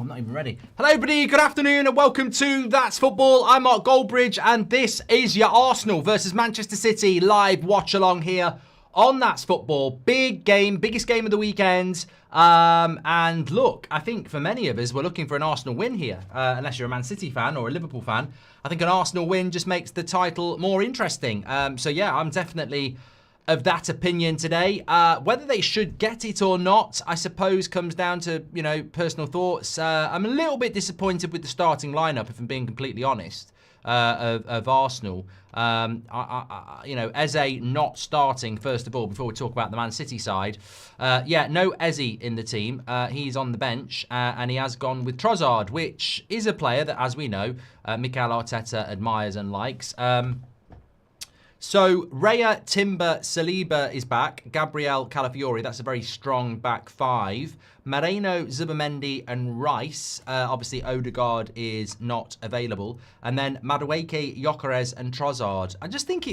I'm not even ready. Hello everybody, good afternoon and welcome to That's Football. I'm Mark Goldbridge and this is your Arsenal versus Manchester City live watch along here on That's Football. Big game, biggest game of the weekend. And look, I think for many of us, we're looking for an Arsenal win here. Unless you're a Man City fan or a Liverpool fan. I think an Arsenal win just makes the title more interesting. So yeah, I'm definitely of that opinion today. Whether they should get it or not, I suppose comes down to, you know, personal thoughts. I'm a little bit disappointed with the starting lineup, if I'm being completely honest, of Arsenal. You know, Eze not starting, first of all, before we talk about the Man City side. Yeah, no Eze in the team. He's on the bench, and he has gone with Trossard, which is a player that, as we know, Mikel Arteta admires and likes. So, Raya, Timber, Saliba is back. Gabriel, Calafiori, that's a very strong back five. Moreno, Zubimendi and Rice. Obviously, Odegaard is not available. And then Madueke, Gyökeres and Trossard. I just think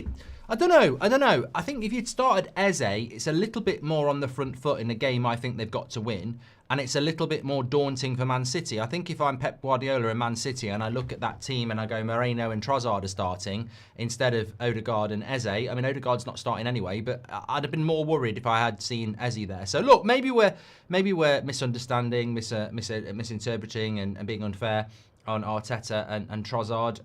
I don't know. I think if you'd started Eze, it's a little bit more on the front foot in a game I think they've got to win. And it's a little bit more daunting for Man City. I think if I'm Pep Guardiola and Man City and I look at that team and I go Moreno and Trossard are starting instead of Odegaard and Eze. I mean, Odegaard's not starting anyway, but I'd have been more worried if I had seen Eze there. So look, maybe we're misunderstanding, misinterpreting and being unfair on Arteta and Trossard.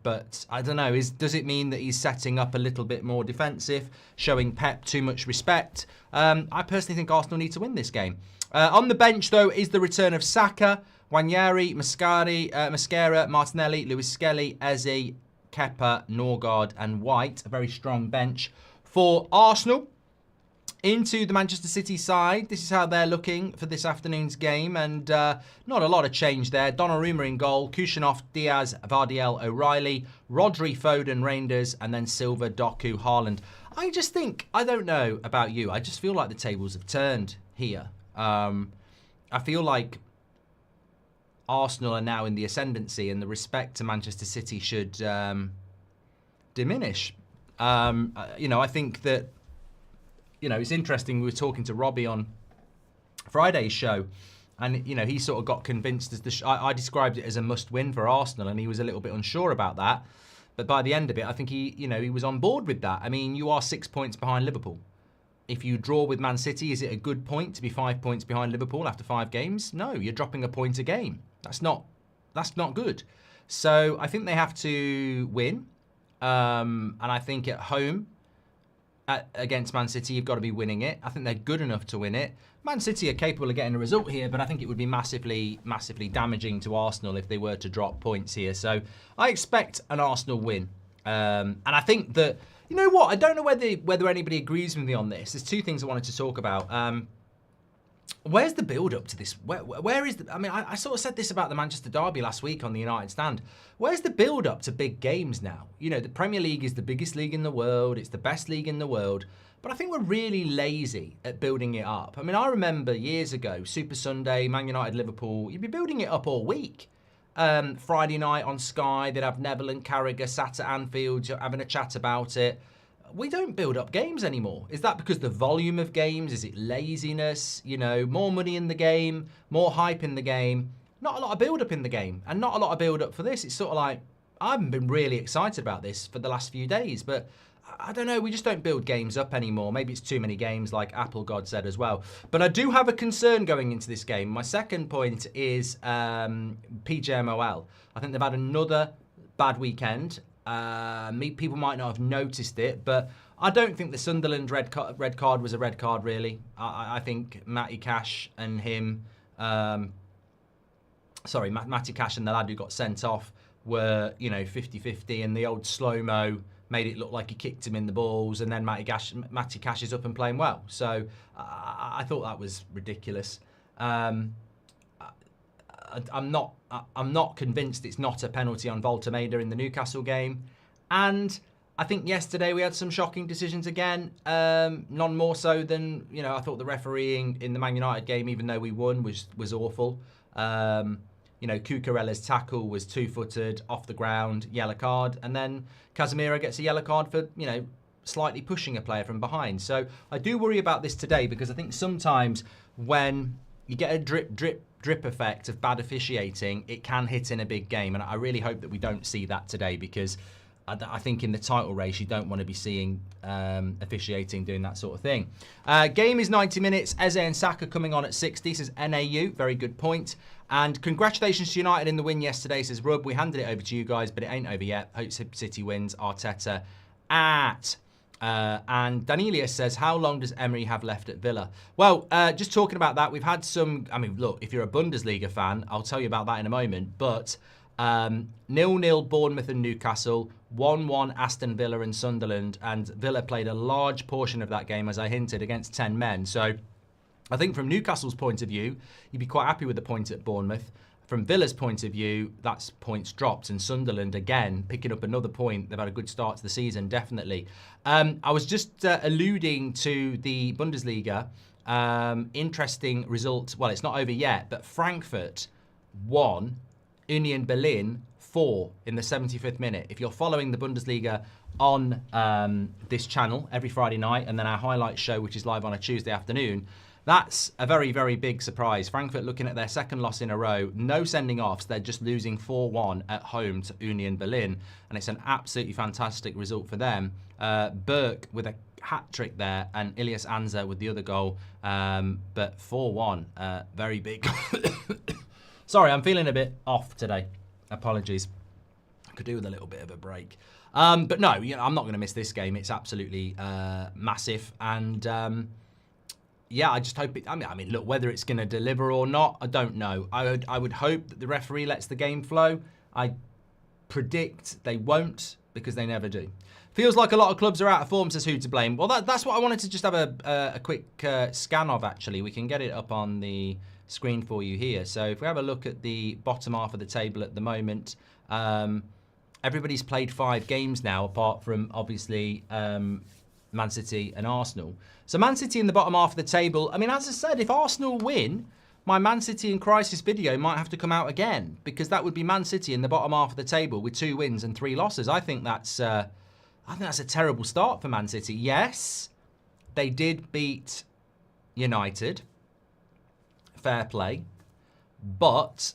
But I don't know, does it mean that he's setting up a little bit more defensive, showing Pep too much respect? I personally think Arsenal need to win this game. On the bench, though, is the return of Saka, Wanyari, Mascara, Martinelli, Lewis Skelly, Eze, Kepa, Norgard and White. A very strong bench for Arsenal. Into the Manchester City side, this is how they're looking for this afternoon's game, and not a lot of change there. Donnarumma in goal, Kushanoff, Diaz, Vardiel, O'Reilly, Rodri, Foden, Reinders, and then Silva, Doku, Haaland. I just think, I don't know about you, I just feel like the tables have turned here. I feel like Arsenal are now in the ascendancy and the respect to Manchester City should diminish. You know, I think that, you know, it's interesting. We were talking to Robbie on Friday's show, and, you know, he sort of got convinced as I described it as a must-win for Arsenal, and he was a little bit unsure about that. But by the end of it, I think he was on board with that. I mean, you are 6 points behind Liverpool. If you draw with Man City, is it a good point to be 5 points behind Liverpool after 5 games? No, you're dropping a point a game. That's not good. So I think they have to win. And I think at home against Man City, you've got to be winning it. I think they're good enough to win it. Man City are capable of getting a result here, but I think it would be massively, massively damaging to Arsenal if they were to drop points here. So I expect an Arsenal win. And I think that, you know what? I don't know whether anybody agrees with me on this. There's 2 things I wanted to talk about. Where's the build-up to this? Where is the... I mean, I sort of said this about the Manchester Derby last week on the United Stand. Where's the build-up to big games now? You know, the Premier League is the biggest league in the world. It's the best league in the world. But I think we're really lazy at building it up. I mean, I remember years ago, Super Sunday, Man United, Liverpool, you'd be building it up all week. Friday night on Sky, they'd have Neville and Carragher sat at Anfield having a chat about it. We don't build up games anymore. Is that because the volume of games? Is it laziness? You know, more money in the game, more hype in the game. Not a lot of build up in the game, and not a lot of build up for this. It's sort of like, I haven't been really excited about this for the last few days, but I don't know, we just don't build games up anymore. Maybe it's too many games, like Apple God said as well. But I do have a concern going into this game. My second point is PGMOL. I think they've had another bad weekend. People might not have noticed it, but I don't think the Sunderland red card was a red card, really. I think Matty Cash and him... Matty Cash and the lad who got sent off were, you know, 50-50, and the old slow-mo made it look like he kicked him in the balls, and then Matty Cash is up and playing well. So I thought that was ridiculous. I'm not convinced it's not a penalty on Voltemada in the Newcastle game. And I think yesterday we had some shocking decisions again. None more so than, you know, I thought the refereeing in the Man United game, even though we won, was awful. You know, Cucurella's tackle was 2-footed, off the ground, yellow card. And then Casemiro gets a yellow card for, you know, slightly pushing a player from behind. So I do worry about this today, because I think sometimes when you get a drip effect of bad officiating, it can hit in a big game. And I really hope that we don't see that today, because I think in the title race, you don't want to be seeing officiating doing that sort of thing. Game is 90 minutes. Eze and Saka coming on at 60, says NAU. Very good point. And congratulations to United in the win yesterday, says Rub. We handed it over to you guys, but it ain't over yet. Hope City wins. Arteta at. And Danelius says, how long does Emery have left at Villa? Well, just talking about that, we've had some, I mean, look, if you're a Bundesliga fan, I'll tell you about that in a moment, but 0-0 Bournemouth and Newcastle, 1-1 Aston Villa and Sunderland, and Villa played a large portion of that game, as I hinted, against 10 men. So I think from Newcastle's point of view, you'd be quite happy with the point at Bournemouth. From Villa's point of view, that's points dropped, and Sunderland, again, picking up another point. They've had a good start to the season, definitely. I was just alluding to the Bundesliga. Interesting result. Well, it's not over yet, but Frankfurt won, Union Berlin 4 in the 75th minute. If you're following the Bundesliga on this channel every Friday night, and then our highlights show, which is live on a Tuesday afternoon, that's a very, very big surprise. Frankfurt looking at their second loss in a row. No sending offs. They're just losing 4-1 at home to Union Berlin. And it's an absolutely fantastic result for them. Burke with a hat-trick there, and Ilyas Anza with the other goal. But 4-1, very big. Sorry, I'm feeling a bit off today. Apologies. I could do with a little bit of a break. But no, you know, I'm not going to miss this game. It's absolutely massive. And yeah, I just hope it. I mean, look, whether it's going to deliver or not, I don't know. I would hope that the referee lets the game flow. I predict they won't, because they never do. Feels like a lot of clubs are out of form, says who to blame. Well, that's what I wanted to just have a quick scan of, actually. We can get it up on the screen for you here. So if we have a look at the bottom half of the table at the moment, everybody's played 5 games now, apart from, obviously, Man City and Arsenal. So Man City in the bottom half of the table. I mean, as I said, if Arsenal win, my Man City in crisis video might have to come out again, because that would be Man City in the bottom half of the table with 2 wins and 3 losses. I think that's a terrible start for Man City. Yes, they did beat United. Fair play. But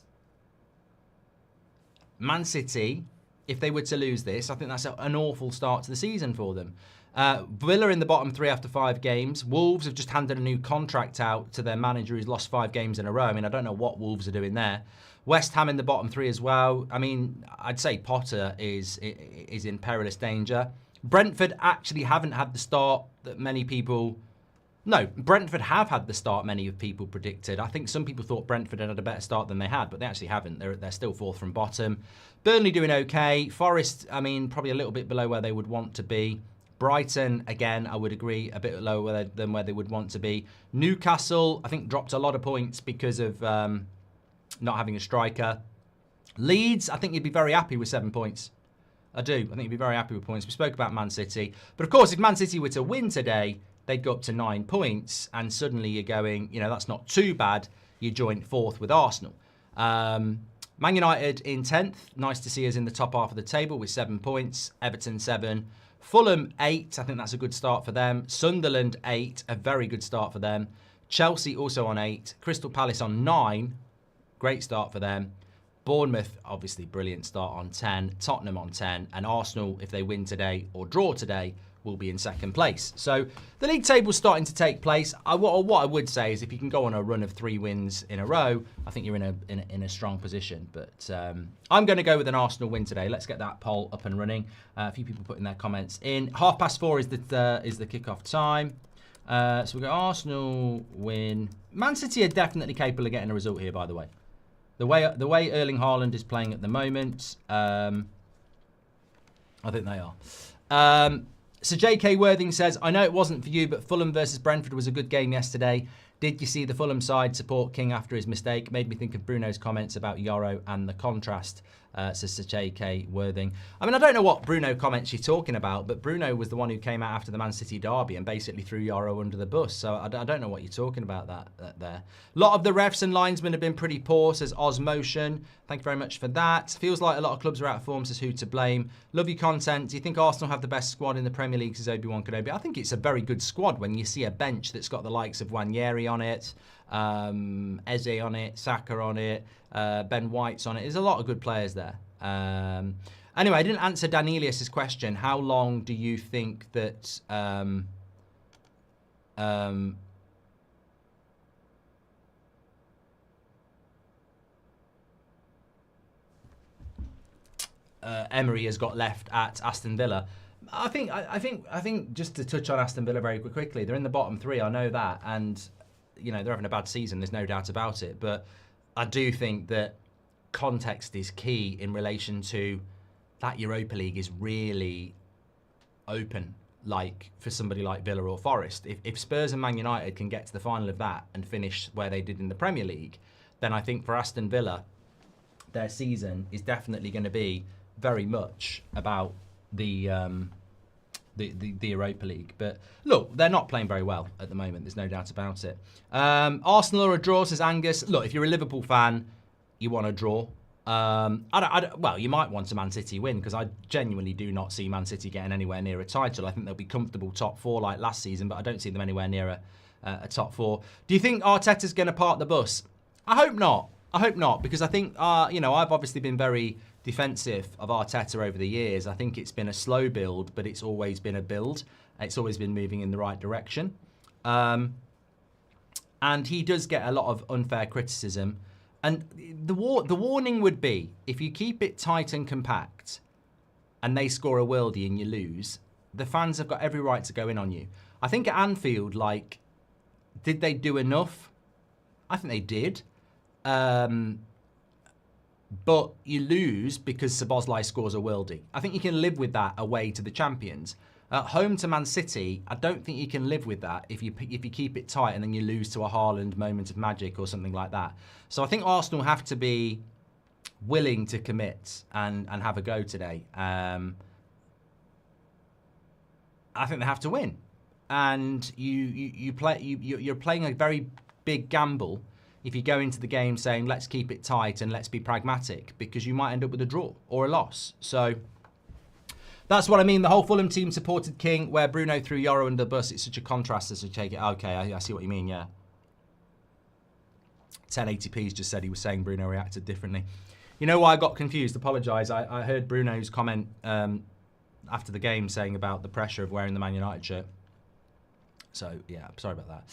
Man City, if they were to lose this, I think that's an awful start to the season for them. Villa in the bottom 3 after 5 games. Wolves have just handed a new contract out to their manager who's lost 5 games in a row. I mean, I don't know what Wolves are doing there. West Ham in the bottom 3 as well. I mean, I'd say Potter is in perilous danger. Brentford actually haven't had the start that many people... No, Brentford have had the start many of people predicted. I think some people thought Brentford had a better start than they had, but they actually haven't. They're still 4th from bottom. Burnley doing okay. Forest, I mean, probably a little bit below where they would want to be. Brighton, again, I would agree, a bit lower than where they would want to be. Newcastle, I think, dropped a lot of points because of not having a striker. Leeds, I think you'd be very happy with 7 points. I do. I think you'd be very happy with points. We spoke about Man City. But, of course, if Man City were to win today, they'd go up to 9 points. And suddenly you're going, you know, that's not too bad. You join 4th with Arsenal. Man United in 10th. Nice to see us in the top half of the table with 7 points. Everton 7. Fulham 8, I think that's a good start for them. Sunderland 8, a very good start for them. Chelsea also on 8. Crystal Palace on 9, great start for them. Bournemouth, obviously brilliant start on 10. Tottenham on 10. And Arsenal, if they win today or draw today, will be in 2nd place. So the league table's starting to take place. What I would say is if you can go on a run of 3 wins in a row, I think you're in a strong position. But I'm going to go with an Arsenal win today. Let's get that poll up and running. A few people putting their comments in. 4:30 is the kickoff time. So we've got Arsenal win. Man City are definitely capable of getting a result here, by the way. The way Erling Haaland is playing at the moment, I think they are. So J.K. Worthing says, I know it wasn't for you, but Fulham versus Brentford was a good game yesterday. Did you see the Fulham side support King after his mistake? Made me think of Bruno's comments about Yoro and the contrast, says J.K. Worthing. I mean, I don't know what Bruno comments you're talking about, but Bruno was the one who came out after the Man City derby and basically threw Yoro under the bus. So I don't know what you're talking about there. A lot of the refs and linesmen have been pretty poor, says Osmotion. Thank you very much for that. Feels like a lot of clubs are out of form, says who to blame. Love your content. Do you think Arsenal have the best squad in the Premier League, says Obi-Wan Kenobi? I think it's a very good squad when you see a bench that's got the likes of Wanyeri on it. Eze on it, Saka on it, Ben White's on it. There's a lot of good players there. Anyway, I didn't answer Danelius's question. How long do you think that Emery has got left at Aston Villa? I think just to touch on Aston Villa very quickly, they're in the bottom three. I know that, and you know they're having a bad season. There's no doubt about it. But I do think that context is key in relation to that. Europa League is really open, like for somebody like Villa or Forest. If Spurs and Man United can get to the final of that and finish where they did in the Premier League, then I think for Aston Villa, their season is definitely going to be very much about the Europa League. But look, they're not playing very well at the moment. There's no doubt about it. Arsenal or a draw, says Angus. Look, if you're a Liverpool fan, you want a draw. Well, you might want a Man City win, because I genuinely do not see Man City getting anywhere near a title. I think they'll be comfortable top four like last season, but I don't see them anywhere near a top four. Do you think Arteta's going to park the bus? I hope not. I hope not, because I think, you know, I've obviously been very defensive of Arteta over the years. I think it's been a slow build, but it's always been a build. It's always been moving in the right direction. And he does get a lot of unfair criticism. And the warning would be, if you keep it tight and compact and they score a worldie and you lose, the fans have got every right to go in on you. I think at Anfield, like, did they do enough? I think they did. But you lose because Szoboszlai scores a worldie. I think you can live with that away to the champions. At home to Man City, I don't think you can live with that if you keep it tight and then you lose to a Haaland moment of magic or something like that. So I think Arsenal have to be willing to commit and have a go today. I think they have to win, and you're playing a very big gamble if you go into the game saying let's keep it tight and let's be pragmatic, because you might end up with a draw or a loss. So that's what I mean. The whole Fulham team supported King, where Bruno threw Yoro under the bus. It's such a contrast as to take it. Okay, I see what you mean, yeah. 1080p's just said he was saying Bruno reacted differently. You know why I got confused? Apologise. I heard Bruno's comment after the game saying about the pressure of wearing the Man United shirt. So, yeah, sorry about that.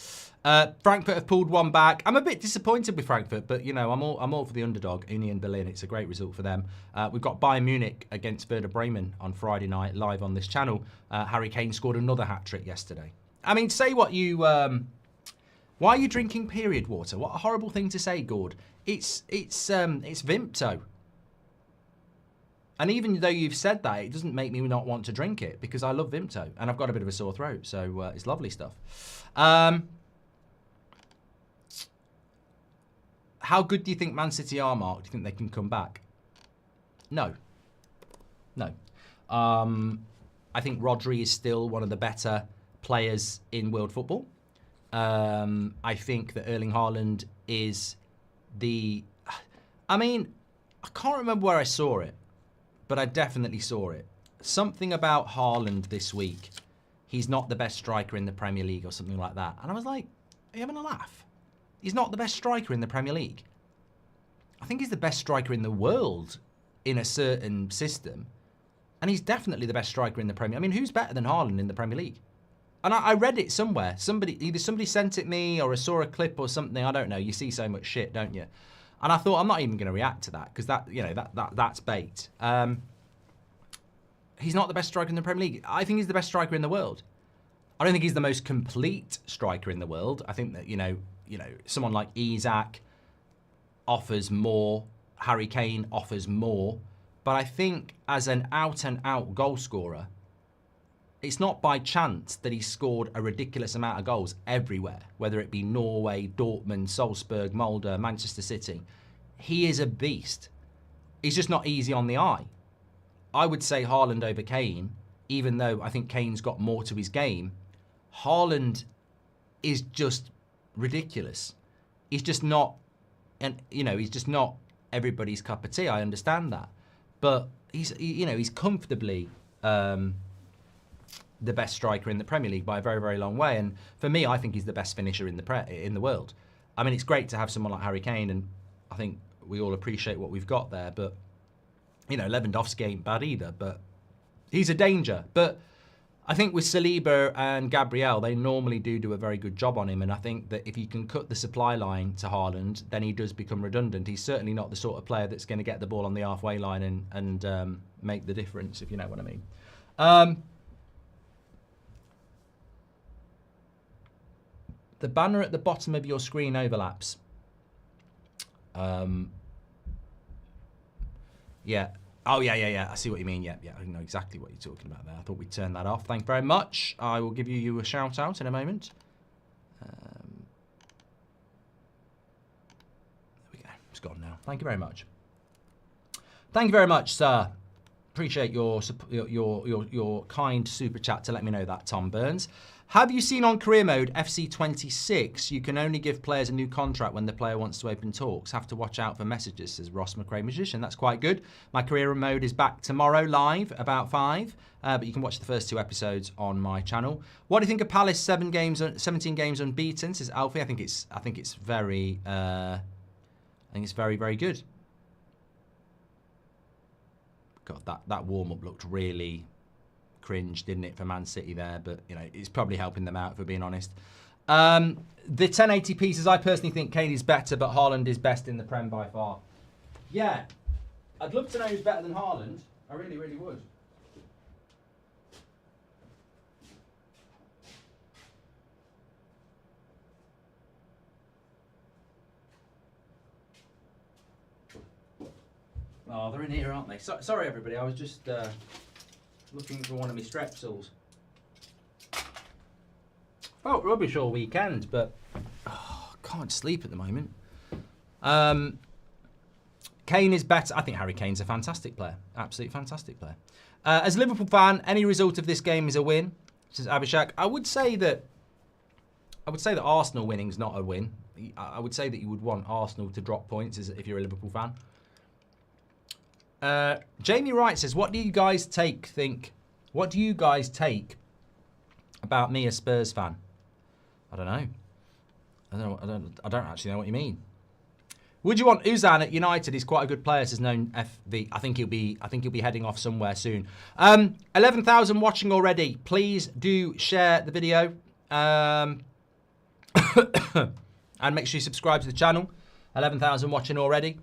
Frankfurt have pulled one back. I'm a bit disappointed with Frankfurt, but, you know, I'm all for the underdog, Union Berlin. It's a great result for them. We've got Bayern Munich against Werder Bremen on Friday night, live on this channel. Harry Kane scored another hat-trick yesterday. I mean, say what you... why are you drinking period water? What a horrible thing to say, Gord. It's Vimto. And even though you've said that, it doesn't make me not want to drink it, because I love Vimto and I've got a bit of a sore throat, so it's lovely stuff. How good do you think Man City are, Mark? Do you think they can come back? No. No. I think Rodri is still one of the better players in world football. I think that Erling Haaland is the... I mean, I can't remember where I saw it, but I definitely saw it. Something about Haaland this week. He's not the best striker in the Premier League or something like that. And I was like, are you having a laugh? He's not the best striker in the Premier League. I think he's the best striker in the world in a certain system. And he's definitely the best striker in the Premier League. I mean, who's better than Haaland in the Premier League? And I read it somewhere. Either somebody sent it me or I saw a clip or something. I don't know. You see so much shit, don't you? And I thought, I'm not even going to react to that, because that, you know, that's bait. He's not the best striker in the Premier League. I think he's the best striker in the world. I don't think he's the most complete striker in the world. I think that, you know, someone like Isak offers more. Harry Kane offers more. But I think as an out-and-out goal scorer, it's not by chance that he scored a ridiculous amount of goals everywhere, whether it be Norway, Dortmund, Salzburg, Molde, Manchester City. He is a beast. He's just not easy on the eye. I would say Haaland over Kane, even though I think Kane's got more to his game. Haaland is just ridiculous. He's just not, and you know, he's just not everybody's cup of tea. I understand that, but he's comfortably the best striker in the Premier League by a very, very long way. And for me, I think he's the best finisher in the world. I mean, it's great to have someone like Harry Kane, and I think we all appreciate what we've got there. But, you know, Lewandowski ain't bad either, but he's a danger. But I think with Saliba and Gabriel, they normally do a very good job on him. And I think that if you can cut the supply line to Haaland, then he does become redundant. He's certainly not the sort of player that's going to get the ball on the halfway line and make the difference, if you know what I mean. The banner at the bottom of your screen overlaps. Yeah. Oh, yeah. I see what you mean. Yeah. I know exactly what you're talking about there. I thought we'd turn that off. Thank you very much. I will give you a shout out in a moment. There we go. It's gone now. Thank you very much. Thank you very much, sir. Appreciate your kind super chat to let me know that, Tom Burns. Have you seen on career mode FC26? You can only give players a new contract when the player wants to open talks. Have to watch out for messages, says Ross McRae Magician. That's quite good. My career mode is back tomorrow live about 5, but you can watch the first 2 episodes on my channel. What do you think of Palace 17 games unbeaten? Says Alfie. I think it's very very good. God, that warm up looked really cringe, didn't it, for Man City there? But, you know, it's probably helping them out, if we're being honest. The 1080 pieces, I personally think Kane is better, but Haaland is best in the Prem by far. Yeah, I'd love to know who's better than Haaland. I really, really would. Oh, they're in here, aren't they? Sorry, everybody. I was just looking for one of my Strepsils. Felt rubbish all weekend, but can't sleep at the moment. Kane is better. I think Harry Kane's a fantastic player. Absolutely fantastic player. As a Liverpool fan, any result of this game is a win, says Abhishek. I would say that Arsenal winning's not a win. I would say that you would want Arsenal to drop points if you're a Liverpool fan. Jamie Wright says, what do you guys take about me, a Spurs fan? I don't know. I don't actually know what you mean. Would you want Uzan at United? He's quite a good player, says known FV. I think he'll be heading off somewhere soon. 11,000 watching already. Please do share the video. And make sure you subscribe to the channel. 11,000 watching already.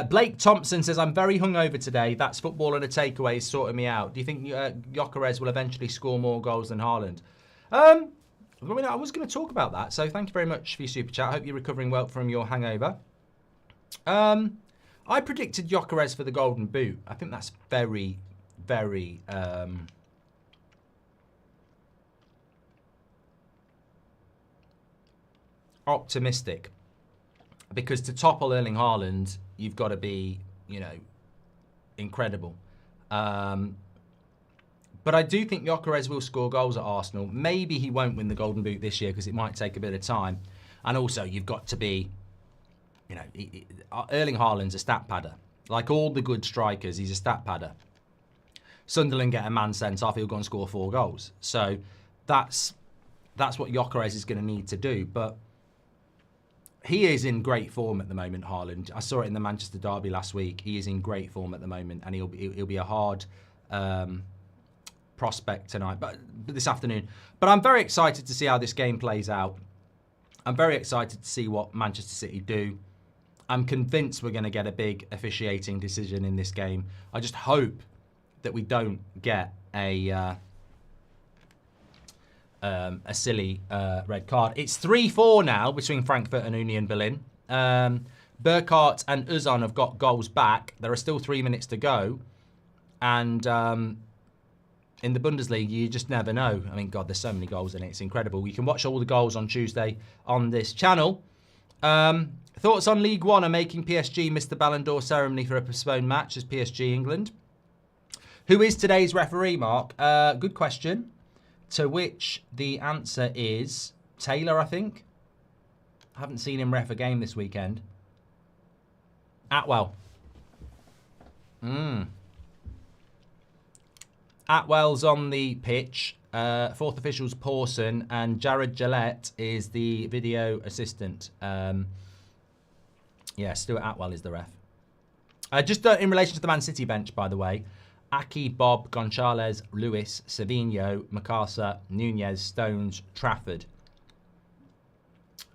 Blake Thompson says, I'm very hungover today. That's football and a takeaway is sorting me out. Do you think Gyökeres will eventually score more goals than Haaland? I mean, I was going to talk about that. So thank you very much for your super chat. I hope you're recovering well from your hangover. I predicted Gyökeres for the Golden Boot. I think that's very, very... optimistic. Because to topple Erling Haaland, you've got to be, you know, incredible. But I do think Gyökeres will score goals at Arsenal. Maybe he won't win the Golden Boot this year because it might take a bit of time. And also, you've got to be, you know, Erling Haaland's a stat padder. Like all the good strikers, he's a stat padder. Sunderland get a man sent off, he'll go and score 4 goals. So that's what Gyökeres is going to need to do. But he is in great form at the moment, Haaland. I saw it in the Manchester derby last week. He is in great form at the moment, and he'll be a hard prospect tonight, but this afternoon. But I'm very excited to see how this game plays out. I'm very excited to see what Manchester City do. I'm convinced we're going to get a big officiating decision in this game. I just hope that we don't get a silly red card. It's 3-4 now between Frankfurt and Union Berlin. Burkhardt and Uzan have got goals back. There are still 3 minutes to go. And in the Bundesliga, you just never know. I mean, God, there's so many goals in it. It's incredible. You can watch all the goals on Tuesday on this channel. Thoughts on League One are making PSG miss the Ballon d'Or ceremony for a postponed match as PSG England. Who is today's referee, Mark? Good question. To which the answer is Taylor, I think. I haven't seen him ref a game this weekend. Atwell. Atwell's on the pitch. Fourth official's Pawson, and Jared Gillette is the video assistant. Yeah, Stuart Atwell is the ref. Just in relation to the Man City bench, by the way, Aki, Bob, Gonzalez, Lewis, Savinho, Macarthur, Nunez, Stones, Trafford.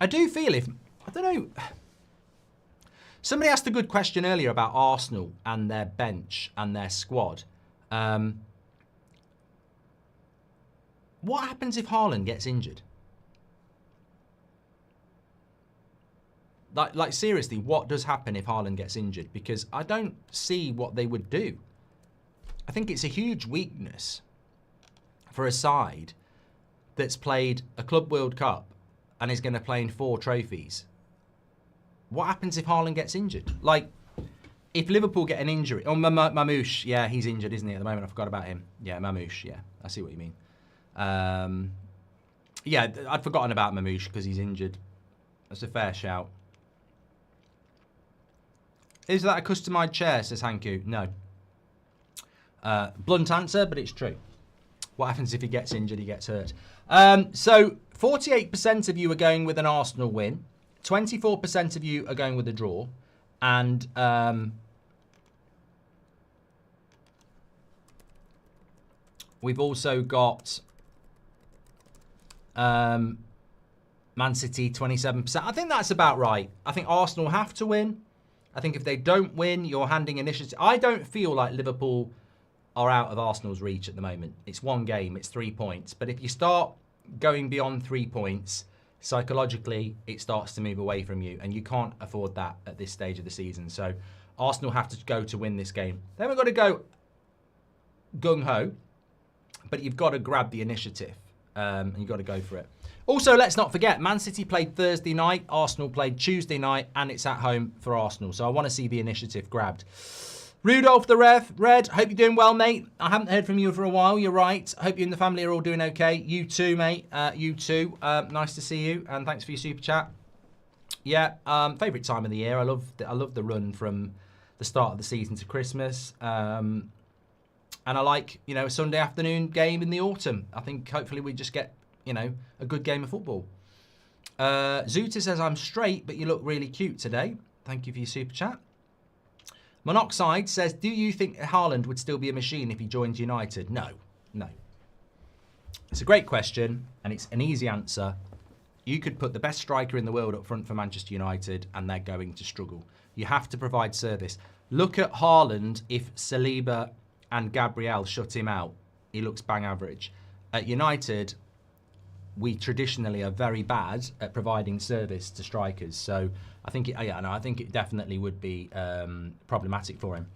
I do feel I don't know. Somebody asked a good question earlier about Arsenal and their bench and their squad. What happens if Haaland gets injured? Like seriously, what does happen if Haaland gets injured? Because I don't see what they would do. I think it's a huge weakness for a side that's played a Club World Cup and is going to play in 4 trophies. What happens if Haaland gets injured? Like, if Liverpool get an injury... Oh, Mamouche, yeah, he's injured, isn't he, at the moment? I forgot about him. Yeah, Mamouche, yeah, I see what you mean. Yeah, I'd forgotten about Mamouche because he's injured. That's a fair shout. Is that a customised chair, says Hanku? No. Blunt answer, but it's true. What happens if he gets injured, he gets hurt? So 48% of you are going with an Arsenal win. 24% of you are going with a draw. And we've also got Man City, 27%. I think that's about right. I think Arsenal have to win. I think if they don't win, you're handing initiative. I don't feel like Liverpool are out of Arsenal's reach at the moment. It's 1 game, it's 3 points. But if you start going beyond 3 points, psychologically, it starts to move away from you. And you can't afford that at this stage of the season. So Arsenal have to go to win this game. They haven't got to go gung-ho, but you've got to grab the initiative. And you've got to go for it. Also, let's not forget, Man City played Thursday night, Arsenal played Tuesday night, and it's at home for Arsenal. So I want to see the initiative grabbed. Rudolph the Rev, Red, hope you're doing well, mate. I haven't heard from you for a while, you're right. Hope you and the family are all doing okay. You too, mate, you too. Nice to see you, and thanks for your super chat. Yeah, favourite time of the year. I love the run from the start of the season to Christmas. And I like, a Sunday afternoon game in the autumn. I think hopefully we just get, a good game of football. Zuta says, I'm straight, but you look really cute today. Thank you for your super chat. Monoxide says, do you think Haaland would still be a machine if he joins United? No. It's a great question, and it's an easy answer. You could put the best striker in the world up front for Manchester United, and they're going to struggle. You have to provide service. Look at Haaland if Saliba and Gabriel shut him out. He looks bang average. At United, we traditionally are very bad at providing service to strikers. So I think it definitely would be problematic for him.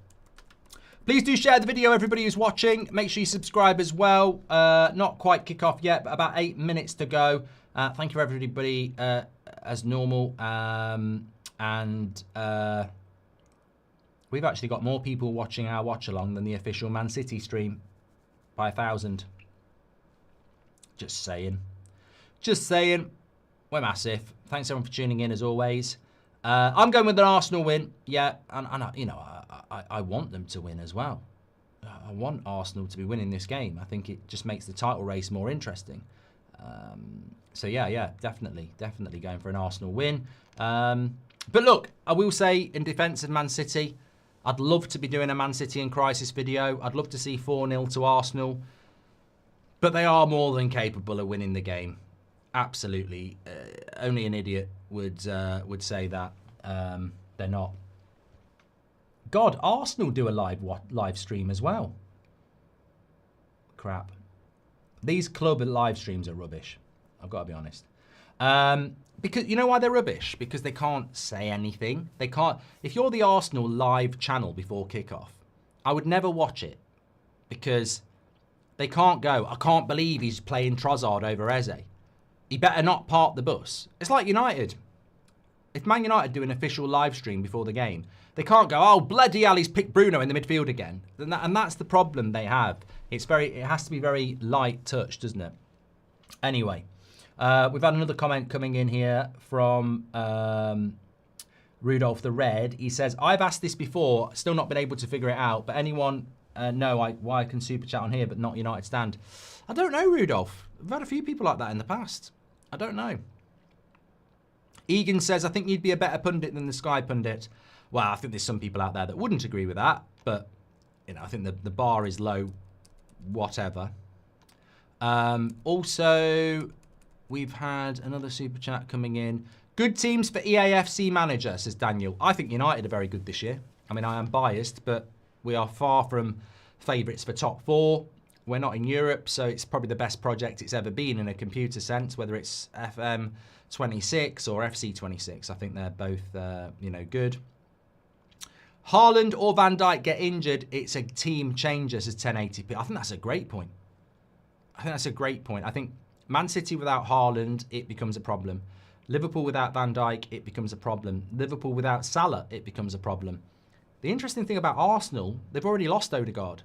Please do share the video, everybody who's watching. Make sure you subscribe as well. Not quite kick off yet, but about 8 minutes to go. Thank you, everybody, as normal. We've actually got more people watching our watch-along than the official Man City stream by 1,000. Just saying. We're massive. Thanks, everyone, for tuning in, as always. I'm going with an Arsenal win. Yeah, and I want them to win as well. I want Arsenal to be winning this game. I think it just makes the title race more interesting. So, yeah, definitely going for an Arsenal win. But look, I will say, in defence of Man City, I'd love to be doing a Man City in crisis video. I'd love to see 4-0 to Arsenal. But they are more than capable of winning the game. Absolutely. Only an idiot would say that. They're not. God, Arsenal do a live stream as well. Crap. These club live streams are rubbish. I've got to be honest. Because you know why they're rubbish? Because they can't say anything. They can't. If you're the Arsenal live channel before kickoff, I would never watch it because they can't go, I can't believe he's playing Trossard over Eze. He better not park the bus. It's like United. If Man United do an official live stream before the game, they can't go, oh, bloody hell, he's picked Bruno in the midfield again. And that's the problem they have. It has to be very light touch, doesn't it? Anyway, we've had another comment coming in here from Rudolph the Red. He says, I've asked this before, still not been able to figure it out, but anyone No, why can super chat on here but not United stand? I don't know, Rudolph. I've had a few people like that in the past. I don't know. Egan says, I think you'd be a better pundit than the Sky pundit. Well, I think there's some people out there that wouldn't agree with that, but you know, I think the bar is low, whatever. Also, we've had another super chat coming in. Good teams for EAFC manager, says Daniel. I think United are very good this year. I mean, I am biased, but we are far from favourites for top 4. We're not in Europe, so it's probably the best project it's ever been in a computer sense, whether it's FM26 or FC26. I think they're both, you know, good. Haaland or Van Dijk get injured, it's a team changer, says 1080p. I think that's a great point. I think Man City without Haaland, it becomes a problem. Liverpool without Van Dijk, it becomes a problem. Liverpool without Salah, it becomes a problem. The interesting thing about Arsenal, they've already lost Odegaard.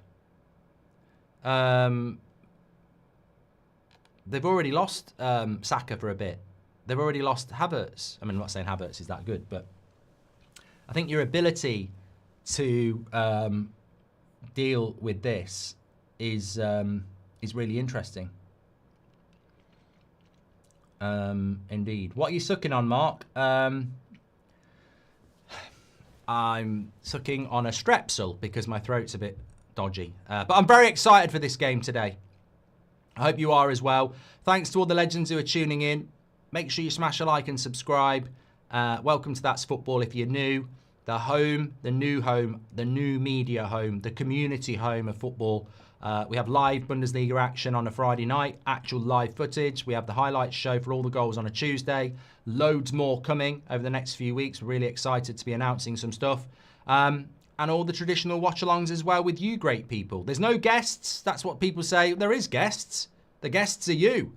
They've already lost Saka for a bit. They've already lost Havertz. I mean, I'm not saying Havertz is that good, but I think your ability to deal with this is really interesting. Indeed. What are you sucking on, Mark? I'm sucking on a Strepsil because my throat's a bit dodgy. But I'm very excited for this game today. I hope you are as well. Thanks to all the legends who are tuning in. Make sure you smash a like and subscribe. Welcome to That's Football if you're new. The home, the new media home, the community home of football. We have live Bundesliga action on a Friday night, actual live footage. We have the highlights show for all the goals on a Tuesday. Loads more coming over the next few weeks. We're really excited to be announcing some stuff. And all the traditional watch-alongs as well with you great people. There's no guests. That's what people say. There is guests. The guests are you.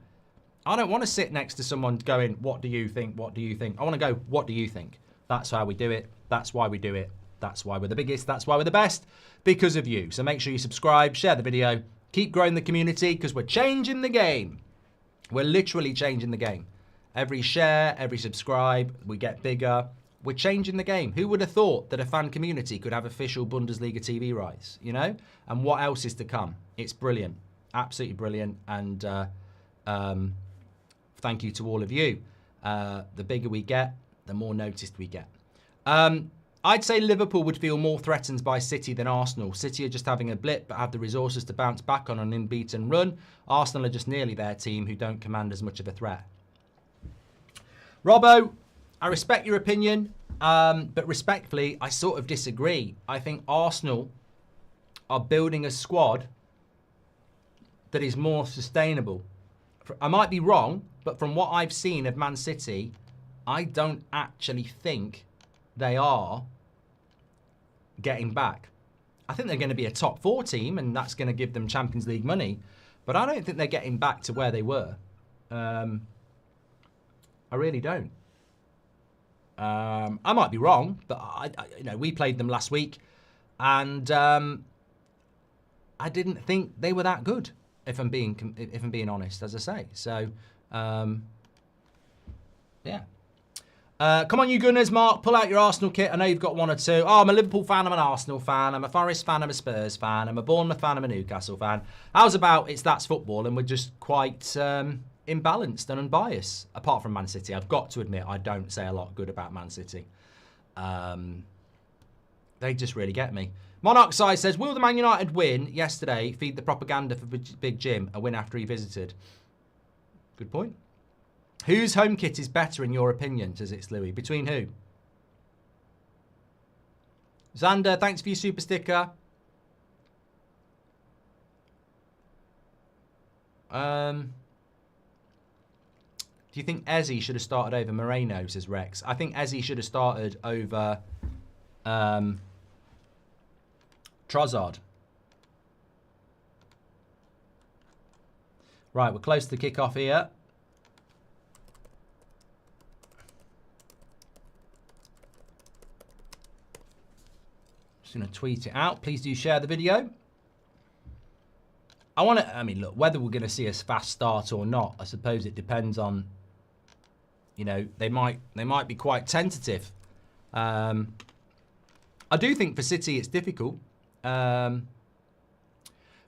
I don't want to sit next to someone going, what do you think? What do you think? I want to go, what do you think? That's how we do it. That's why we do it. That's why we're the biggest. That's why we're the best. Because of you. So make sure you subscribe, share the video, keep growing the community because we're changing the game. We're literally changing the game. Every share, every subscribe, we get bigger. We're changing the game. Who would have thought that a fan community could have official Bundesliga TV rights, you know? And what else is to come? It's brilliant. Absolutely brilliant. And thank you to all of you. The bigger we get, the more noticed we get. I'd say Liverpool would feel more threatened by City than Arsenal. City are just having a blip, but have the resources to bounce back on an unbeaten run. Arsenal are just nearly their team who don't command as much of a threat. Robbo, I respect your opinion, but respectfully, I sort of disagree. I think Arsenal are building a squad that is more sustainable. I might be wrong, but from what I've seen of Man City, I don't actually think they are getting back. I think they're going to be a top 4 team, and that's going to give them Champions League money, but I don't think they're getting back to where they were. I really don't. I might be wrong, but you know, we played them last week, and I didn't think they were that good. If I'm being honest, as I say. So, yeah. Come on, you Gunners, Mark. Pull out your Arsenal kit. I know you've got one or two. Oh, I'm a Liverpool fan. I'm an Arsenal fan. I'm a Forest fan. I'm a Spurs fan. I'm a Bournemouth fan. I'm a Newcastle fan. How's about it's That's Football, and we're just quite imbalanced and unbiased. Apart from Man City, I've got to admit I don't say a lot good about Man City. They just really get me. Monoxide says, will the Man United win yesterday feed the propaganda for Big Jim, a win after he visited? Good point. Whose home kit is better in your opinion, says It's Louis? Between who? Xander, thanks for your super sticker. Do you think Eze should have started over Moreno, says Rex? I think Eze should have started over Trossard. Right, we're close to the kickoff here. Just going to tweet it out. Please do share the video. I mean, look, whether we're going to see a fast start or not, I suppose it depends on, you know, they might be quite tentative. I do think for City it's difficult.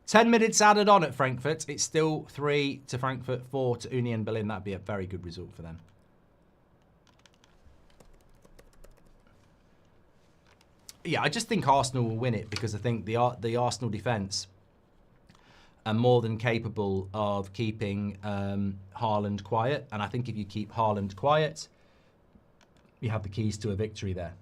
10 minutes added on at Frankfurt. It's still 3 to Frankfurt, 4 to Union Berlin. That'd be a very good result for them. Yeah, I just think Arsenal will win it because I think the Arsenal defence are more than capable of keeping Haaland quiet. And I think if you keep Haaland quiet, you have the keys to a victory there.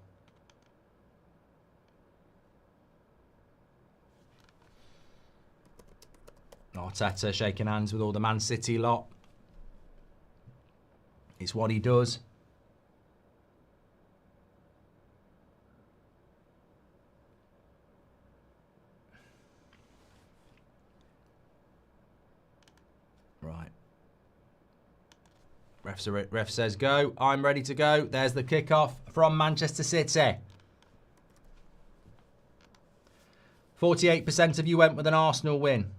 Arteta shaking hands with all the Man City lot. It's what he does. Right. Ref says go. I'm ready to go. There's the kickoff from Manchester City. 48% of you went with an Arsenal win.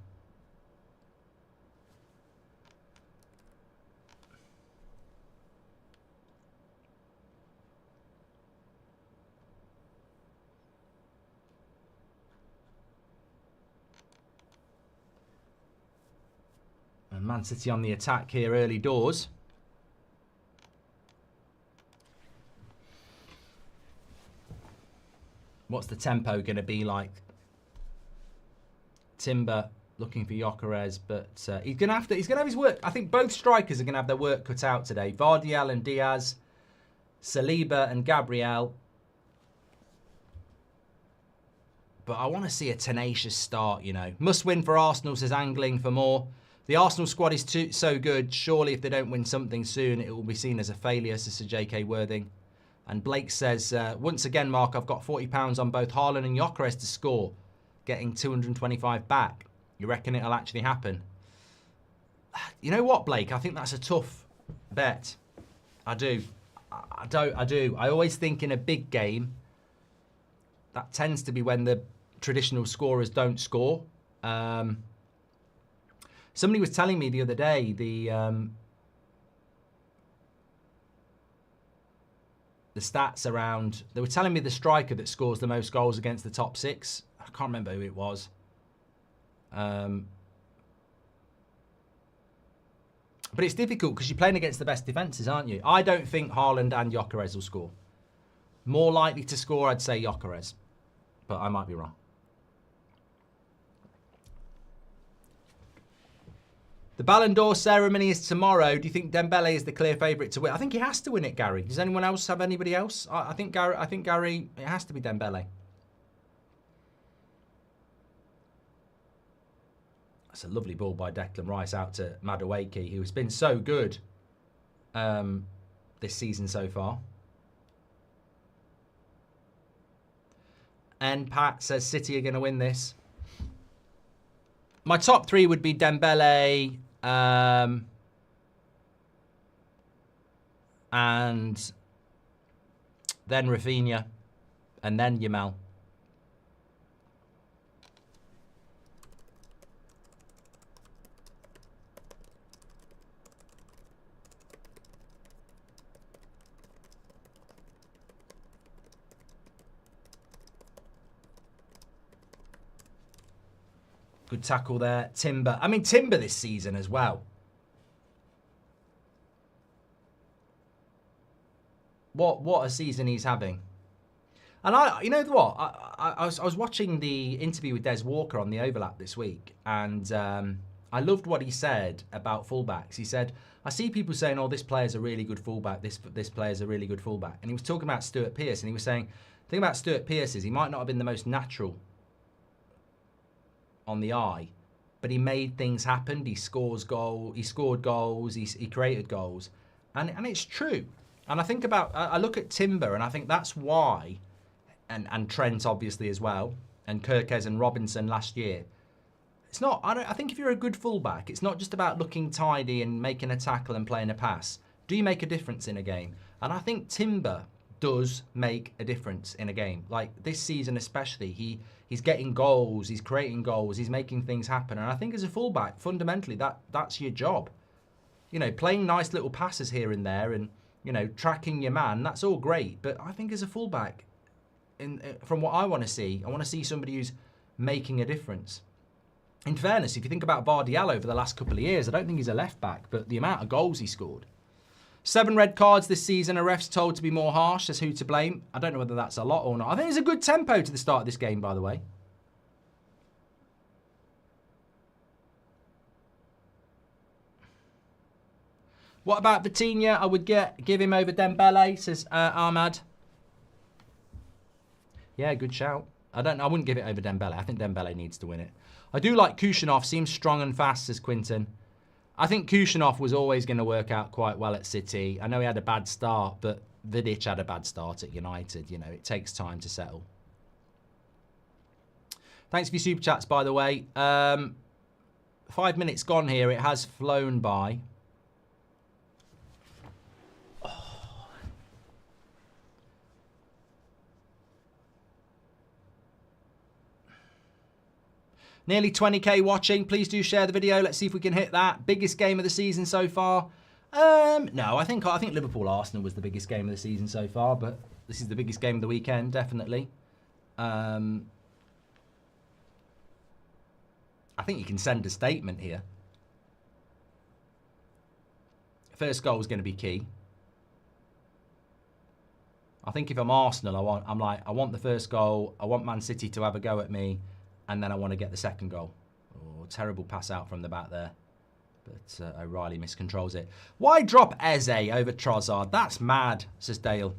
And Man City on the attack here early doors. What's the tempo going to be like? Timber looking for Gyökeres, but he's going to have his work. I think both strikers are going to have their work cut out today. Vardiel and Diaz, Saliba and Gabriel. But I want to see a tenacious start, you know. Must win for Arsenal, says Angling for more. The Arsenal squad is so good. Surely if they don't win something soon, it will be seen as a failure, says Sir J.K. Worthing. And Blake says, once again, Mark, I've got £40 on both Haaland and Gyökeres to score, getting 225 back. You reckon it'll actually happen? You know what, Blake? I think that's a tough bet. I do. I do. I always think in a big game, that tends to be when the traditional scorers don't score. Somebody was telling me the other day the stats around. They were telling me the striker that scores the most goals against the top six. I can't remember who it was. But it's difficult because you're playing against the best defences, aren't you? I don't think Haaland and Gyökeres will score. More likely to score, I'd say Gyökeres. But I might be wrong. The Ballon d'Or ceremony is tomorrow. Do you think Dembele is the clear favourite to win? I think he has to win it, Gary. Does anyone else have anybody else? I think Gary. It has to be Dembele. That's a lovely ball by Declan Rice out to Madueke, who has been so good this season so far. And Pat says City are going to win this. My top three would be Dembele, and then Rafinha, and then Yamal. Good tackle there. Timber. I mean, Timber this season as well. What a season he's having. And you know what? I was watching the interview with Des Walker on the Overlap this week, and I loved what he said about fullbacks. He said, I see people saying, oh, this player's a really good fullback, this player's a really good fullback. And he was talking about Stuart Pearce, and he was saying, the thing about Stuart Pearce is he might not have been the most natural on the eye, but he made things happen. He scored goals, he created goals, and it's true. And I look at Timber, and I think that's why, and Trent obviously as well, and Kirkes and Robinson last year. It's not. I think if you're a good fullback, it's not just about looking tidy and making a tackle and playing a pass. Do you make a difference in a game? And I think Timber does make a difference in a game. Like this season especially, he's getting goals, he's creating goals, he's making things happen. And I think as a fullback, fundamentally, that's your job. You know, playing nice little passes here and there and, you know, tracking your man, that's all great. But I think as a fullback, from what I want to see somebody who's making a difference. In fairness, if you think about Vardiel over the last couple of years, I don't think he's a left-back, but the amount of goals he scored. 7 red cards this season, a ref's told to be more harsh. Says who to blame. I don't know whether that's a lot or not. I think it's a good tempo to the start of this game, by the way. What about Vitinha? I would give him over Dembele, says Ahmad. Yeah, good shout. I wouldn't give it over Dembele. I think Dembele needs to win it. I do like Kushanoff. Seems strong and fast, says Quinton. I think Kushanoff was always going to work out quite well at City. I know he had a bad start, but Vidic had a bad start at United. You know, it takes time to settle. Thanks for your super chats, by the way. 5 minutes gone here. It has flown by. Nearly 20k watching. Please do share the video. Let's see if we can hit that. Biggest game of the season so far. No, I think Liverpool-Arsenal was the biggest game of the season so far, but this is the biggest game of the weekend, definitely. I think you can send a statement here. First goal is going to be key. I think if I'm Arsenal, I want the first goal. I want Man City to have a go at me. And then I want to get the second goal. Oh, terrible pass out from the back there. But O'Reilly miscontrols it. Why drop Eze over Trossard? That's mad, says Dale.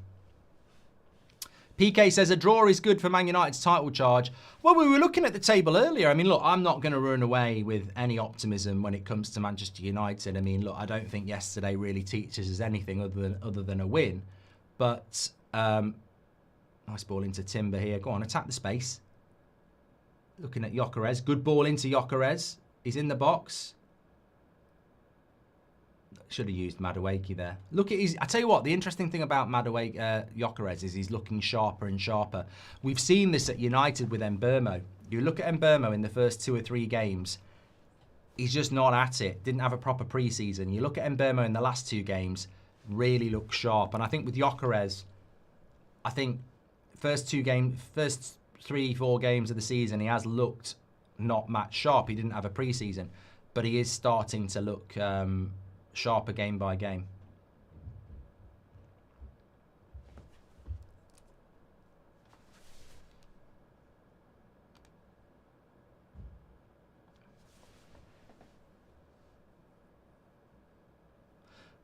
PK says a draw is good for Man United's title charge. Well, we were looking at the table earlier. I mean, look, I'm not going to run away with any optimism when it comes to Manchester United. I mean, look, I don't think yesterday really teaches us anything other than a win. But nice ball into Timber here. Go on, attack the space. Looking at Gyökeres. Good ball into Gyökeres. He's in the box. Should have used Madueke there. Look at his... I tell you what, the interesting thing about Gyökeres is he's looking sharper and sharper. We've seen this at United with Mbeumo. You look at Mbeumo in the first 2 or 3 games, he's just not at it. Didn't have a proper pre-season. You look at Mbeumo in the last 2 games, really looks sharp. And I think with Gyökeres, I think first 3-4 games of the season, he has looked not match sharp. He didn't have a pre-season, but he is starting to look sharper game by game.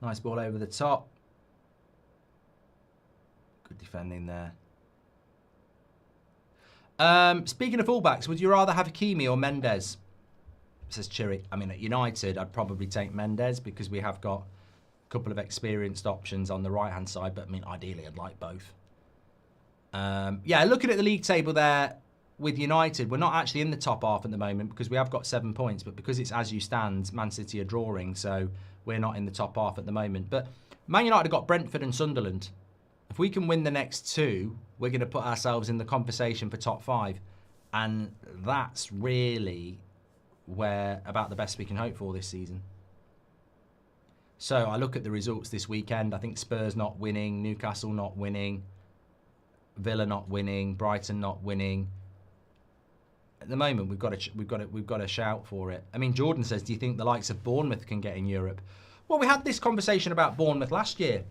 Nice ball over the top. Good defending there. Speaking of fullbacks, would you rather have Hakimi or Mendes? Says Chiri. I mean, at United, I'd probably take Mendes because we have got a couple of experienced options on the right-hand side. But, I mean, ideally, I'd like both. Yeah, looking at the league table there with United, we're not actually in the top half at the moment because we have got 7 points. But because it's as you stand, Man City are drawing, so we're not in the top half at the moment. But Man United have got Brentford and Sunderland. If we can win the next 2, we're going to put ourselves in the conversation for top 5. And that's really about the best we can hope for this season. So I look at the results this weekend. I think Spurs not winning, Newcastle not winning, Villa not winning, Brighton not winning. At the moment, we've got to shout for it. I mean, Jordan says, do you think the likes of Bournemouth can get in Europe? Well, we had this conversation about Bournemouth last year.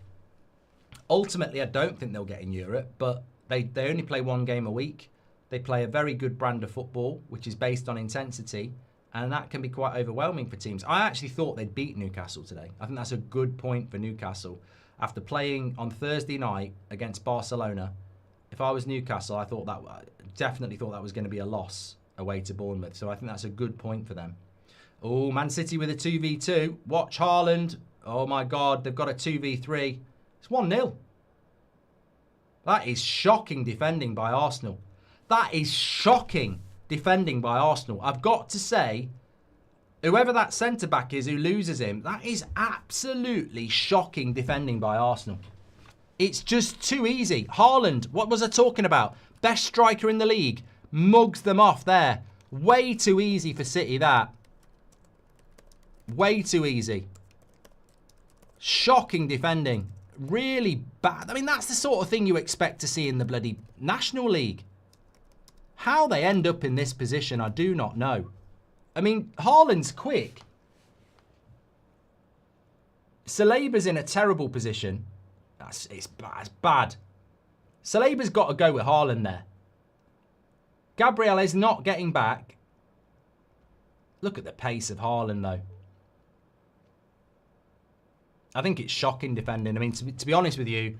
Ultimately, I don't think they'll get in Europe, but they only play 1 game a week. They play a very good brand of football, which is based on intensity, and that can be quite overwhelming for teams. I actually thought they'd beat Newcastle today. I think that's a good point for Newcastle. After playing on Thursday night against Barcelona, if I was Newcastle, I definitely thought that was going to be a loss away to Bournemouth. So I think that's a good point for them. Oh, Man City with a 2v2. Watch Haaland. Oh my God, they've got a 2v3. It's 1-0. That is shocking defending by Arsenal. That is shocking defending by Arsenal. I've got to say, whoever that centre-back is who loses him, that is absolutely shocking defending by Arsenal. It's just too easy. Haaland, what was I talking about? Best striker in the league. Mugs them off there. Way too easy for City, that. Way too easy. Shocking defending. Really bad. I mean, that's the sort of thing you expect to see in the bloody National League. How they end up in this position, I do not know. I mean, Haaland's quick. Saliba's in a terrible position. It's bad. Saliba's got to go with Haaland there. Gabriel is not getting back. Look at the pace of Haaland, though. I think it's shocking defending. I mean, to be honest with you,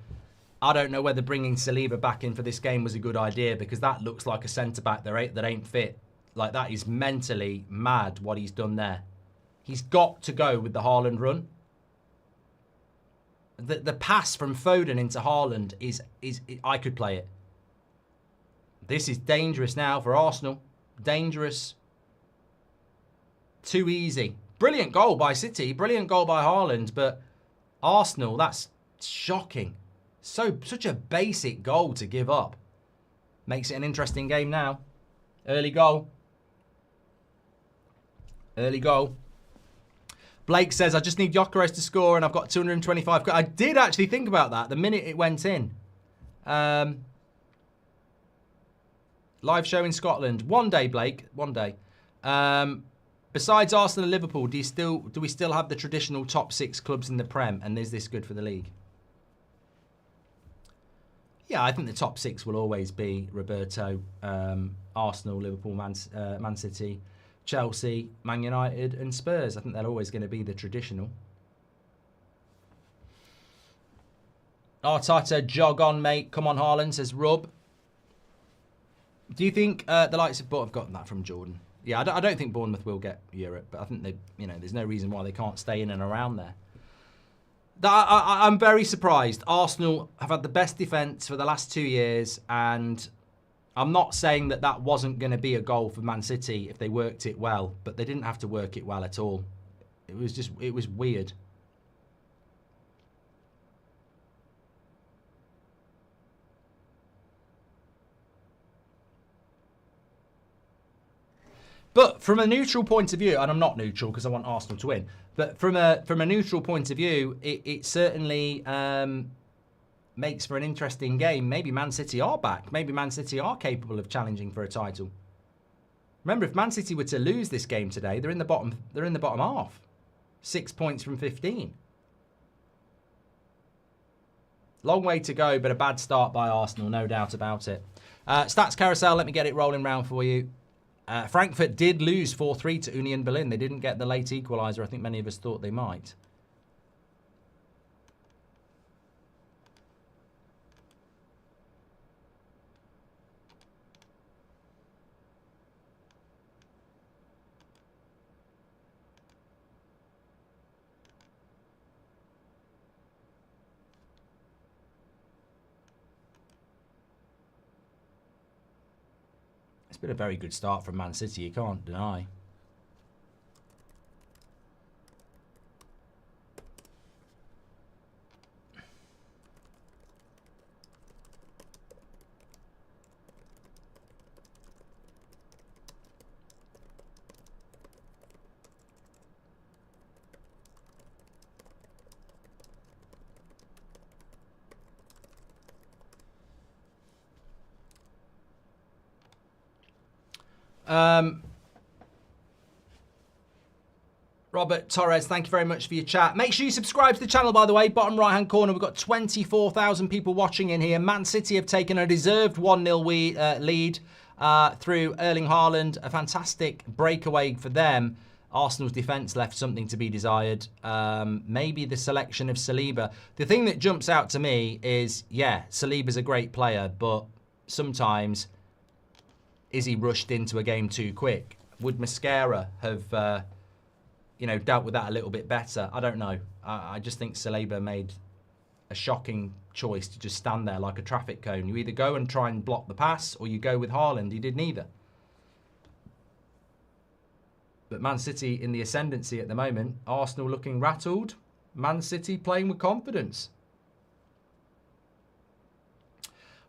I don't know whether bringing Saliba back in for this game was a good idea, because that looks like a centre-back that ain't fit. Like, that is mentally mad what he's done there. He's got to go with the Haaland run. The pass from Foden into Haaland is I could play it. This is dangerous now for Arsenal. Dangerous. Too easy. Brilliant goal by City. Brilliant goal by Haaland. But Arsenal, that's shocking. Such a basic goal to give up. Makes it an interesting game now. Early goal. Early goal. Blake says, I just need Gyökeres to score and I've got 225. I did actually think about that the minute it went in. Live show in Scotland. One day, Blake. One day. Besides Arsenal and Liverpool, do we still have the traditional top 6 clubs in the Prem? And is this good for the league? Yeah, I think the top 6 will always be Roberto, Arsenal, Liverpool, Man City, Chelsea, Man United and Spurs. I think they're always going to be the traditional. Arteta, jog on, mate. Come on, Haaland, says Rob. Do you think the likes of... I've gotten that from Jordan. Yeah, I don't think Bournemouth will get Europe, but I think there's no reason why they can't stay in and around there. I'm very surprised. Arsenal have had the best defence for the last 2 years, and I'm not saying that wasn't going to be a goal for Man City if they worked it well, but they didn't have to work it well at all. It was weird. But from a neutral point of view, and I'm not neutral because I want Arsenal to win, but from a neutral point of view, it certainly makes for an interesting game. Maybe Man City are back. Maybe Man City are capable of challenging for a title. Remember, if Man City were to lose this game today, they're in the bottom half. 6 points from 15. Long way to go, but a bad start by Arsenal, no doubt about it. Stats carousel, let me get it rolling round for you. Frankfurt did lose 4-3 to Union Berlin. They didn't get the late equaliser. I think many of us thought they might. Been a very good start from Man City, you can't deny. Robert Torres, thank you very much for your chat. Make sure you subscribe to the channel, by the way. Bottom right-hand corner, we've got 24,000 people watching in here. Man City have taken a deserved 1-0 lead through Erling Haaland. A fantastic breakaway for them. Arsenal's defence left something to be desired. Maybe the selection of Saliba. The thing that jumps out to me is, yeah, Saliba's a great player, but sometimes... is he rushed into a game too quick? Would Mascara have, dealt with that a little bit better? I don't know. I just think Saliba made a shocking choice to just stand there like a traffic cone. You either go and try and block the pass, or you go with Haaland. He did neither. But Man City in the ascendancy at the moment. Arsenal looking rattled. Man City playing with confidence.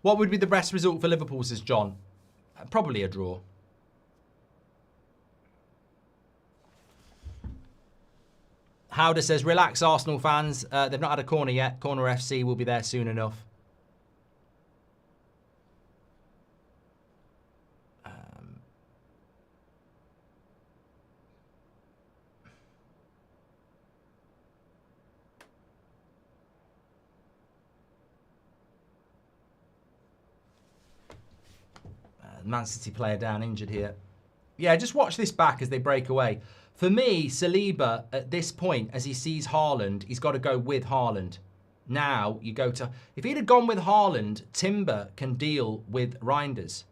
What would be the best result for Liverpool, says John? Probably a draw. Howder says, relax, Arsenal fans. They've not had a corner yet. Corner FC will be there soon enough. Man City player down injured here. Yeah, just watch this back as they break away. For me, Saliba, at this point, as he sees Haaland, he's got to go with Haaland. Now, you go to... If he'd have gone with Haaland, Timber can deal with Reinders.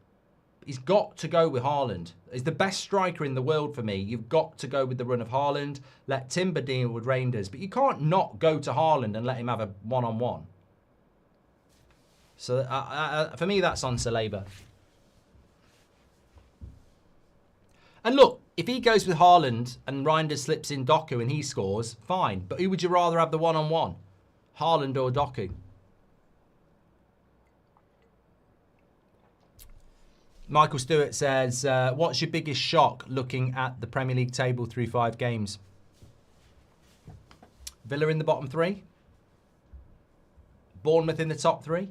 He's got to go with Haaland. He's the best striker in the world for me. You've got to go with the run of Haaland. Let Timber deal with Reinders. But you can't not go to Haaland and let him have a one-on-one. So, for me, that's on Saliba. And look, if he goes with Haaland and Reinders slips in Doku and he scores, fine. But who would you rather have the one-on-one? Haaland or Doku? Michael Stewart says, what's your biggest shock looking at the Premier League table through 5 games? Villa in the bottom 3? Bournemouth in the top 3?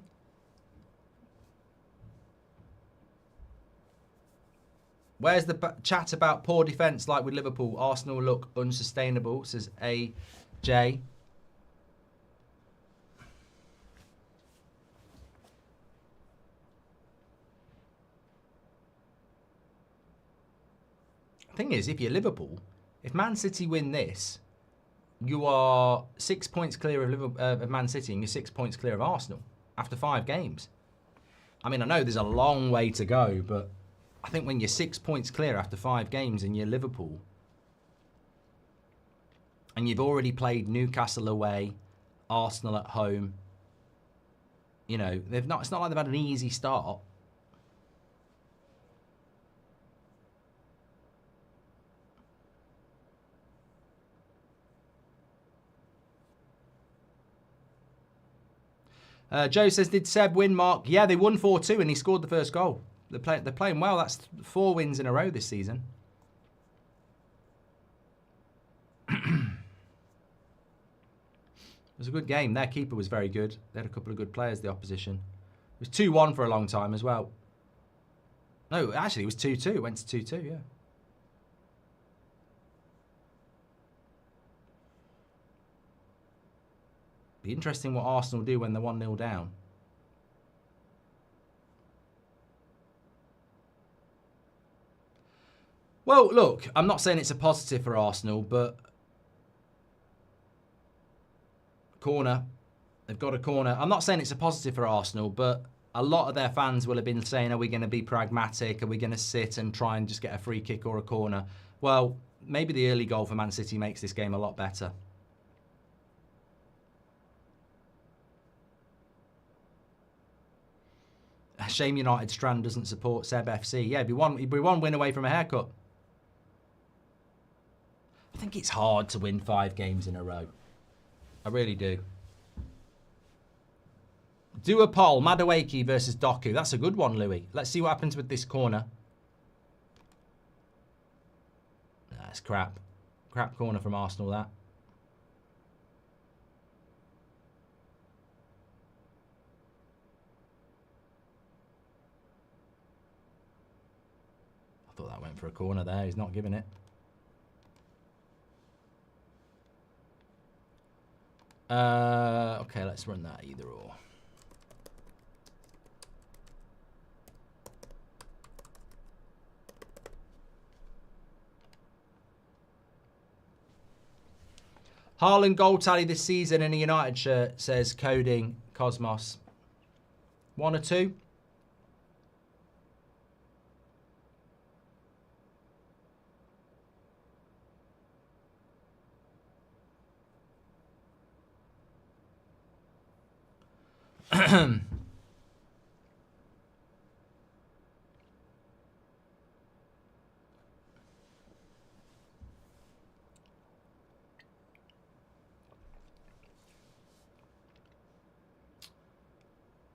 Where's the chat about poor defence like with Liverpool? Arsenal look unsustainable, says AJ. Thing is, if you're Liverpool, if Man City win this, you are 6 points clear of of Man City and you're 6 points clear of Arsenal after 5 games. I mean, I know there's a long way to go, but I think when you're 6 points clear after 5 games and you're Liverpool, and you've already played Newcastle away, Arsenal at home, you know, it's not like they've had an easy start. Joe says, did Seb win, Mark? Yeah, they won 4-2 and he scored the first goal. They're playing well. That's 4 wins in a row this season. It was a good game. Their keeper was very good. They had a couple of good players, the opposition. It was 2-1 for a long time as well. No, actually, it was 2-2. It went to 2-2, yeah. Be interesting what Arsenal do when they're 1-0 down. Well, look, I'm not saying it's a positive for Arsenal, but corner, they've got a corner. I'm not saying it's a positive for Arsenal, but a lot of their fans will have been saying, are we going to be pragmatic? Are we going to sit and try and just get a free kick or a corner? Well, maybe the early goal for Man City makes this game a lot better. Shame United Strand doesn't support Seb FC. Yeah, it'd be one win away from a haircut. I think it's hard to win 5 games in a row. I really do. Do a poll. Madueke versus Doku. That's a good one, Louis. Let's see what happens with this corner. That's crap. Crap corner from Arsenal, that. I thought that went for a corner there. He's not giving it. Okay, let's run that either or. Haaland goal tally this season in a United shirt, says Coding Cosmos. 1 or 2?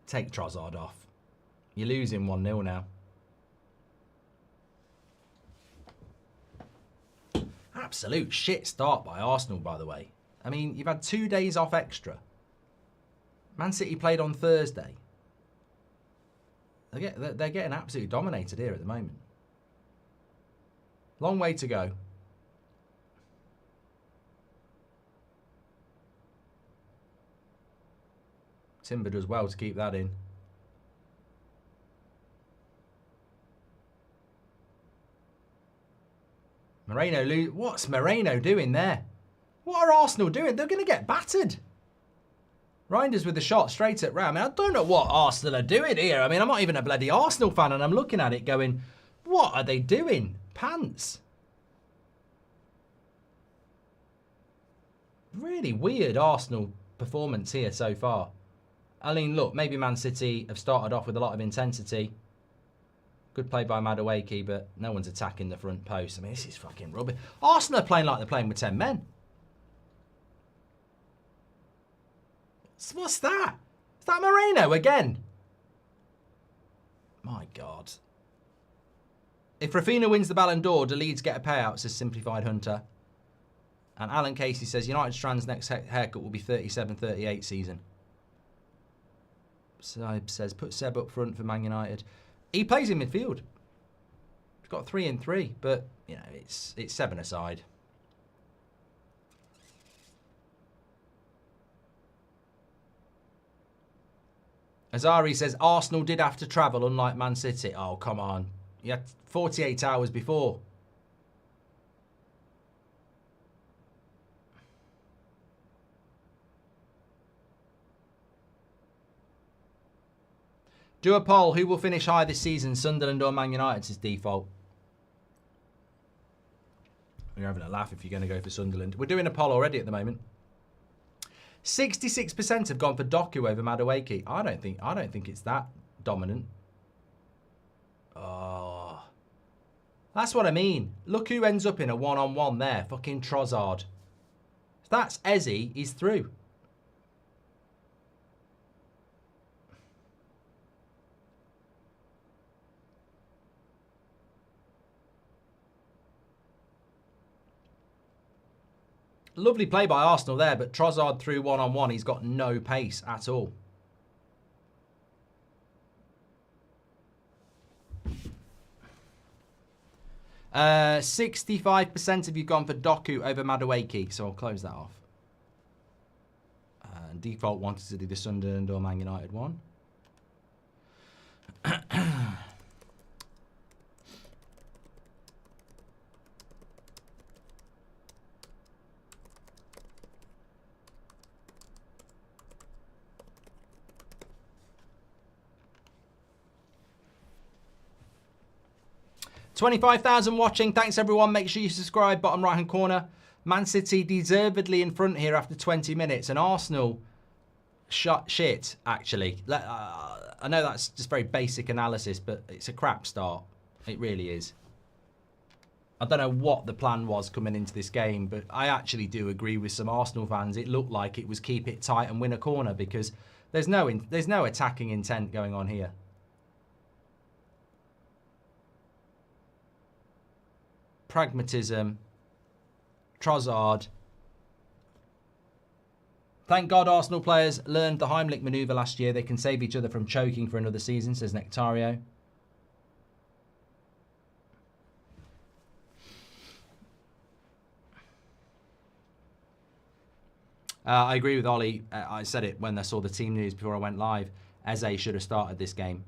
Take Trossard off. You're losing 1-0 now. Absolute shit start by Arsenal, by the way. I mean, you've had 2 days off extra. Man City played on Thursday. They're getting absolutely dominated here at the moment. Long way to go. Timber does well to keep that in. Moreno, what's Moreno doing there? What are Arsenal doing? They're going to get battered. Reinders with the shot straight at Ram. I mean, I don't know what Arsenal are doing here. I mean, I'm not even a bloody Arsenal fan, and I'm looking at it going, what are they doing? Pants. Really weird Arsenal performance here so far. I mean, look, maybe Man City have started off with a lot of intensity. Good play by Madueke, but no one's attacking the front post. I mean, this is fucking rubbish. Arsenal are playing like they're playing with 10 men. What's that? Is that Moreno again? My God. If Rafinha wins the Ballon d'Or, do Leeds get a payout, says Simplified Hunter. And Alan Casey says United Strand's next haircut will be 37-38 season. Seb says put Seb up front for Man United. He plays in midfield. He's got 3 in 3, but you know it's 7 aside. Azari says Arsenal did have to travel, unlike Man City. Oh, come on. You had 48 hours before. Do a poll. Who will finish high this season, Sunderland or Man United, says Default. You're having a laugh if you're going to go for Sunderland. We're doing a poll already at the moment. 66% have gone for Doku over Madueke. I don't think it's that dominant. Oh. That's what I mean. Look who ends up in a one-on-one there. Fucking Trossard. If that's Eze, he's through. Lovely play by Arsenal there, but Trossard through one-on-one. He's got no pace at all. Uh, 65% of you gone for Doku over Madueke, so I'll close that off. And Default wanted to do the Sunderland or Man United one. 25,000 watching. Thanks, everyone. Make sure you subscribe. Bottom right-hand corner. Man City deservedly in front here after 20 minutes. And Arsenal shit, actually. I know that's just very basic analysis, but it's a crap start. It really is. I don't know what the plan was coming into this game, but I actually do agree with some Arsenal fans. It looked like it was keep it tight and win a corner because there's no attacking intent going on here. Pragmatism. Trossard. Thank God Arsenal players learned the Heimlich manoeuvre last year. They can save each other from choking for another season, says Nectario. I agree with Ollie. I said it when I saw the team news before I went live. Eze should have started this game.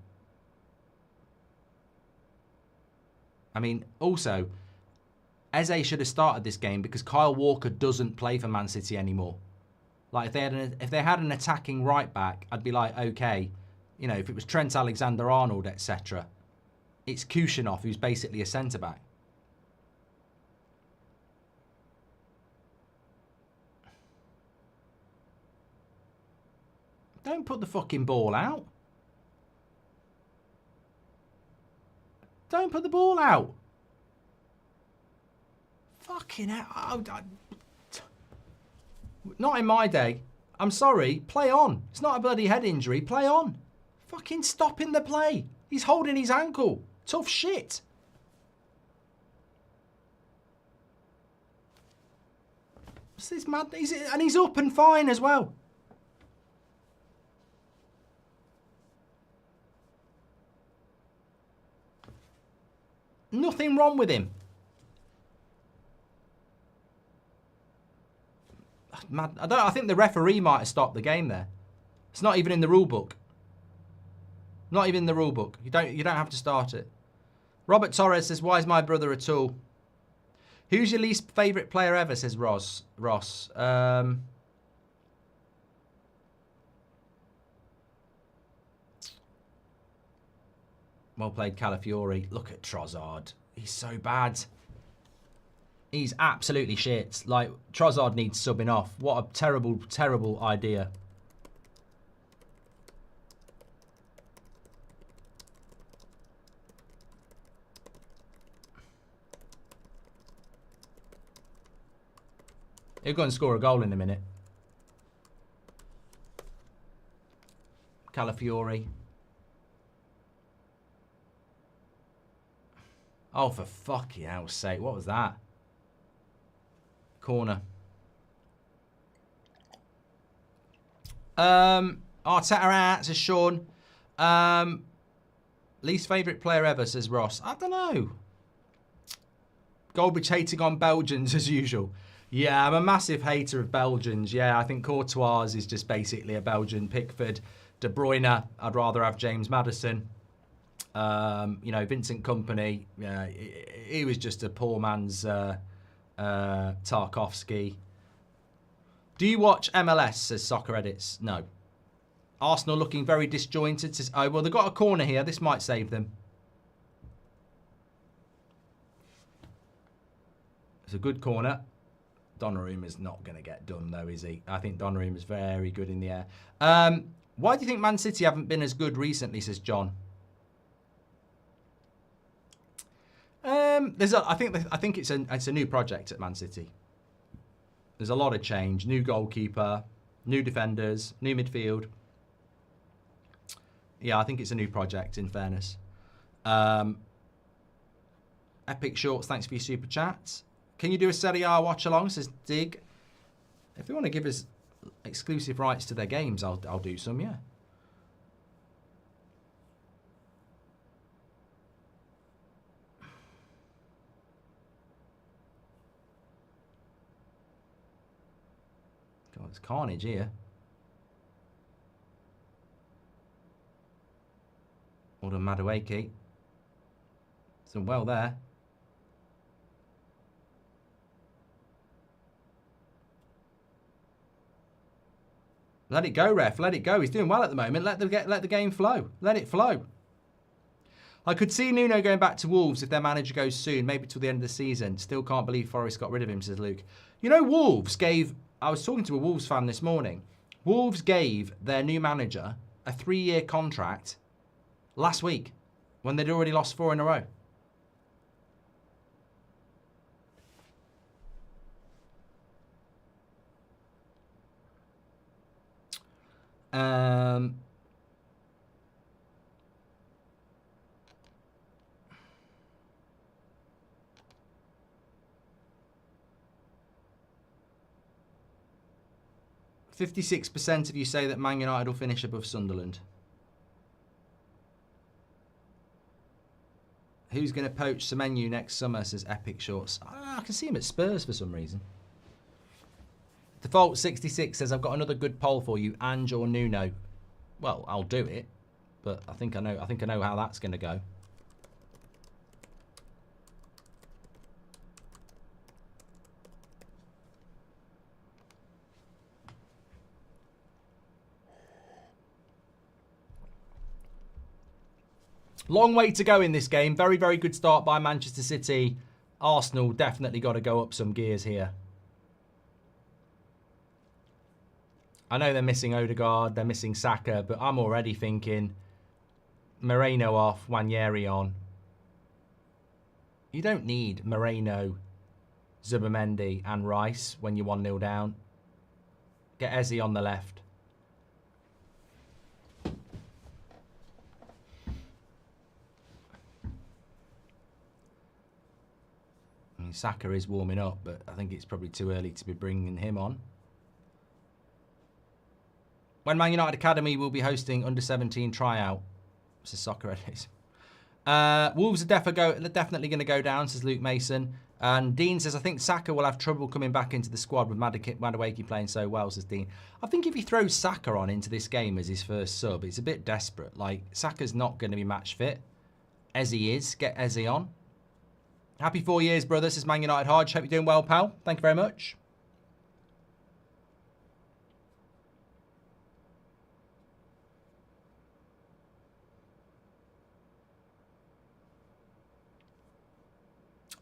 I mean, also, Eze should have started this game because Kyle Walker doesn't play for Man City anymore. Like, if they had an attacking right back, I'd be like, okay, you know, if it was Trent Alexander-Arnold, etc. It's Kushinov, who's basically a centre-back. Don't put the fucking ball out. Don't put the ball out. Fucking hell. Not in my day. I'm sorry. Play on. It's not a bloody head injury. Play on. Fucking stopping the play. He's holding his ankle. Tough shit. What's this mad? And he's up and fine as well. Nothing wrong with him. Mad. I think the referee might have stopped the game there. It's not even in the rule book. Not even in the rule book. You don't have to start it. Robert Torres says, "Why is my brother a tool?" Who's your least favourite player ever, says Ross. Well played, Calafiori. Look at Trossard. He's so bad. He's absolutely shit. Like, Trossard needs subbing off. What a terrible, terrible idea. He'll go and score a goal in a minute. Calafiori. Oh, for fucking hell's sake. What was that? Corner. Arteta out, says Sean. Least favourite player ever, says Ross. I don't know. Goldbridge hating on Belgians as usual. Yeah, I'm a massive hater of Belgians. Yeah, I think Courtois is just basically a Belgian. Pickford, De Bruyne, I'd rather have James Maddison. You know, Vincent Kompany, yeah, he was just a poor man's Tarkovsky. Do you watch MLS, says Soccer Edits? No. Arsenal looking very disjointed, says, oh, well, they've got a corner here. This might save them. It's a good corner. Donnarumma's not going to get done, though, is he? I think Donnarumma's very good in the air. Why do you think Man City haven't been as good recently, says John? I think it's a new project at Man City. There's a lot of change. New goalkeeper, new defenders, new midfield. Yeah, I think it's a new project, in fairness. Epic Shorts, thanks for your super chat. Can you do a Serie A watch along, says Dig. If they want to give us exclusive rights to their games, I'll do some, yeah. God, it's carnage here. Order Madueke. Done well there. Let it go, ref. Let it go. He's doing well at the moment. Let the game flow. Let it flow. I could see Nuno going back to Wolves if their manager goes soon, maybe till the end of the season. Still can't believe Forest got rid of him, says Luke. You know, Wolves gave... I was talking to a Wolves fan this morning. Wolves gave their new manager a 3-year contract last week when they'd already lost 4 in a row. Um, 56% of you say that Man United will finish above Sunderland. Who's going to poach Semenyo next summer, says Epic Shorts. I can see him at Spurs for some reason. Default 66 says, I've got another good poll for you, Ange or Nuno. Well, I'll do it, but I think I know how that's going to go. Long way to go in this game. Very, very good start by Manchester City. Arsenal definitely got to go up some gears here. I know they're missing Odegaard, they're missing Saka, but I'm already thinking Moreno off, Nwaneri on. You don't need Moreno, Zubimendi and Rice when you're 1-0 down. Get Eze on the left. I mean, Saka is warming up, but I think it's probably too early to be bringing him on. When Man United Academy will be hosting under-17 tryout, says Soccer Edits. Wolves are definitely going to go down, says Luke Mason. And Dean says, I think Saka will have trouble coming back into the squad with Madueke playing so well, says Dean. I think if he throws Saka on into this game as his first sub, it's a bit desperate. Like, Saka's not going to be match fit. Eze is. Get Eze on. Happy 4 years, brother. This is Man United Hodge. Hope you're doing well, pal. Thank you very much.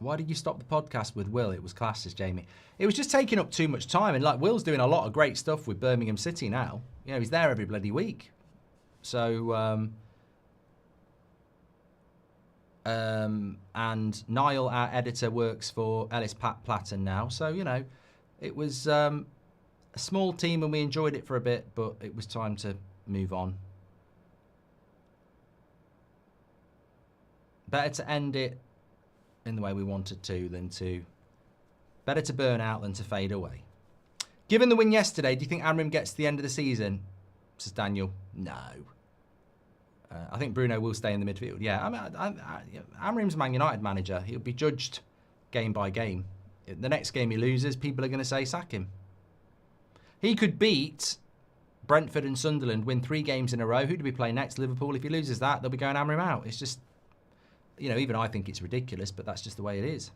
Why did you stop the podcast with Will? It was class, says Jamie. It was just taking up too much time. And like Will's doing a lot of great stuff with Birmingham City now. You know, he's there every bloody week. So, and Niall, our editor, works for Ellis Platten now. So, you know, it was a small team and we enjoyed it for a bit, but it was time to move on. Better to end it in the way we wanted to than to... Better to burn out than to fade away. Given the win yesterday, do you think Amrim gets to the end of the season? Says Daniel. No. I think Bruno will stay in the midfield. Yeah, Amrim's Man United manager. He'll be judged game by game. The next game he loses, people are going to say sack him. He could beat Brentford and Sunderland, win 3 games in a row. Who do we play next? Liverpool. If he loses that, they'll be going Amrim out. It's just... You know, even I think it's ridiculous, but that's just the way it is.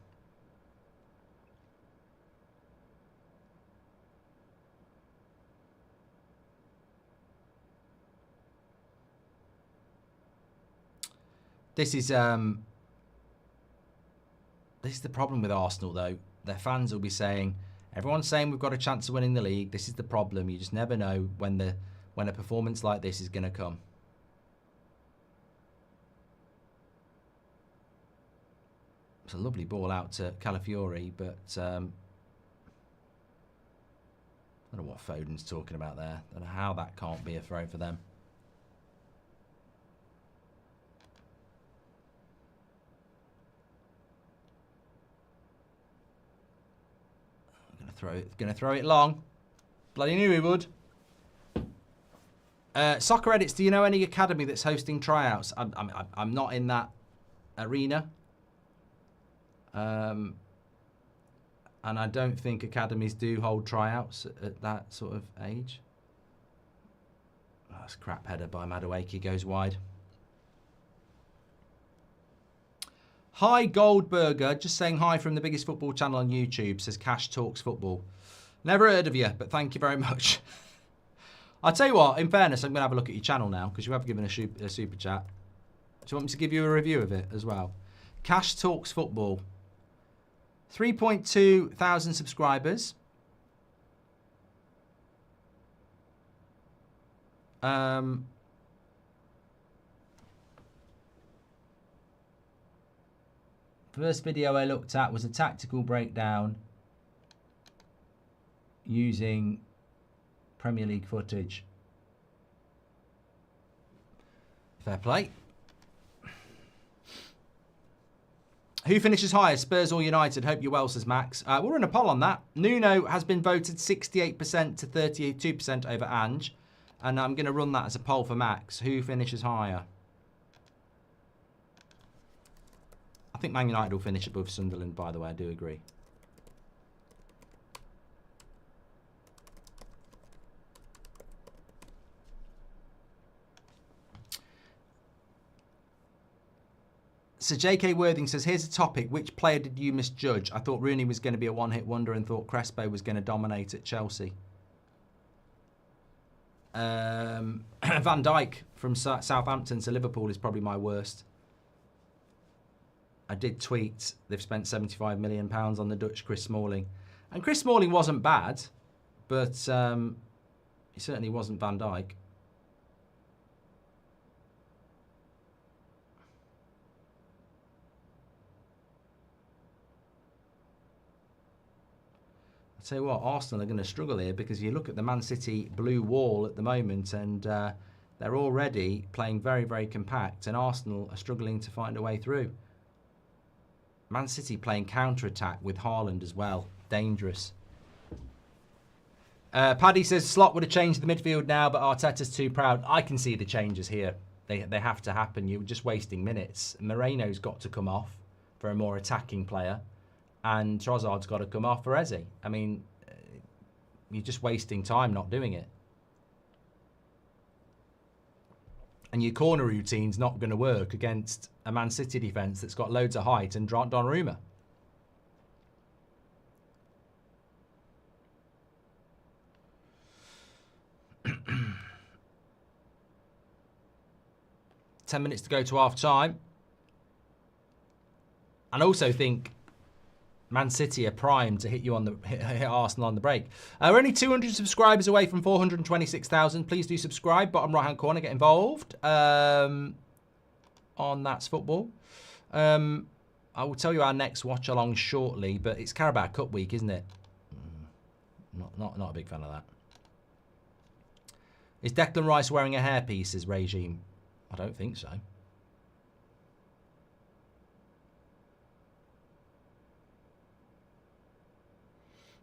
This is the problem with Arsenal, though. Their fans will be saying, everyone's saying we've got a chance of winning the league. This is the problem. You just never know when a performance like this is going to come. It's a lovely ball out to Calafiori, but I don't know what Foden's talking about there. I don't know how that can't be a throw for them. I'm gonna throw it long. Bloody knew he would. Soccer Edits, do you know any academy that's hosting tryouts? I'm not in that arena. And I don't think academies do hold tryouts at that sort of age. Oh, that's a crap header by Madueke, goes wide. Hi Goldberger, just saying hi from the biggest football channel on YouTube, says Cash Talks Football. Never heard of you, but thank you very much. I'll tell you what, in fairness, I'm going to have a look at your channel now, because you have given a super chat. Do you want me to give you a review of it as well? Cash Talks Football. 3.2 thousand subscribers. First video I looked at was a tactical breakdown using Premier League footage. Fair play. Who finishes higher, Spurs or United? Hope you're well, says Max. We'll run a poll on that. Nuno has been voted 68% to 32% over Ange. And I'm going to run that as a poll for Max. Who finishes higher? I think Man United will finish above Sunderland, by the way. I do agree. So J.K. Worthing says, here's a topic. Which player did you misjudge? I thought Rooney was going to be a one-hit wonder and thought Crespo was going to dominate at Chelsea. Van Dijk from Southampton to Liverpool is probably my worst. I did tweet they've spent £75 million on the Dutch Chris Smalling. And Chris Smalling wasn't bad, but he certainly wasn't Van Dijk. I'll tell you what, Arsenal are going to struggle here because you look at the Man City blue wall at the moment and they're already playing very, very compact and Arsenal are struggling to find a way through. Man City playing counter-attack with Haaland as well. Dangerous. Paddy says Slot would have changed the midfield now, but Arteta's too proud. I can see the changes here. They have to happen. You're just wasting minutes. Moreno's got to come off for a more attacking player. And Trossard's got to come off for Eze. I mean, you're just wasting time not doing it. And your corner routine's not going to work against a Man City defence that's got loads of height and Donnarumma. 10 minutes to go to half time. And also think Man City are primed to hit you on the hit Arsenal on the break. We're only 200 subscribers away from 426,000. Please do subscribe. Bottom right hand corner, get involved on That's Football. I will tell you our next watch along shortly, but it's Carabao Cup week, isn't it? Not a big fan of that. Is Declan Rice wearing a hairpiece as regime? I don't think so.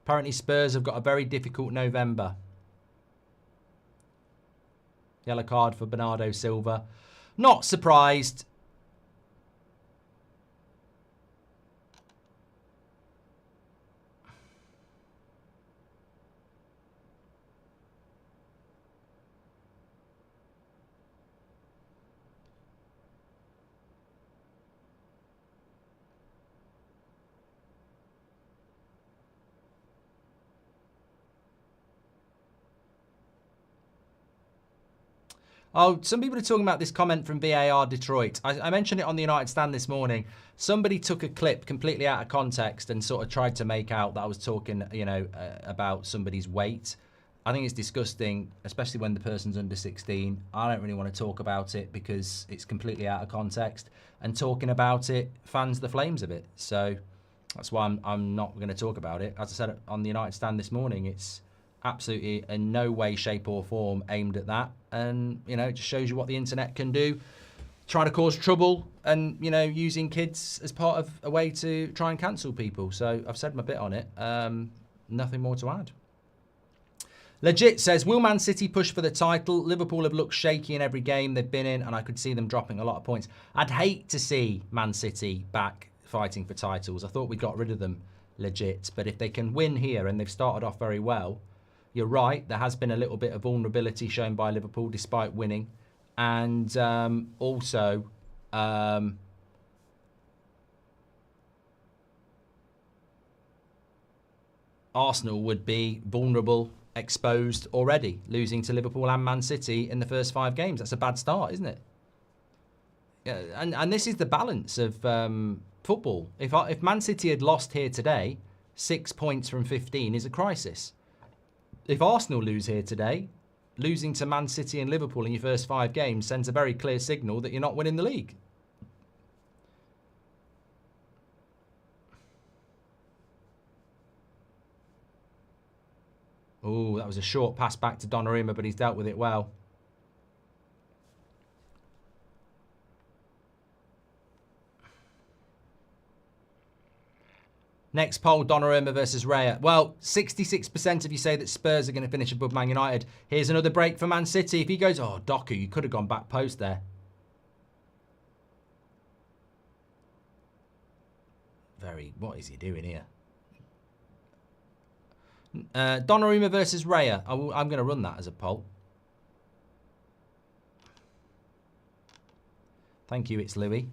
Apparently Spurs have got a very difficult November. Yellow card for Bernardo Silva. Not surprised. Oh, some people are talking about this comment from VAR Detroit. I mentioned it on the United Stand this morning. Somebody took a clip completely out of context and sort of tried to make out that I was talking, about somebody's weight. I think it's disgusting, especially when the person's under 16. I don't really want to talk about it because it's completely out of context. And talking about it fans the flames of it. So that's why I'm not going to talk about it. As I said on the United Stand this morning, it's absolutely in no way, shape or form aimed at that. And, it just shows you what the internet can do. Trying to cause trouble and, using kids as part of a way to try and cancel people. So I've said my bit on it. Nothing more to add. Legit says, will Man City push for the title? Liverpool have looked shaky in every game they've been in, and I could see them dropping a lot of points. I'd hate to see Man City back fighting for titles. I thought we got rid of them, legit. But if they can win here, and they've started off very well, you're right, there has been a little bit of vulnerability shown by Liverpool despite winning. And also, Arsenal would be vulnerable, exposed already, losing to Liverpool and Man City in the first 5 games. That's a bad start, isn't it? Yeah, and this is the balance of football. If Man City had lost here today, 6 points from 15 is a crisis. If Arsenal lose here today, losing to Man City and Liverpool in your first 5 games sends a very clear signal that you're not winning the league. Oh, that was a short pass back to Donnarumma, but he's dealt with it well. Next poll, Donnarumma versus Raya. Well, 66% of you say that Spurs are going to finish above Man United. Here's another break for Man City. If he goes, oh, Doku, you could have gone back post there. What is he doing here? Donnarumma versus Raya. I'm going to run that as a poll. Thank you, it's Louis.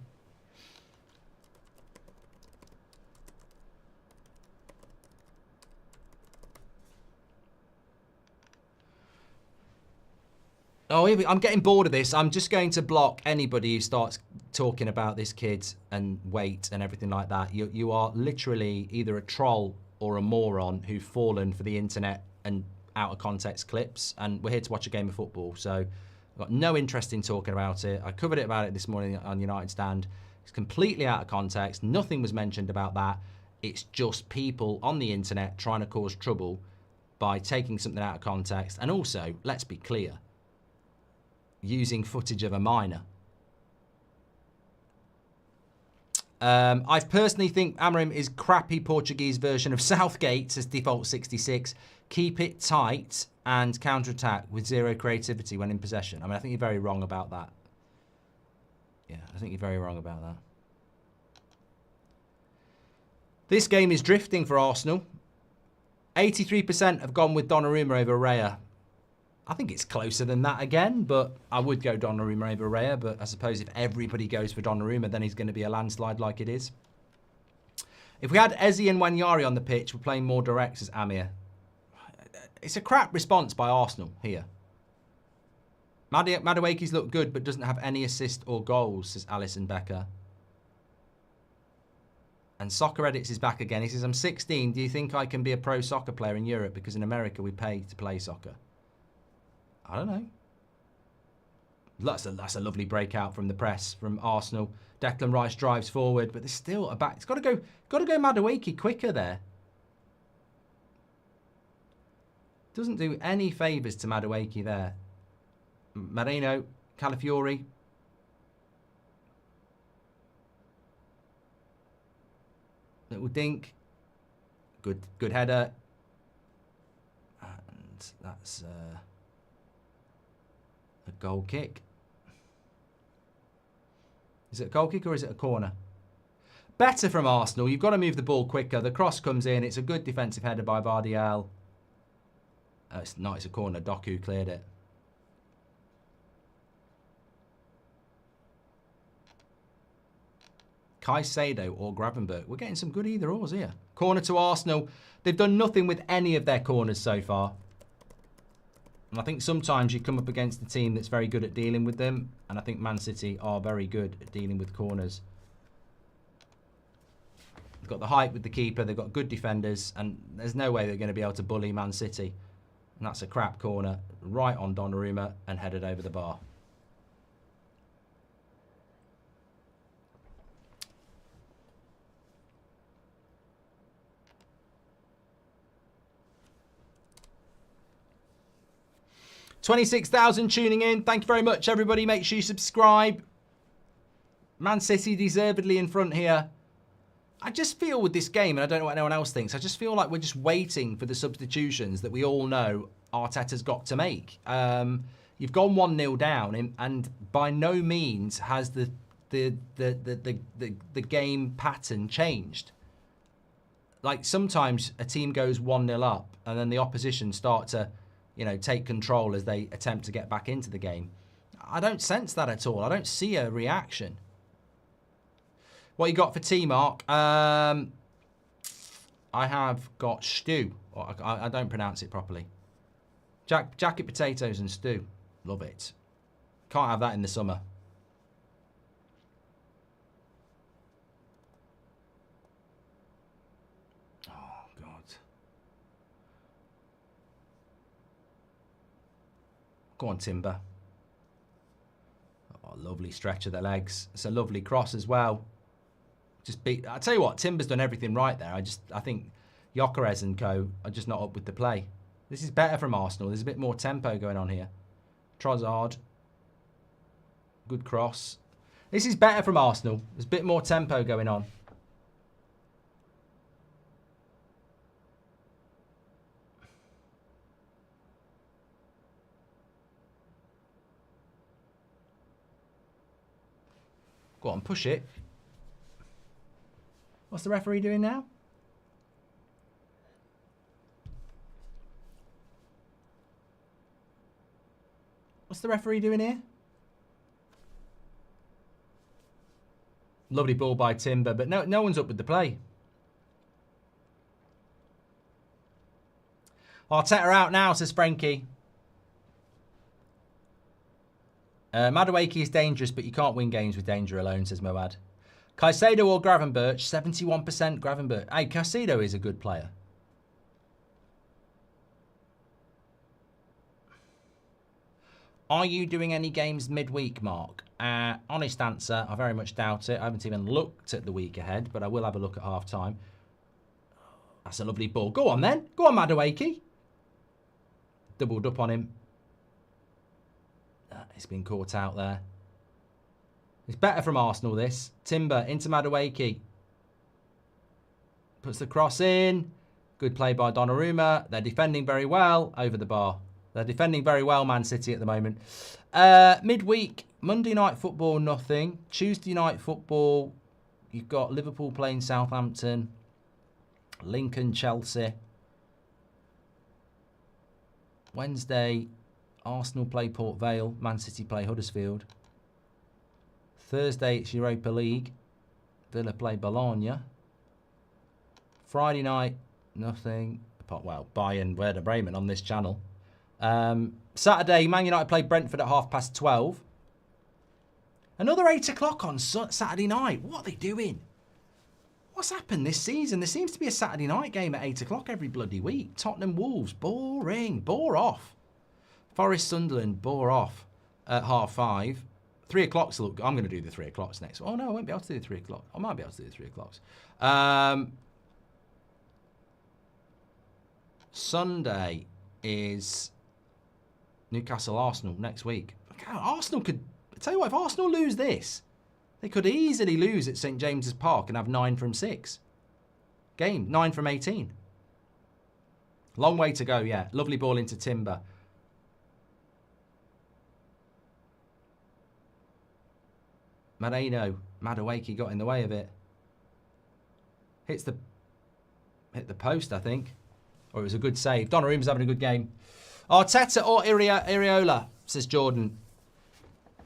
Oh, I'm getting bored of this. I'm just going to block anybody who starts talking about this kid and weight and everything like that. You are literally either a troll or a moron who've fallen for the internet and out of context clips. And we're here to watch a game of football. So I've got no interest in talking about it. I covered about it this morning on United Stand. It's completely out of context. Nothing was mentioned about that. It's just people on the internet trying to cause trouble by taking something out of context. And also, let's be clear, using footage of a minor. I personally think Amorim is crappy Portuguese version of Southgate, says Default 66. Keep it tight and counter-attack with zero creativity when in possession. I mean, I think you're very wrong about that. Yeah, I think you're very wrong about that. This game is drifting for Arsenal. 83% have gone with Donnarumma over Raya. I think it's closer than that again, but I would go Donnarumma over Raya. But I suppose if everybody goes for Donnarumma, then he's going to be a landslide like it is. If we had Eze and Wanyari on the pitch, we're playing more directs as Amir. It's a crap response by Arsenal here. Madueke's looked good, but doesn't have any assist or goals, says Alison Becker. And Soccer Edits is back again. He says, I'm 16. Do you think I can be a pro soccer player in Europe? Because in America, we pay to play soccer. I don't know. That's a lovely breakout from the press, from Arsenal. Declan Rice drives forward, but there's still a back. It's got to go Madueke quicker there. Doesn't do any favours to Madueke there. Marino, Calafiori. Little dink. Good header. And that's a goal kick. Is it a goal kick or is it a corner? Better from Arsenal. You've got to move the ball quicker. The cross comes in. It's a good defensive header by Vardiel. It's not. It's a corner. Doku cleared it. Caicedo or Gravenberch. We're getting some good either-ors here. Corner to Arsenal. They've done nothing with any of their corners so far. And I think sometimes you come up against a team that's very good at dealing with them. And I think Man City are very good at dealing with corners. They've got the height with the keeper. They've got good defenders. And there's no way they're going to be able to bully Man City. And that's a crap corner. Right on Donnarumma and headed over the bar. $26,000 tuning in. Thank you very much, everybody. Make sure you subscribe. Man City deservedly in front here. I just feel with this game, and I don't know what anyone else thinks, I just feel like we're just waiting for the substitutions that we all know Arteta's got to make. You've gone 1-0 down, and by no means has the game pattern changed. Like, sometimes a team goes 1-0 up, and then the opposition start to, you know, take control as they attempt to get back into the game. I don't sense that at all. I don't see a reaction. What you got for tea, Mark? I have got stew. I don't pronounce it properly. Jacket potatoes and stew. Love it. Can't have that in the summer. Oh, God. Go on, Timber. Oh, lovely stretch of the legs. It's a lovely cross as well. I tell you what, Timber's done everything right there. I think Gyökeres and co are just not up with the play. This is better from Arsenal. There's a bit more tempo going on here. Trossard. Good cross. This is better from Arsenal. There's a bit more tempo going on. Go on, push it. What's the referee doing now? What's the referee doing here? Lovely ball by Timber, but no one's up with the play. Arteta out now, says Frankie. Madueke is dangerous, but you can't win games with danger alone, says Moad. Caicedo or Gravenberch? 71% Gravenberch. Hey, Caicedo is a good player. Are you doing any games midweek, Mark? Honest answer, I very much doubt it. I haven't even looked at the week ahead, but I will have a look at half-time. That's a lovely ball. Go on, then. Go on, Madueke. Doubled up on him. It's been caught out there. It's better from Arsenal, this. Timber into Madueke. Puts the cross in. Good play by Donnarumma. They're defending very well over the bar. They're defending very well, Man City, at the moment. Midweek, Monday night football, nothing. Tuesday night football, you've got Liverpool playing Southampton. Lincoln, Chelsea. Wednesday, Arsenal play Port Vale. Man City play Huddersfield. Thursday, it's Europa League. Villa play Bologna. Friday night, nothing. Well, Bayern, Werder Bremen on this channel. Saturday, Man United play Brentford at 12:30. Another 8 o'clock on Saturday night. What are they doing? What's happened this season? There seems to be a Saturday night game at 8 o'clock every bloody week. Tottenham Wolves, boring. Bore off. Forest Sunderland, bore off at 5:30. 3 o'clock's look. I'm going to do the 3 o'clocks next. Oh no, I won't be able to do the 3 o'clock. I might be able to do the 3 o'clocks. Sunday is Newcastle Arsenal next week. Arsenal could, I tell you what, if Arsenal lose this, they could easily lose at St James's Park and have 9 from 6. Game, 9 from 18. Long way to go, yeah. Lovely ball into Timber. Moreno, Madueke got in the way of it. Hit the post, I think. Or it was a good save. Donnarumma's having a good game. Arteta or Iriola, says Jordan.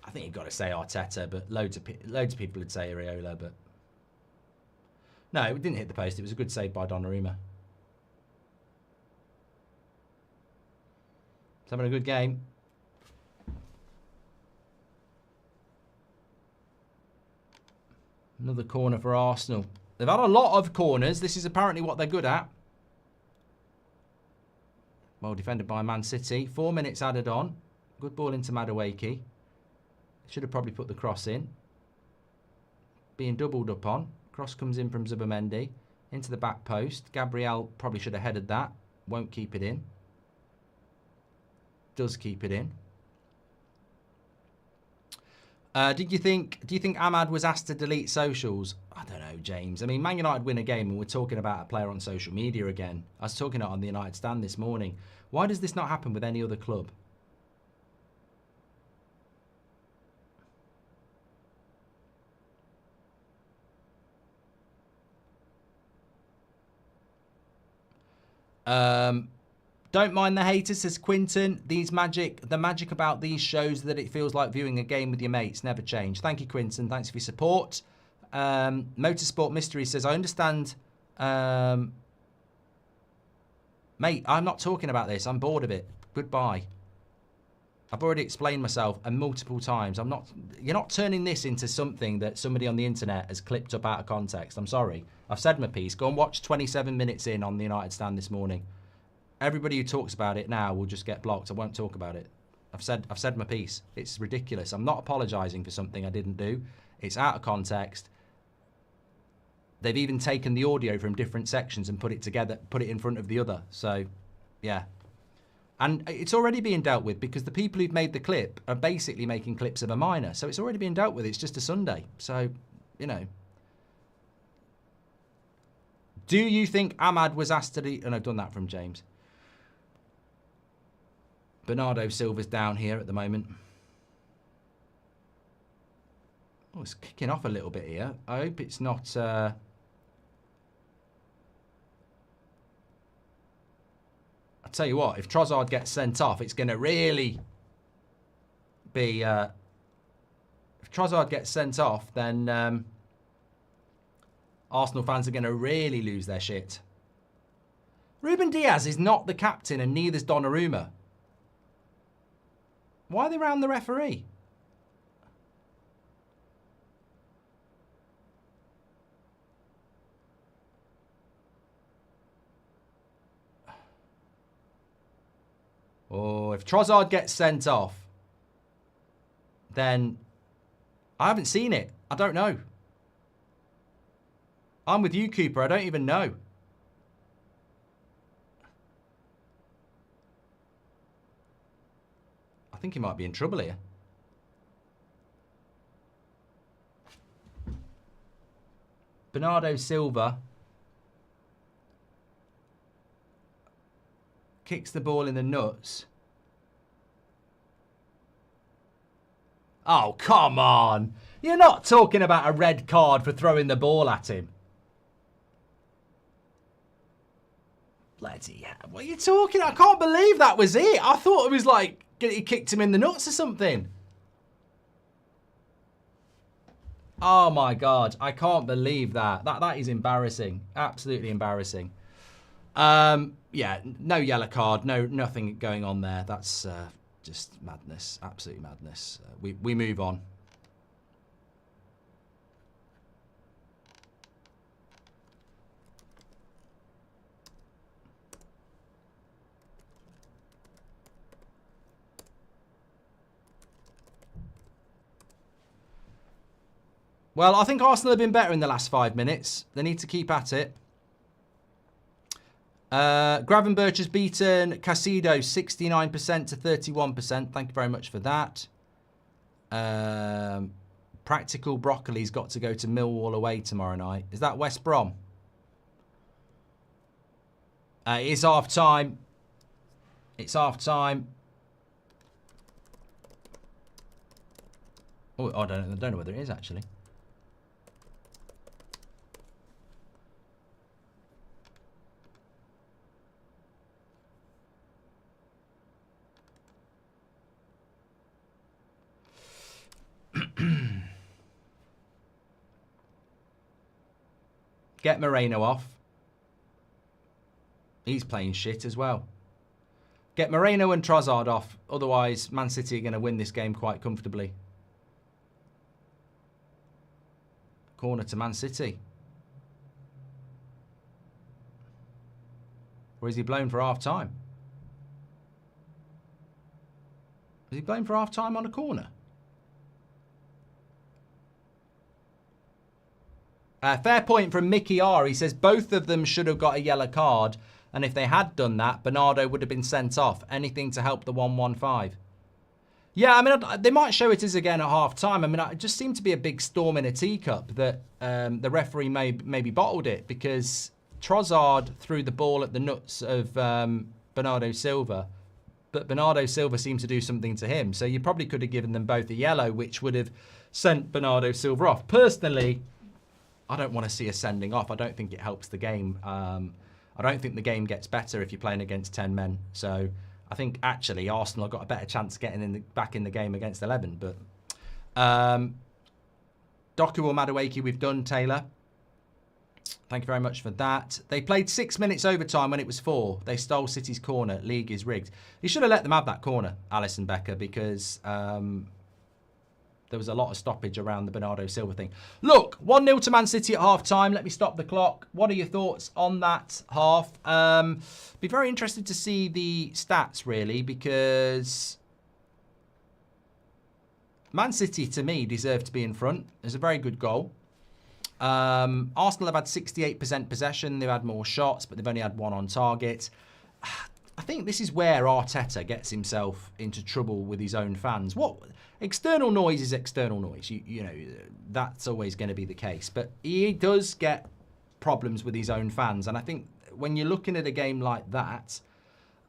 I think you've got to say Arteta, but loads of people would say Iriola, but no, it didn't hit the post. It was a good save by Donnarumma. He's having a good game. Another corner for Arsenal. They've had a lot of corners. This is apparently what they're good at. Well defended by Man City. 4 minutes added on. Good ball into Madueke. Should have probably put the cross in. Being doubled up on. Cross comes in from Zubimendi. Into the back post. Gabriel probably should have headed that. Won't keep it in. Does keep it in. Do you think Ahmad was asked to delete socials? I don't know, James. I mean, Man United win a game and we're talking about a player on social media again. I was talking on the United Stand this morning. Why does this not happen with any other club? Don't mind the haters, says Quinton. The magic about these shows that it feels like viewing a game with your mates. Never change. Thank you, Quinton. Thanks for your support. Motorsport Mystery says, I understand. Mate, I'm not talking about this. I'm bored of it. Goodbye. I've already explained myself multiple times. You're not turning this into something that somebody on the internet has clipped up out of context. I'm sorry. I've said my piece. Go and watch 27 minutes in on the United Stand this morning. Everybody who talks about it now will just get blocked. I won't talk about it. I've said my piece. It's ridiculous. I'm not apologising for something I didn't do. It's out of context. They've even taken the audio from different sections and put it together, put it in front of the other. So, yeah. And it's already being dealt with because the people who've made the clip are basically making clips of a minor. So it's already being dealt with. It's just a Sunday. So, you know. Do you think Ahmad was asked to do... And I've done that from James. Bernardo Silva's down here at the moment. Oh, it's kicking off a little bit here. I hope it's not... I tell you what, if Trossard gets sent off, it's going to really be... if Trossard gets sent off, then Arsenal fans are going to really lose their shit. Ruben Diaz is not the captain and neither's Donnarumma. Why are they round the referee? Oh, if Trossard gets sent off, then I haven't seen it. I don't know. I'm with you, Cooper. I don't even know. I think he might be in trouble here. Bernardo Silva kicks the ball in the nuts. Oh, come on. You're not talking about a red card for throwing the ball at him. Bloody hell. What are you talking? I can't believe that was it. I thought it was like he kicked him in the nuts or something. Oh my God. I can't believe that. That is embarrassing. Absolutely embarrassing. Yeah, no yellow card, nothing going on there. That's just madness, absolute madness. We move on. Well, I think Arsenal have been better in the last 5 minutes. They need to keep at it. Gravenberch has beaten Casido 69% to 31%. Thank you very much for that. Practical Broccoli's got to go to Millwall away tomorrow night. Is that West Brom? It is half time. It's half time. Oh, I don't know whether it is actually. Get Moreno off. He's playing shit as well. Get Moreno and Trossard off. Otherwise, Man City are going to win this game quite comfortably. Corner to Man City. Or is he blown for half time? Is he blown for half time on a corner? Fair point from Mickey R. He says both of them should have got a yellow card, and if they had done that, Bernardo would have been sent off. Anything to help the 1-1-5. Yeah, I mean, they might show it as again at half time. I mean, it just seemed to be a big storm in a teacup that the referee maybe bottled it because Trossard threw the ball at the nuts of Bernardo Silva, but Bernardo Silva seemed to do something to him. So you probably could have given them both a yellow, which would have sent Bernardo Silva off. Personally, I don't want to see a sending off. I don't think it helps the game. I don't think the game gets better if you're playing against 10 men. So I think actually Arsenal have got a better chance of getting back in the game against 11. But Doku or Madueke, we've done, Taylor. Thank you very much for that. They played 6 minutes overtime when it was 4. They stole City's corner. League is rigged. You should have let them have that corner, Alisson Becker, because there was a lot of stoppage around the Bernardo Silva thing. Look, 1-0 to Man City at half-time. Let me stop the clock. What are your thoughts on that half? Be very interested to see the stats, really, because Man City, to me, deserve to be in front. There's a very good goal. Arsenal have had 68% possession. They've had more shots, but they've only had 1 on target. I think this is where Arteta gets himself into trouble with his own fans. What external noise is external noise. You know, that's always going to be the case. But he does get problems with his own fans. And I think when you're looking at a game like that,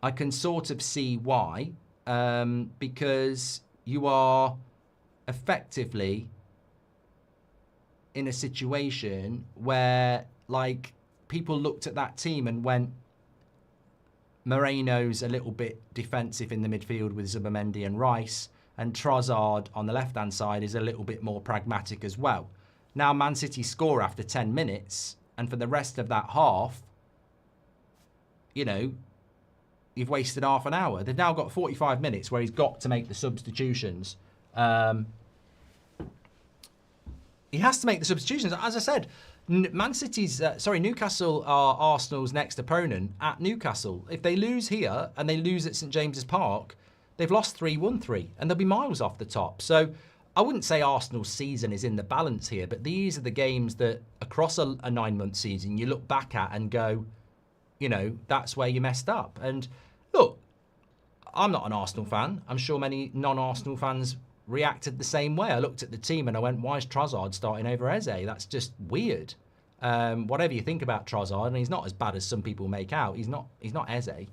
I can sort of see why. Because you are effectively in a situation where, like, people looked at that team and went, Moreno's a little bit defensive in the midfield with Zubimendi and Rice, and Trossard on the left-hand side is a little bit more pragmatic as well. Now Man City score after 10 minutes, and for the rest of that half, you know, you've wasted half an hour. They've now got 45 minutes where he's got to make the substitutions. He has to make the substitutions. As I said, Newcastle are Arsenal's next opponent at Newcastle. If they lose here and they lose at St James's Park, they've lost 3-1-3 and they'll be miles off the top. So I wouldn't say Arsenal's season is in the balance here, but these are the games that across a 9-month season you look back at and go, you know, that's where you messed up. And look, I'm not an Arsenal fan. I'm sure many non-Arsenal fans reacted the same way. I looked at the team and I went, why is Trossard starting over Eze? That's just weird. Whatever you think about Trossard, and he's not as bad as some people make out. He's not Eze.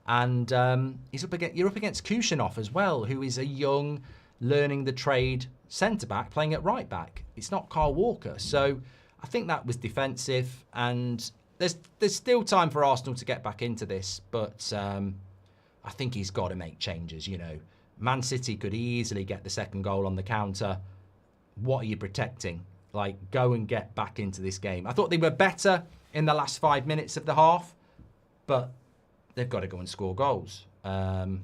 And you're up against Kushinov as well, who is a young, learning the trade centre-back playing at right-back. It's not Kyle Walker. So I think that was defensive, and there's still time for Arsenal to get back into this, but I think he's got to make changes, you know. Man City could easily get the second goal on the counter. What are you protecting? Like, go and get back into this game. I thought they were better in the last 5 minutes of the half. but they've got to go and score goals. 1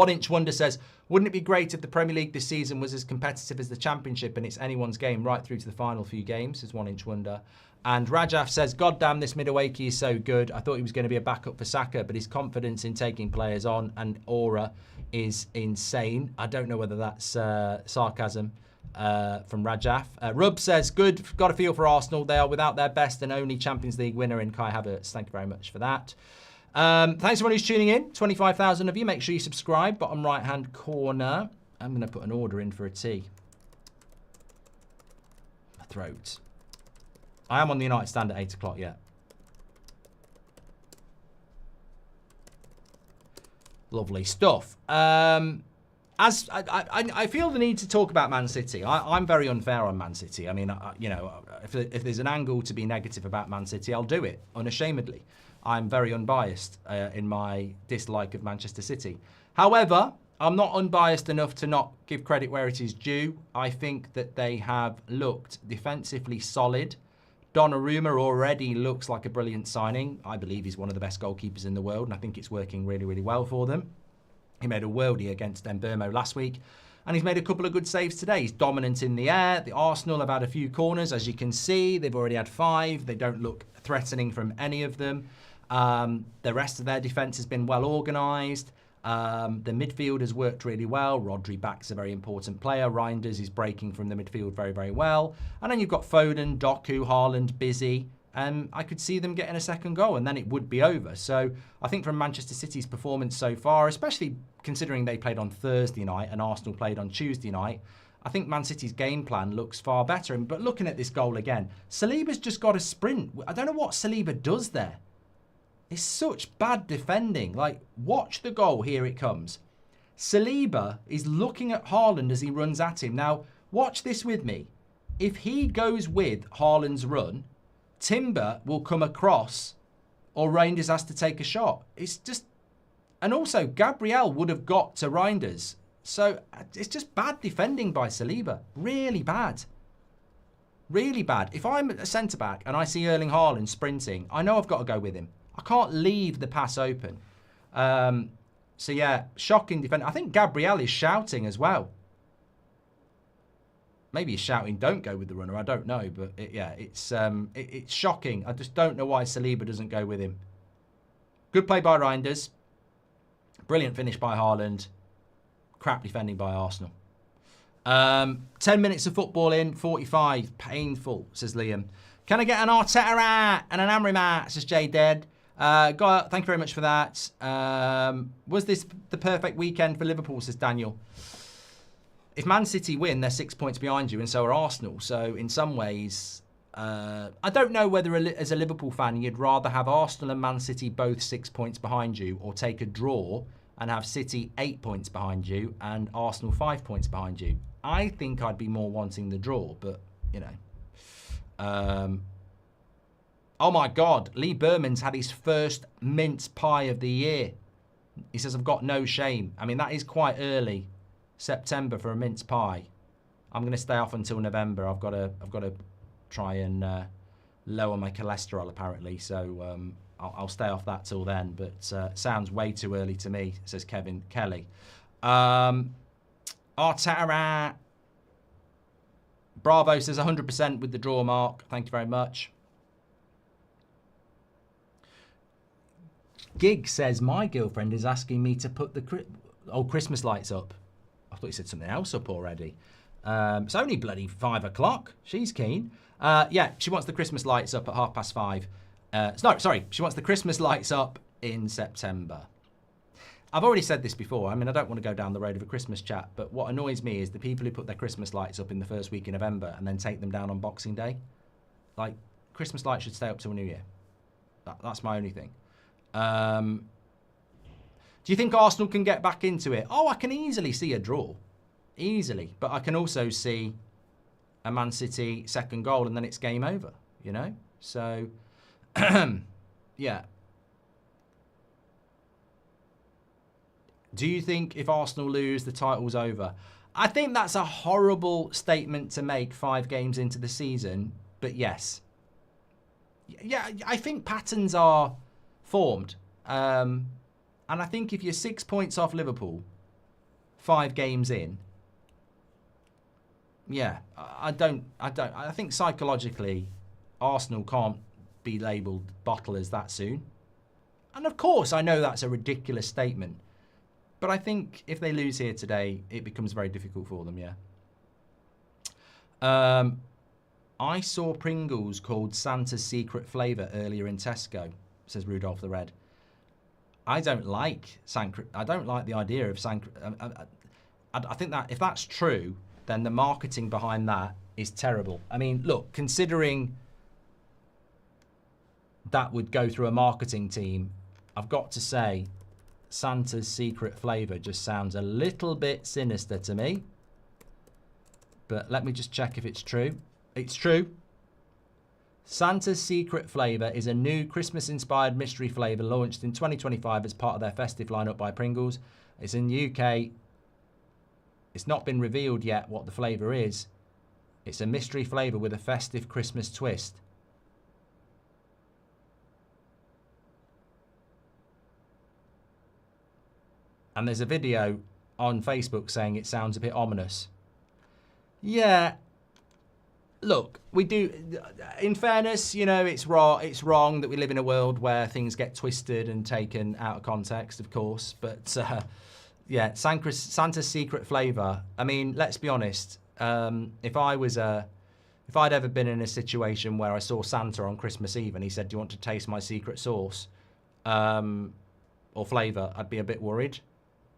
Inch Wonder says, wouldn't it be great if the Premier League this season was as competitive as the Championship and it's anyone's game right through to the final few games, says 1 Inch Wonder. And Rajaf says, God damn, this Midawaki is so good. I thought he was going to be a backup for Saka, but his confidence in taking players on and aura is insane. I don't know whether that's sarcasm from Rajaf. Rub says, good, got a feel for Arsenal. They are without their best and only Champions League winner in Kai Havertz. Thank you very much for that. Thanks everyone who's tuning in. 25,000 of you. Make sure you subscribe. Bottom right-hand corner. I'm going to put an order in for a tea. My throat. I am on the United stand at 8 o'clock yet. Lovely stuff. As I feel the need to talk about Man City. I'm very unfair on Man City. I mean, you know, if there's an angle to be negative about Man City, I'll do it unashamedly. I'm very unbiased in my dislike of Manchester City. However, I'm not unbiased enough to not give credit where it is due. I think that they have looked defensively solid. Donnarumma already looks like a brilliant signing. I believe he's one of the best goalkeepers in the world, and I think it's working really, really well for them. He made a worldie against Mbeumo last week, and he's made a couple of good saves today. He's dominant in the air. The Arsenal have had a few corners, as you can see. They've already had 5. They don't look threatening from any of them. The rest of their defence has been well organised. The midfield has worked really well. Rodri back's a very important player. Reinders is breaking from the midfield very, very well. And then you've got Foden, Doku, Haaland, busy. I could see them getting a second goal and then it would be over. So I think from Manchester City's performance so far, especially considering they played on Thursday night and Arsenal played on Tuesday night, I think Man City's game plan looks far better. But looking at this goal again, Saliba's just got a sprint. I don't know what Saliba does there. It's such bad defending. Like, watch the goal. Here it comes. Saliba is looking at Haaland as he runs at him. Now, watch this with me. If he goes with Haaland's run, Timber will come across or Reinders has to take a shot. It's just... And also, Gabriel would have got to Reinders. So, it's just bad defending by Saliba. Really bad. Really bad. If I'm a centre-back and I see Erling Haaland sprinting, I know I've got to go with him. I can't leave the pass open. So, yeah, shocking defense. I think Gabriel is shouting as well. Maybe he's shouting, don't go with the runner. I don't know. But, it's shocking. I just don't know why Saliba doesn't go with him. Good play by Reinders. Brilliant finish by Haaland. Crap defending by Arsenal. 10 minutes of football in, 45. Painful, says Liam. Can I get an Arteta and an Amrabat, says Jay Dead. Thank you very much for that. Was this the perfect weekend for Liverpool, says Daniel? If Man City win, they're 6 points behind you, and so are Arsenal. So in some ways, I don't know whether as a Liverpool fan you'd rather have Arsenal and Man City both 6 points behind you, or take a draw and have City 8 points behind you and Arsenal 5 points behind you. I think I'd be more wanting the draw, but, you know. Oh my God, Lee Berman's had his first mince pie of the year. He says, I've got no shame. I mean, that is quite early, September, for a mince pie. I'm going to stay off until November. I've got to try and lower my cholesterol, apparently. So I'll stay off that till then. But sounds way too early to me, says Kevin Kelly. Arteta. Bravo says 100% with the draw mark. Thank you very much. Gig says, my girlfriend is asking me to put the Christmas lights up. I thought you said something else up already. It's only bloody 5 o'clock. She's keen. Yeah, she wants the Christmas lights up at 5:30. No, sorry. She wants the Christmas lights up in September. I've already said this before. I mean, I don't want to go down the road of a Christmas chat, but what annoys me is the people who put their Christmas lights up in the first week in November and then take them down on Boxing Day. Like, Christmas lights should stay up till New Year. That's my only thing. Do you think Arsenal can get back into it? Oh, I can easily see a draw. Easily. But I can also see a Man City second goal and then it's game over, you know? So, yeah. Do you think if Arsenal lose, the title's over? I think that's a horrible statement to make 5 games into the season, but yes. Yeah, I think patterns are formed. And I think if you're 6 points off Liverpool, 5 games in, yeah, I think psychologically, Arsenal can't be labelled bottlers that soon. And of course, I know that's a ridiculous statement. But I think if they lose here today, it becomes very difficult for them, yeah. I saw Pringles called Santa's secret flavour earlier in Tesco, says Rudolph the Red. I don't like the idea of I think that if that's true, then the marketing behind that is terrible. I mean, look, considering that would go through a marketing team, I've got to say, Santa's secret flavour just sounds a little bit sinister to me. But let me just check if it's true. It's true. Santa's secret flavour is a new Christmas-inspired mystery flavour launched in 2025 as part of their festive lineup by Pringles. It's in the UK. It's not been revealed yet what the flavour is. It's a mystery flavour with a festive Christmas twist. And there's a video on Facebook saying it sounds a bit ominous. Yeah. Look, we do, in fairness, you know, it's wrong that we live in a world where things get twisted and taken out of context, of course. But, yeah, Santa's secret flavour. I mean, let's be honest. If I'd ever been in a situation where I saw Santa on Christmas Eve and he said, "Do you want to taste my secret sauce or flavour?" I'd be a bit worried.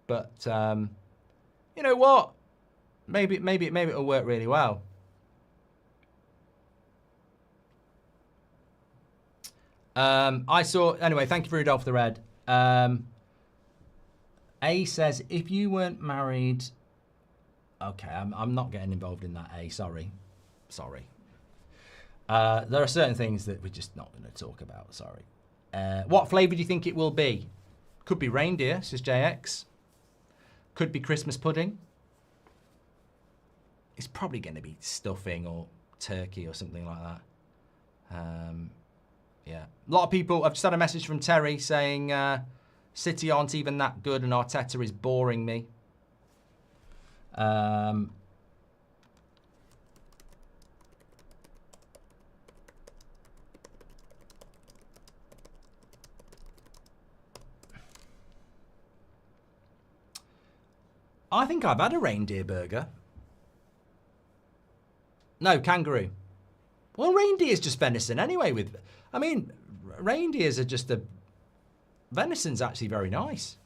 But you know what? Maybe it'll work really well. Anyway, thank you for Rudolph the Red. A says, if you weren't married... Okay, I'm not getting involved in that, A. Sorry. There are certain things that we're just not going to talk about. Sorry. What flavour do you think it will be? Could be reindeer, says JX. Could be Christmas pudding. It's probably going to be stuffing or turkey or something like that. Yeah. A lot of people... I've just had a message from Terry saying City aren't even that good and Arteta is boring me. I think I've had a reindeer burger. No, kangaroo. Well, reindeer's just venison anyway. I mean, reindeers are just venison's actually very nice.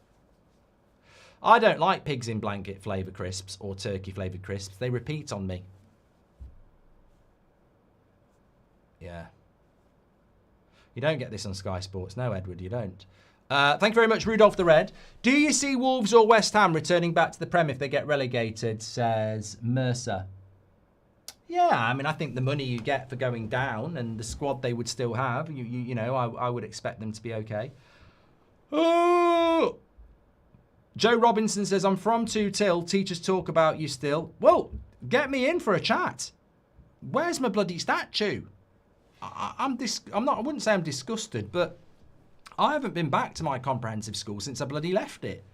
I don't like pigs in blanket flavour crisps or turkey flavoured crisps. They repeat on me. Yeah. You don't get this on Sky Sports. No, Edward, you don't. Thank you very much, Rudolph the Red. Do you see Wolves or West Ham returning back to the Prem if they get relegated, says Mercer. Yeah, I mean, I think the money you get for going down and the squad they would still have, you know, I would expect them to be okay. Oh! Joe Robinson says, I'm from 2 Till. Teachers talk about you still. Well, get me in for a chat. Where's my bloody statue? I wouldn't say I'm disgusted, but I haven't been back to my comprehensive school since I bloody left it.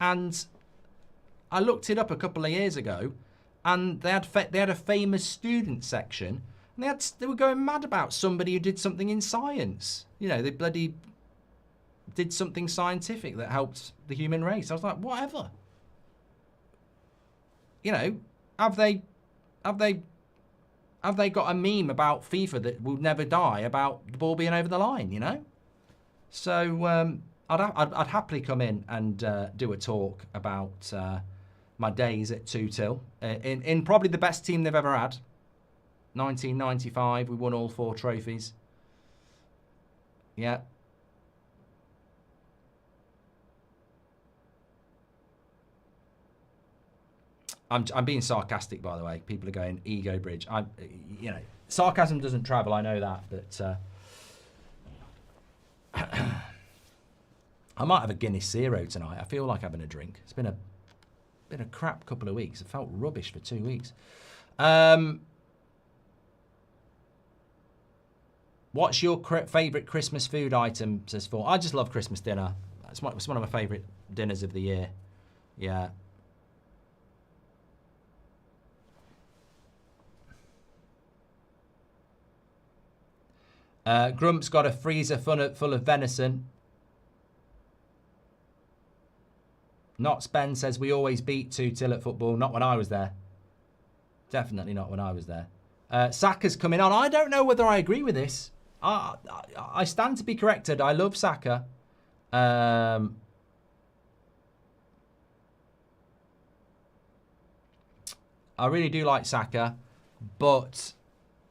And I looked it up a couple of years ago, and they had a famous student section, and they were going mad about somebody who did something in science. You know, they bloody did something scientific that helped the human race. I was like, whatever. You know, have they got a meme about FIFA that will never die about the ball being over the line? You know. So I'd happily come in and do a talk about my days at 2 Till in probably the best team they've ever had. 1995, we won all 4 trophies. Yeah. I'm being sarcastic, by the way. People are going ego bridge. You know, sarcasm doesn't travel. I know that, but. I might have a Guinness Zero tonight. I feel like having a drink. It's been a crap couple of weeks. It felt rubbish for 2 weeks. What's your favourite Christmas food item, says Paul? I just love Christmas dinner. It's one of my favourite dinners of the year. Yeah. Grump's got a freezer full of venison. Not Spen says we always beat 2-0 at football. Not when I was there. Definitely not when I was there. Saka's coming on. I don't know whether I agree with this. I stand to be corrected. I love Saka. I really do like Saka. But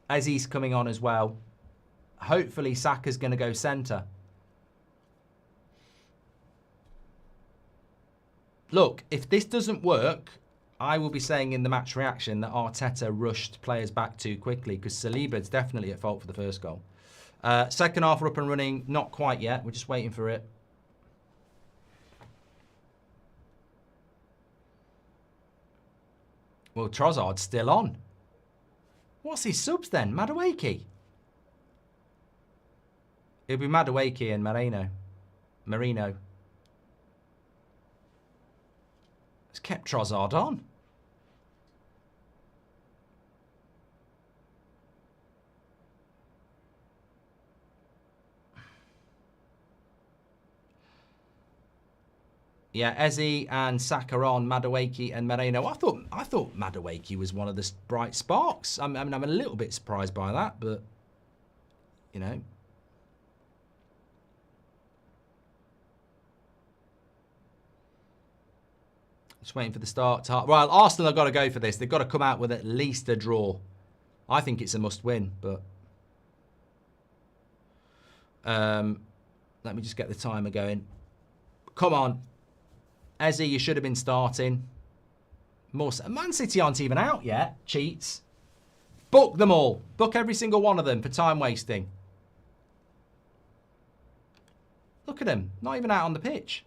as he's coming on as well, hopefully Saka's going to go centre. Look, if this doesn't work, I will be saying in the match reaction that Arteta rushed players back too quickly because Saliba's definitely at fault for the first goal. Second half, we're up and running. Not quite yet. We're just waiting for it. Well, Trossard's still on. What's his subs then? Madueke? It'll be Madueke and Marino. It's kept Trossard on. Yeah, Eze and Saka on, Madueke and Moreno. I thought Madueke was one of the bright sparks. I mean, I'm a little bit surprised by that, but you know. Just waiting for the start. Well, Arsenal have got to go for this. They've got to come out with at least a draw. I think it's a must-win, but let me just get the timer going. Come on. Eze, you should have been starting. Man City aren't even out yet. Cheats. Book them all. Book every single one of them for time wasting. Look at him. Not even out on the pitch.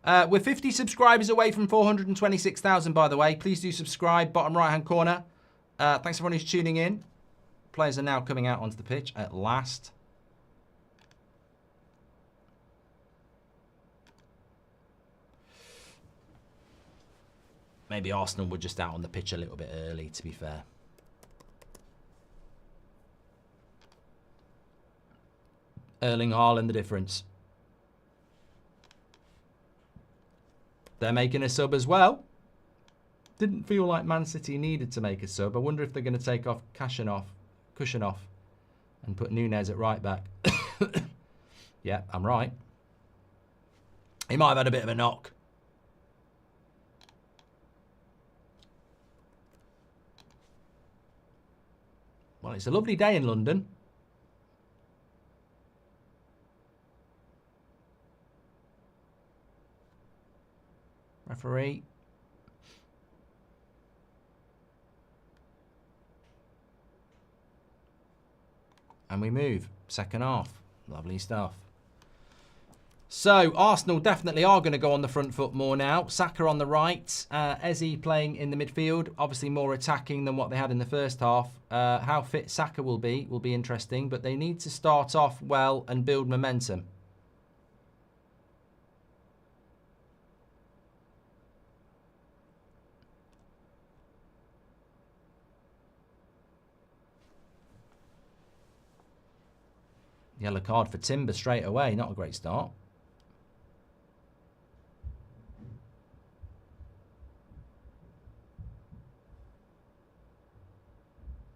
We're 50 subscribers away from 426,000, by the way. Please do subscribe, bottom right-hand corner. Thanks everyone who's tuning in. Players are now coming out onto the pitch at last. Maybe Arsenal were just out on the pitch a little bit early, to be fair. Erling Haaland, the difference. They're making a sub as well. Didn't feel like Man City needed to make a sub. I wonder if they're going to take off Kushanoff and put Nunez at right back. Yeah, I'm right. He might have had a bit of a knock. Well, it's a lovely day in London. Referee. And we move. Second half. Lovely stuff. So, Arsenal definitely are going to go on the front foot more now. Saka on the right. Eze playing in the midfield. Obviously more attacking than what they had in the first half. How fit Saka will be interesting. But they need to start off well and build momentum. Yellow card for Timber straight away. Not a great start.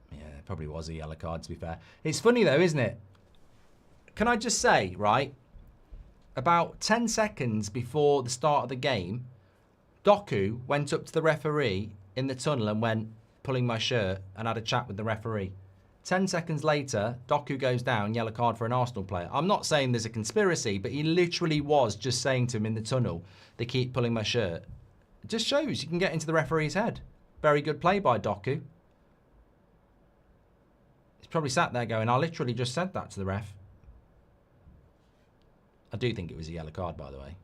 Yeah, it probably was a yellow card, to be fair. It's funny, though, isn't it? Can I just say, right, about 10 seconds before the start of the game, Doku went up to the referee in the tunnel and went, pulling my shirt, and had a chat with the referee. 10 seconds later, Doku goes down, yellow card for an Arsenal player. I'm not saying there's a conspiracy, but he literally was just saying to him in the tunnel, they keep pulling my shirt. It just shows you can get into the referee's head. Very good play by Doku. He's probably sat there going, I literally just said that to the ref. I do think it was a yellow card, by the way.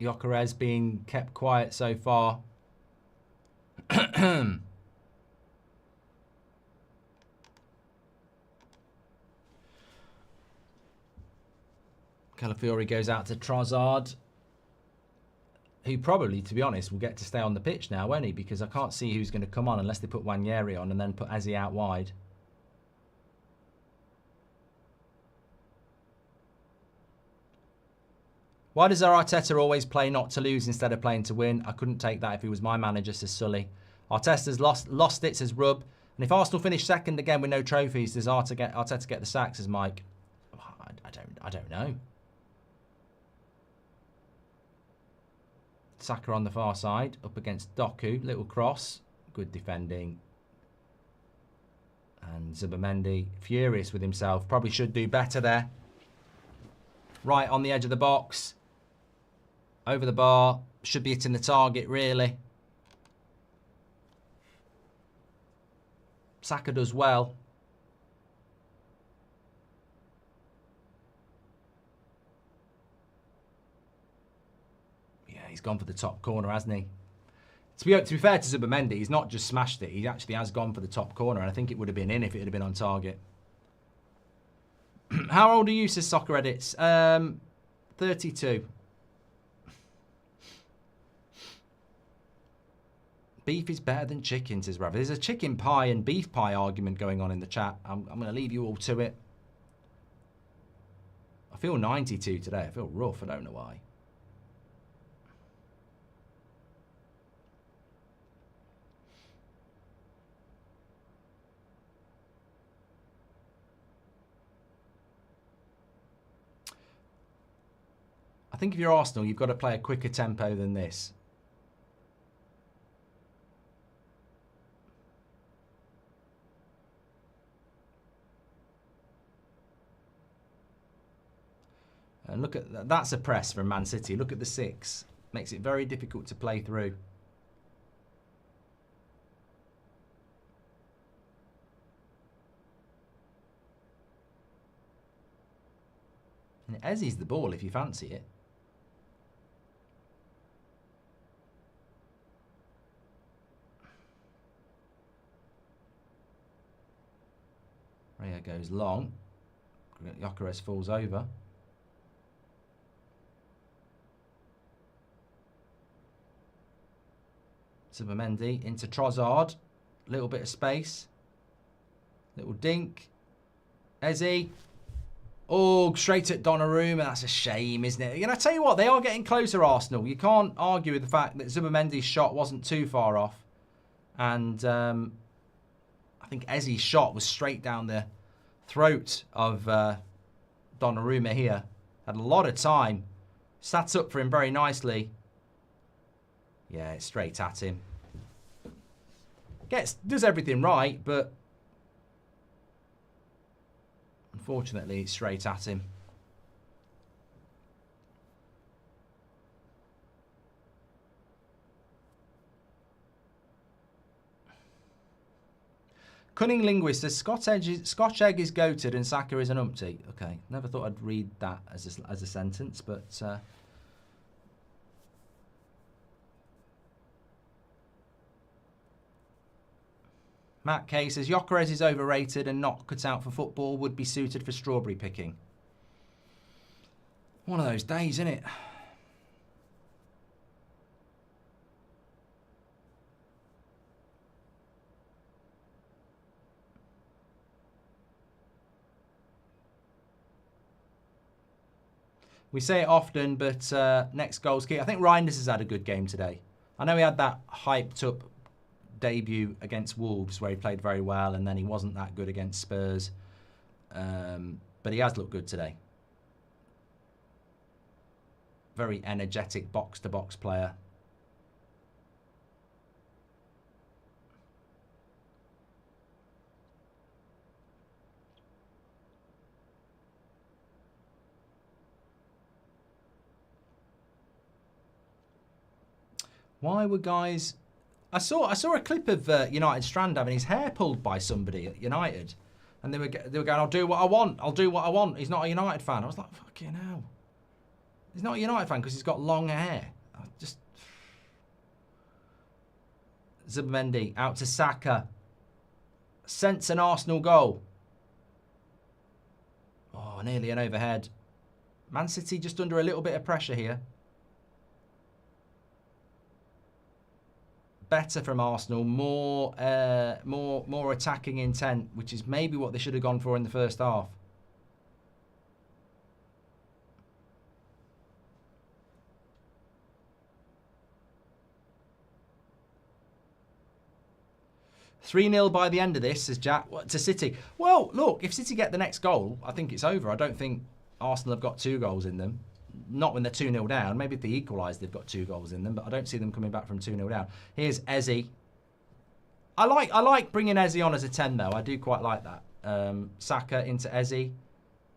Gyökeres being kept quiet so far. Calafiori goes out to Trossard, who probably, to be honest, will get to stay on the pitch now, won't he? Because I can't see who's going to come on unless they put Wanyeri on and then put Eze out wide. Why does our Arteta always play not to lose instead of playing to win? I couldn't take that if he was my manager, says Sully. Arteta's lost it, says Rub. And if Arsenal finish second again with no trophies, does Arteta get the sack, says Mike? I don't know. Saka on the far side, up against Doku. Little cross. Good defending. And Zubimendi, furious with himself. Probably should do better there. Right on the edge of the box. Over the bar. Should be hitting the target, really. Saka does well. Yeah, he's gone for the top corner, hasn't he? To be fair to Zubimendi, he's not just smashed it. He actually has gone for the top corner, and I think it would have been in if it had been on target. How old are you, says Soccer Edits? 32. Beef is better than chicken, says Rav. There's a chicken pie and beef pie argument going on in the chat. I'm going to leave you all to it. I feel 92 today. I feel rough. I don't know why. I think if you're Arsenal, you've got to play a quicker tempo than this. And look at that. That's a press from Man City. Look at the 6. Makes it very difficult to play through. And Eze's the ball if you fancy it. Raya goes long. Gyökeres falls over. Zubimendi into Trossard. Little bit of space. Little dink. Eze. Oh, straight at Donnarumma. That's a shame, isn't it? And I tell you what, they are getting closer, Arsenal. You can't argue with the fact that Zubimendi's shot wasn't too far off. And I think Eze's shot was straight down the throat of Donnarumma here. Had a lot of time. Sat up for him very nicely. Yeah, it's straight at him. Does everything right, but unfortunately, it's straight at him. Cunning Linguist says Scotch egg is goated and Saka is an umpty. Okay, never thought I'd read that as a sentence, but Matt K says Gyökeres is overrated and not cut out for football, would be suited for strawberry picking. One of those days, isn't it? We say it often, but next goal's key. I think Reinders has had a good game today. I know he had that hyped up debut against Wolves where he played very well, and then he wasn't that good against Spurs. But he has looked good today. Very energetic box-to-box player. Why were guys... I saw a clip of United Strand having his hair pulled by somebody at United, and they were going, "I'll do what I want. I'll do what I want." He's not a United fan. I was like, "Fucking hell! He's not a United fan because he's got long hair. Just Zubimendi out to Saka. Sense an Arsenal goal. Oh, nearly an overhead. Man City just under a little bit of pressure here. Better from Arsenal, more attacking intent, which is maybe what they should have gone for in the first half. "3-0 by the end of this," says Jack. What, to City? Well, look, if City get the next goal, I think it's over. I don't think Arsenal have got 2 goals in them. Not when they're 2-0 down. Maybe if they equalise, they've got 2 goals in them, but I don't see them coming back from 2-0 down. Here's Eze. I like bringing Eze on as a 10, though. I do quite like that. Saka into Eze.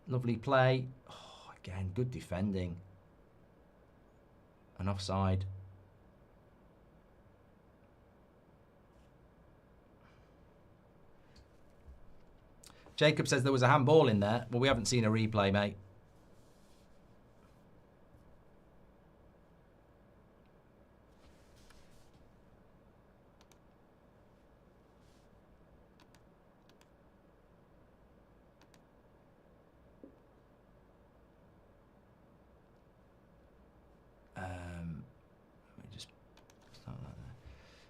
Lovely play. Oh, again, good defending. And offside. Jacob says there was a handball in there. Well, we haven't seen a replay, mate.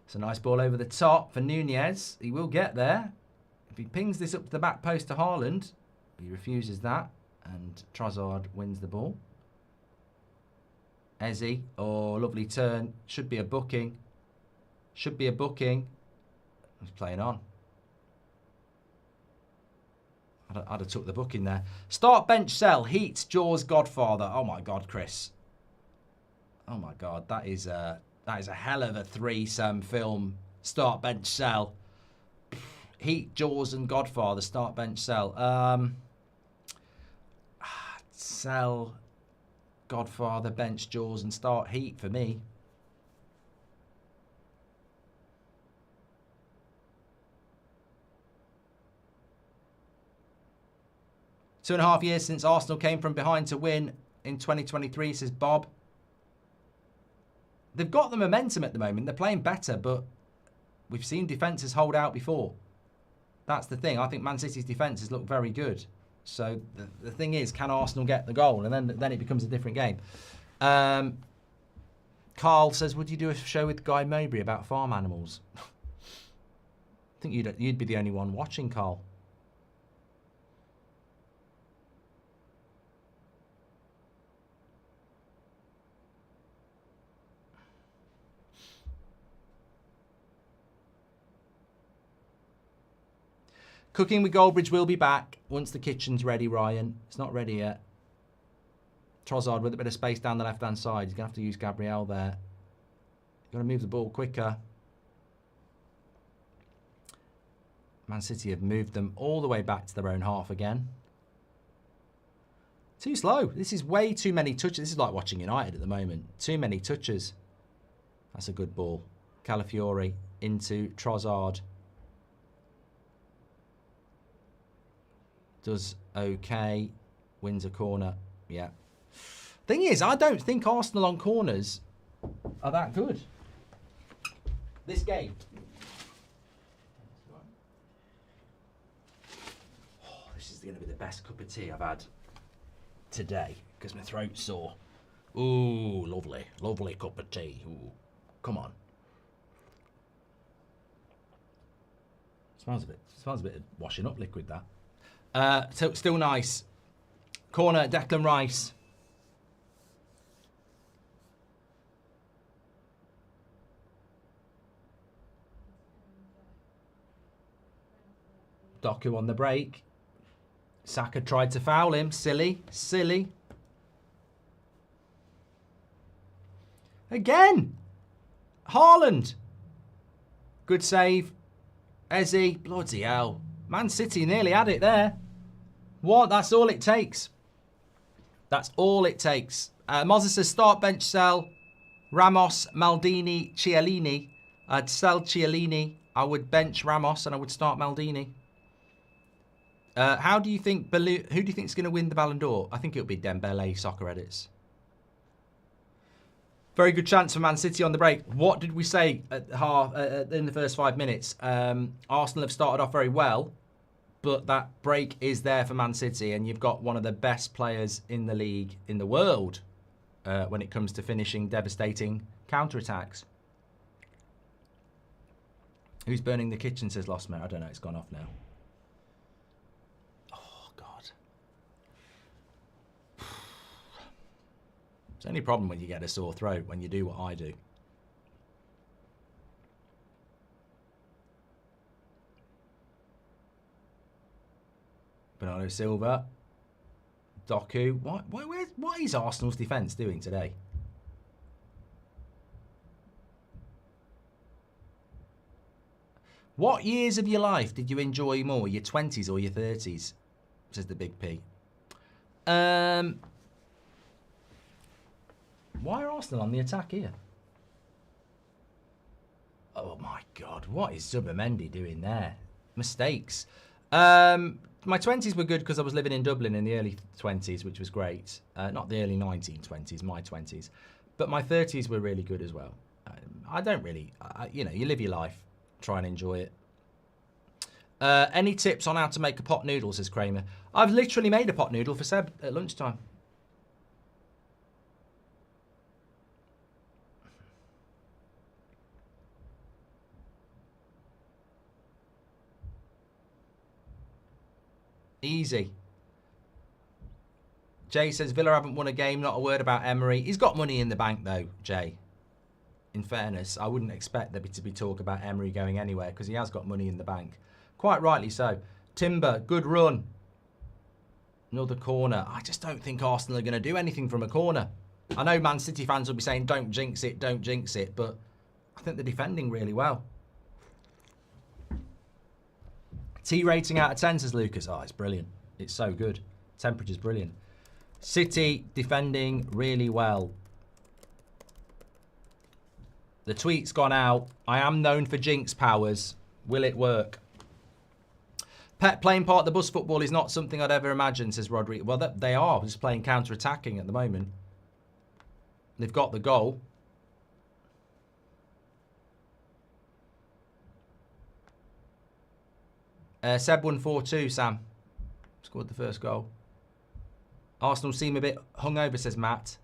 It's a nice ball over the top for Nunez. He will get there. If he pings this up to the back post to Haaland, he refuses that, and Trossard wins the ball. Eze, oh, lovely turn. Should be a booking. Should be a booking. He's playing on. I'd have took the booking there. Start, bench, sell. Heat, Jaws, Godfather. Oh my God, Chris. Oh my God, that is a hell of a threesome film. Start, bench, sell. Heat, Jaws, and Godfather. Start, bench, sell. Sell, Godfather, bench, Jaws, and start Heat for me. Two and a half years since Arsenal came from behind to win in 2023, says Bob. They've got the momentum at the moment. They're playing better, but we've seen defences hold out before. That's the thing. I think Man City's defences look very good. So the thing is, can Arsenal get the goal? And then it becomes a different game. Carl says, would you do a show with Guy Mowbray about farm animals? I think you'd be the only one watching, Carl. Cooking with Goldbridge will be back once the kitchen's ready, Ryan. It's not ready yet. Trossard with a bit of space down the left-hand side. He's going to have to use Gabriel there. Got to move the ball quicker. Man City have moved them all the way back to their own half again. Too slow. This is way too many touches. This is like watching United at the moment. Too many touches. That's a good ball. Calafiori into Trossard. Does okay. Wins a corner. Yeah. Thing is, I don't think Arsenal on corners are that good. This game. Oh, this is going to be the best cup of tea I've had today because my throat's sore. Ooh, lovely. Lovely cup of tea. Ooh, come on. Smells a bit of washing up liquid, that. So still nice. Corner, Declan Rice. Doku on the break. Saka tried to foul him. Silly. Again. Haaland. Good save. Eze. Bloody hell. Man City nearly had it there. What? That's all it takes. That's all it takes. Moses says start, bench, sell. Ramos, Maldini, Chiellini. I'd sell Chiellini. I would bench Ramos and I would start Maldini. Who do you think is going to win the Ballon d'Or? I think it'll be Dembele, Soccer Edits. Very good chance for Man City on the break. What did we say at in the first 5 minutes? Arsenal have started off very well, but that break is there for Man City, and you've got one of the best players in the league, in the world, when it comes to finishing devastating counter-attacks. Who's burning the kitchen, says Lost Mare. I don't know, it's gone off now. Oh, God. It's the only problem when you get a sore throat, when you do what I do. Bernardo Silva. Doku. What is Arsenal's defence doing today? What years of your life did you enjoy more, your 20s or your 30s? Says the Big P. Why are Arsenal on the attack here? Oh my God, what is Zubimendi doing there? Mistakes. My 20s were good because I was living in Dublin in the early 20s, which was great. Not the early 1920s, my 20s. But my 30s were really good as well. I don't really, you know, you live your life. Try and enjoy it. Any tips on how to make a pot noodle, says Kramer. I've literally made a pot noodle for Seb at lunchtime. Easy. Jay says Villa haven't won a game, not a word about Emery. He's got money in the bank though, Jay. In fairness, I wouldn't expect there to be talk about Emery going anywhere because he has got money in the bank. Quite rightly so. Timber, good run. Another corner. I just don't think Arsenal are going to do anything from a corner. I know Man City fans will be saying, don't jinx it, don't jinx it, but I think they're defending really well. T rating out of 10, says Lucas. Oh, it's brilliant. It's so good. Temperature's brilliant. City defending really well. The tweet's gone out. I am known for jinx powers. Will it work? Pet playing part of the bus football is not something I'd ever imagine, says Rodri. Well, they are just playing counter-attacking at the moment. They've got the goal. Seb won 4-2, Sam. Scored the first goal. Arsenal seem a bit hungover, says Matt.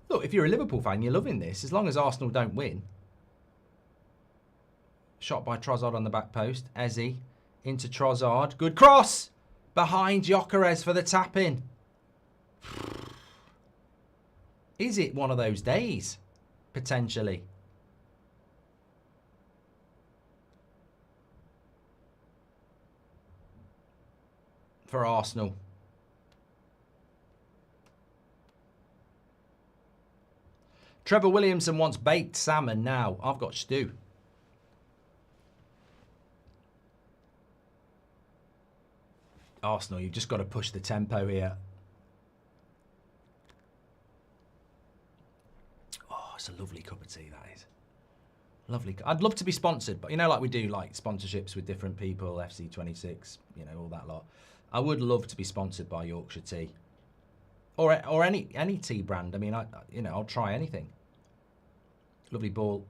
Look, if you're a Liverpool fan, you're loving this, as long as Arsenal don't win. Shot by Trossard on the back post. Eze into Trossard. Good cross! Behind Gyökeres for the tap-in. Is it one of those days? Potentially. For Arsenal. Trevor Williamson wants baked salmon now. I've got stew. Arsenal, you've just got to push the tempo here. Oh, it's a lovely cup of tea, that is. Lovely. I'd love to be sponsored, but you know, like we do, like sponsorships with different people, FC26, you know, all that lot. I would love to be sponsored by Yorkshire Tea. Or any tea brand. I mean, I'll try anything. Lovely ball.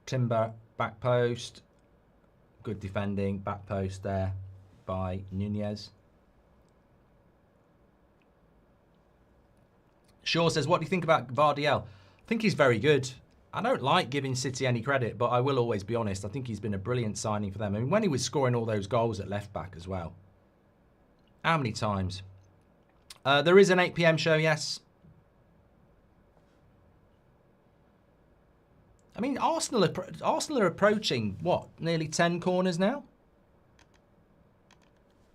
Timber, back post. Good defending, back post there by Nunez. Shaw says, what do you think about Vardiel? I think he's very good. I don't like giving City any credit, but I will always be honest. I think he's been a brilliant signing for them. I mean, when he was scoring all those goals at left back as well. How many times? There is an 8 PM show, yes. I mean, Arsenal are approaching, what, nearly 10 corners now?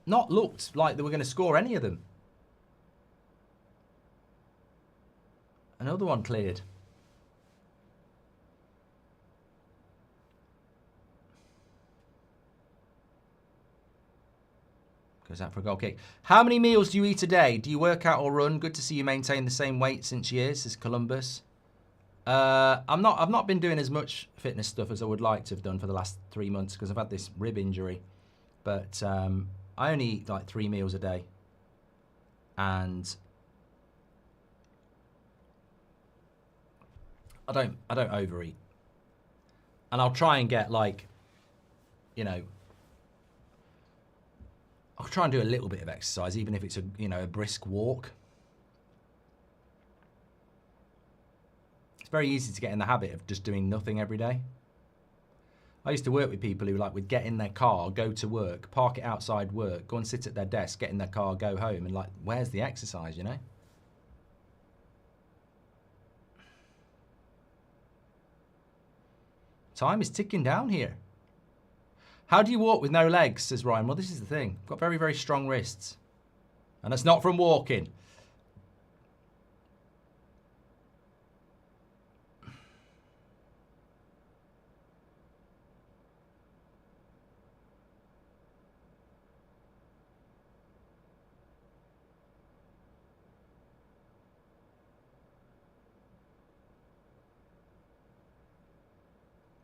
Not looked like they were going to score any of them. Another one cleared. Goes out for a goal kick. How many meals do you eat a day? Do you work out or run? Good to see you maintain the same weight since years, says Columbus. I've not been doing as much fitness stuff as I would like to have done for the last 3 months because I've had this rib injury. But I only eat like 3 meals a day. And I don't overeat. And I'll try and get like, you know, I'll try and do a little bit of exercise, even if it's a brisk walk. It's very easy to get in the habit of just doing nothing every day. I used to work with people who would get in their car, go to work, park it outside work, go and sit at their desk, get in their car, go home, and like, where's the exercise, you know? Time is ticking down here. How do you walk with no legs, says Ryan. Well, this is the thing. I've got very, very strong wrists. And that's not from walking.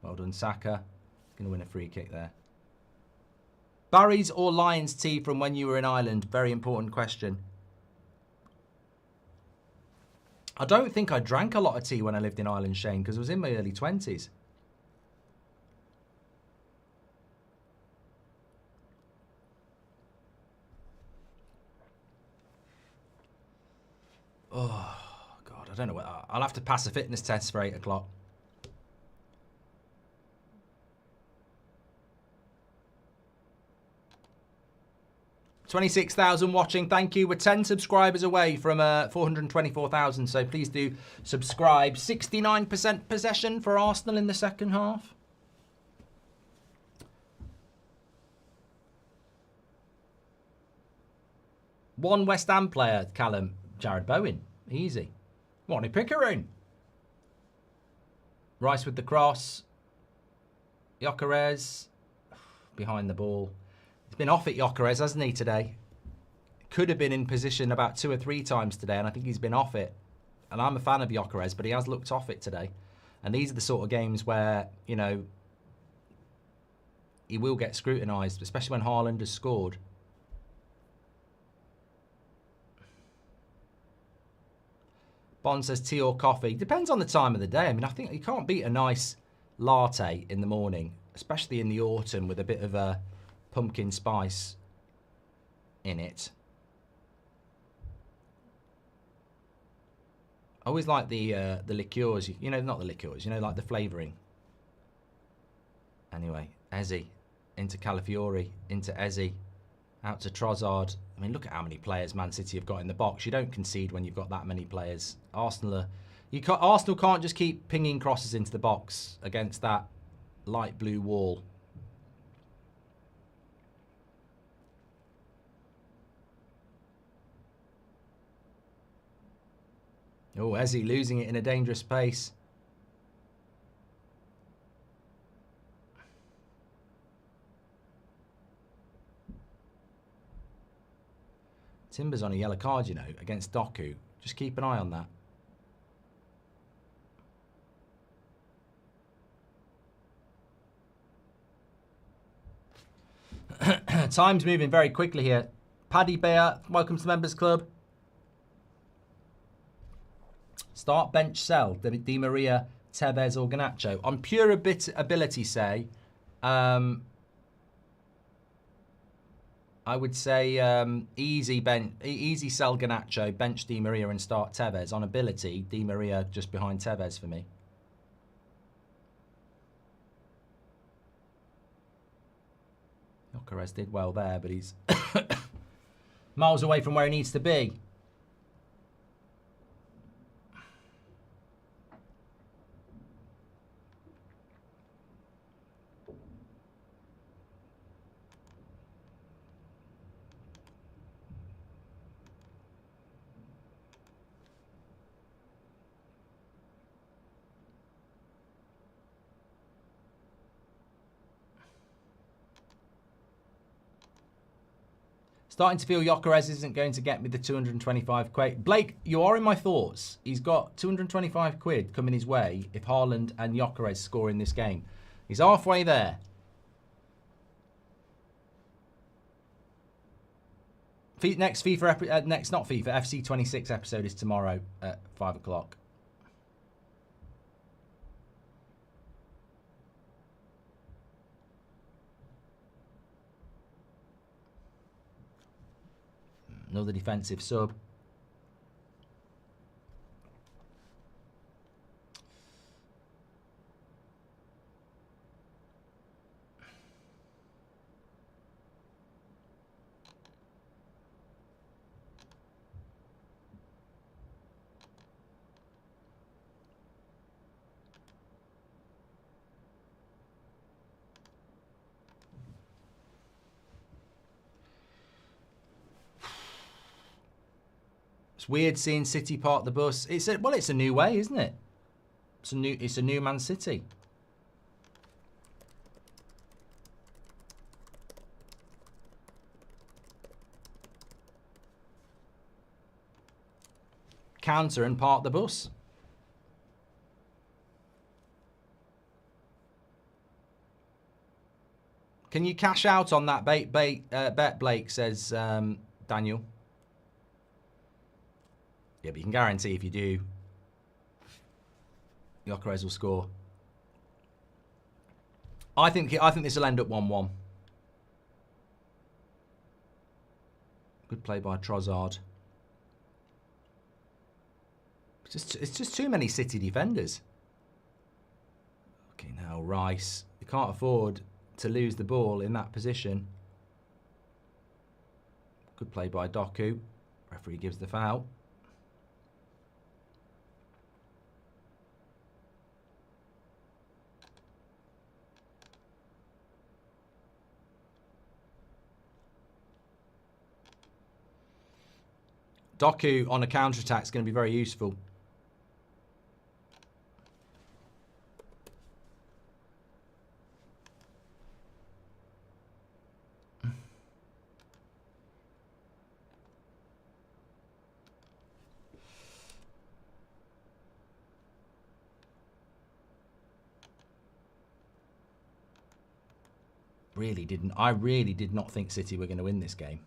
Well done, Saka. Going to win a free kick there. Barry's or Lions tea from when you were in Ireland? Very important question. I don't think I drank a lot of tea when I lived in Ireland, Shane, because I was in my early 20s. Oh, God, I don't know. I'll have to pass a fitness test for 8 o'clock. 26,000 watching. Thank you. We're 10 subscribers away from 424,000, so please do subscribe. 69% possession for Arsenal in the second half. One West Ham player, Callum. Jared Bowen. Easy. Ronnie Pickering. Rice with the cross. Gyökeres. Behind the ball. He's been off it, Gyökeres, hasn't he, today? Could have been in position about 2 or 3 times today, and I think he's been off it. And I'm a fan of Gyökeres, but he has looked off it today. And these are the sort of games where, you know, he will get scrutinised, especially when Haaland has scored. Bond says tea or coffee. Depends on the time of the day. I mean, I think you can't beat a nice latte in the morning, especially in the autumn with a bit of a pumpkin spice in it. I always like the liqueurs, you know, not the liqueurs, you know, like the flavouring. Anyway, Eze into Calafiori, into Eze, out to Trossard. I mean, look at how many players Man City have got in the box. You don't concede when you've got that many players. Arsenal can't just keep pinging crosses into the box against that light blue wall. Oh, Eze losing it in a dangerous pace. Timber's on a yellow card, you know, against Doku. Just keep an eye on that. Time's moving very quickly here. Paddy Bear, welcome to the Members Club. Start, bench, sell. Di Maria, Tevez or Garnacho. On pure ability, say, I would say easy sell Garnacho, bench Di Maria and start Tevez. On ability, Di Maria just behind Tevez for me. Gyökeres did well there, but he's miles away from where he needs to be. Starting to feel Gyökeres isn't going to get me the 225 quid. Blake, you are in my thoughts. He's got 225 quid coming his way if Haaland and Gyökeres score in this game. He's halfway there. Next FC 26 episode is tomorrow at 5 o'clock. Another defensive sub. It's weird seeing City park the bus. It's a new way, isn't it? It's a new Man City. Counter and park the bus. Can you cash out on that bet, Blake, says Daniel. Yeah, but you can guarantee if you do, Gyökeres will score. I think this will end up 1-1. Good play by Trossard. It's just too many City defenders. Okay, now Rice. You can't afford to lose the ball in that position. Good play by Doku. Referee gives the foul. Doku on a counter-attack is going to be very useful. I really did not think City were going to win this game.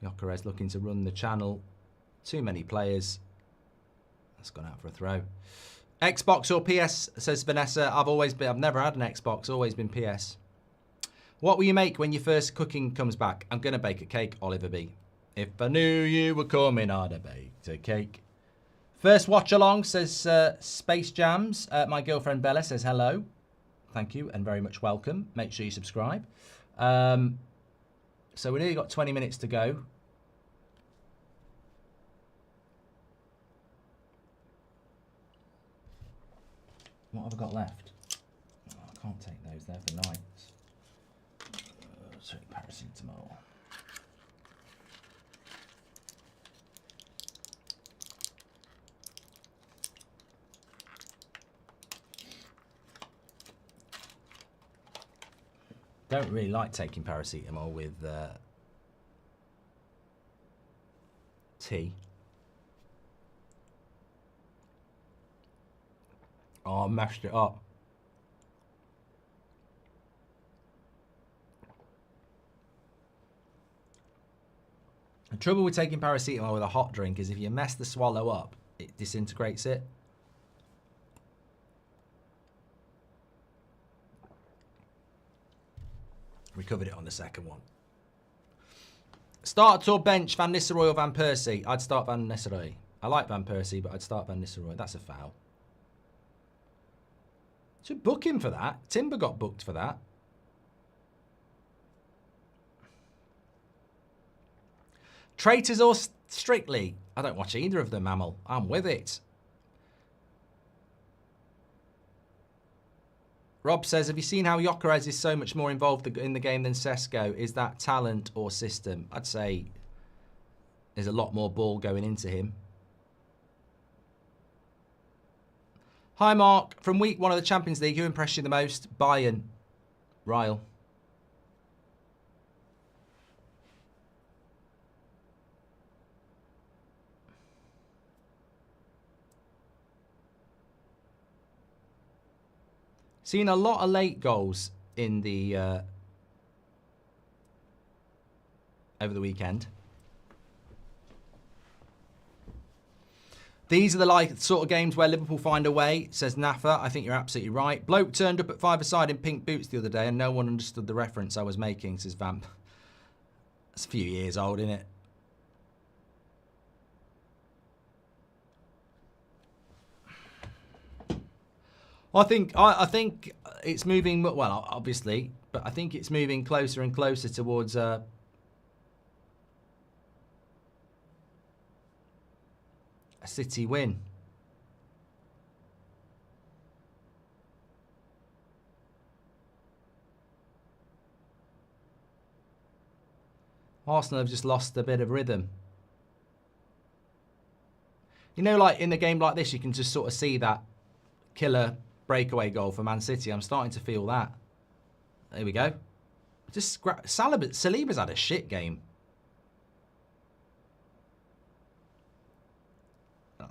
Gyökeres looking to run the channel. Too many players. That's gone out for a throw. Xbox or PS, says Vanessa. I've never had an Xbox, always been PS. What will you make when your first cooking comes back? I'm going to bake a cake, Oliver B. If I knew you were coming, I'd have baked a cake. First watch along, says Space Jams. My girlfriend Bella says hello. Thank you and very much welcome. Make sure you subscribe. So we've nearly got 20 minutes to go. What have I got left? Oh, I can't take those, they're for nights. Take paracetamol. Don't really like taking paracetamol with tea. Oh, I mashed it up. The trouble with taking paracetamol with a hot drink is if you mess the swallow up, it disintegrates it. Recovered it on the second one. Start or bench Van Nistelrooy or Van Persie? I'd start Van Nistelrooy. I like Van Persie, but I'd start Van Nistelrooy. That's a foul. Should book him for that. Timber got booked for that. Traitors or Strictly? I don't watch either of them, Mammal. I'm with it. Rob says, have you seen how Gyökeres is so much more involved in the game than Sesko? Is that talent or system? I'd say there's a lot more ball going into him. Hi, Mark. From week 1 of the Champions League, who impressed you the most? Bayern. Ryle. Seen a lot of late goals in the over the weekend. These are the sort of games where Liverpool find a way, says Nafa. I think you're absolutely right. Bloke turned up at 5-a-side in pink boots the other day and no one understood the reference I was making, says Vamp. It's a few years old, isn't it? I think it's moving, well, obviously, but I think it's moving closer and closer towards a City win. Arsenal have just lost a bit of rhythm. You know, like in a game like this, you can just sort of see that killer breakaway goal for Man City. I'm starting to feel that. There we go. Just Saliba's had a shit game.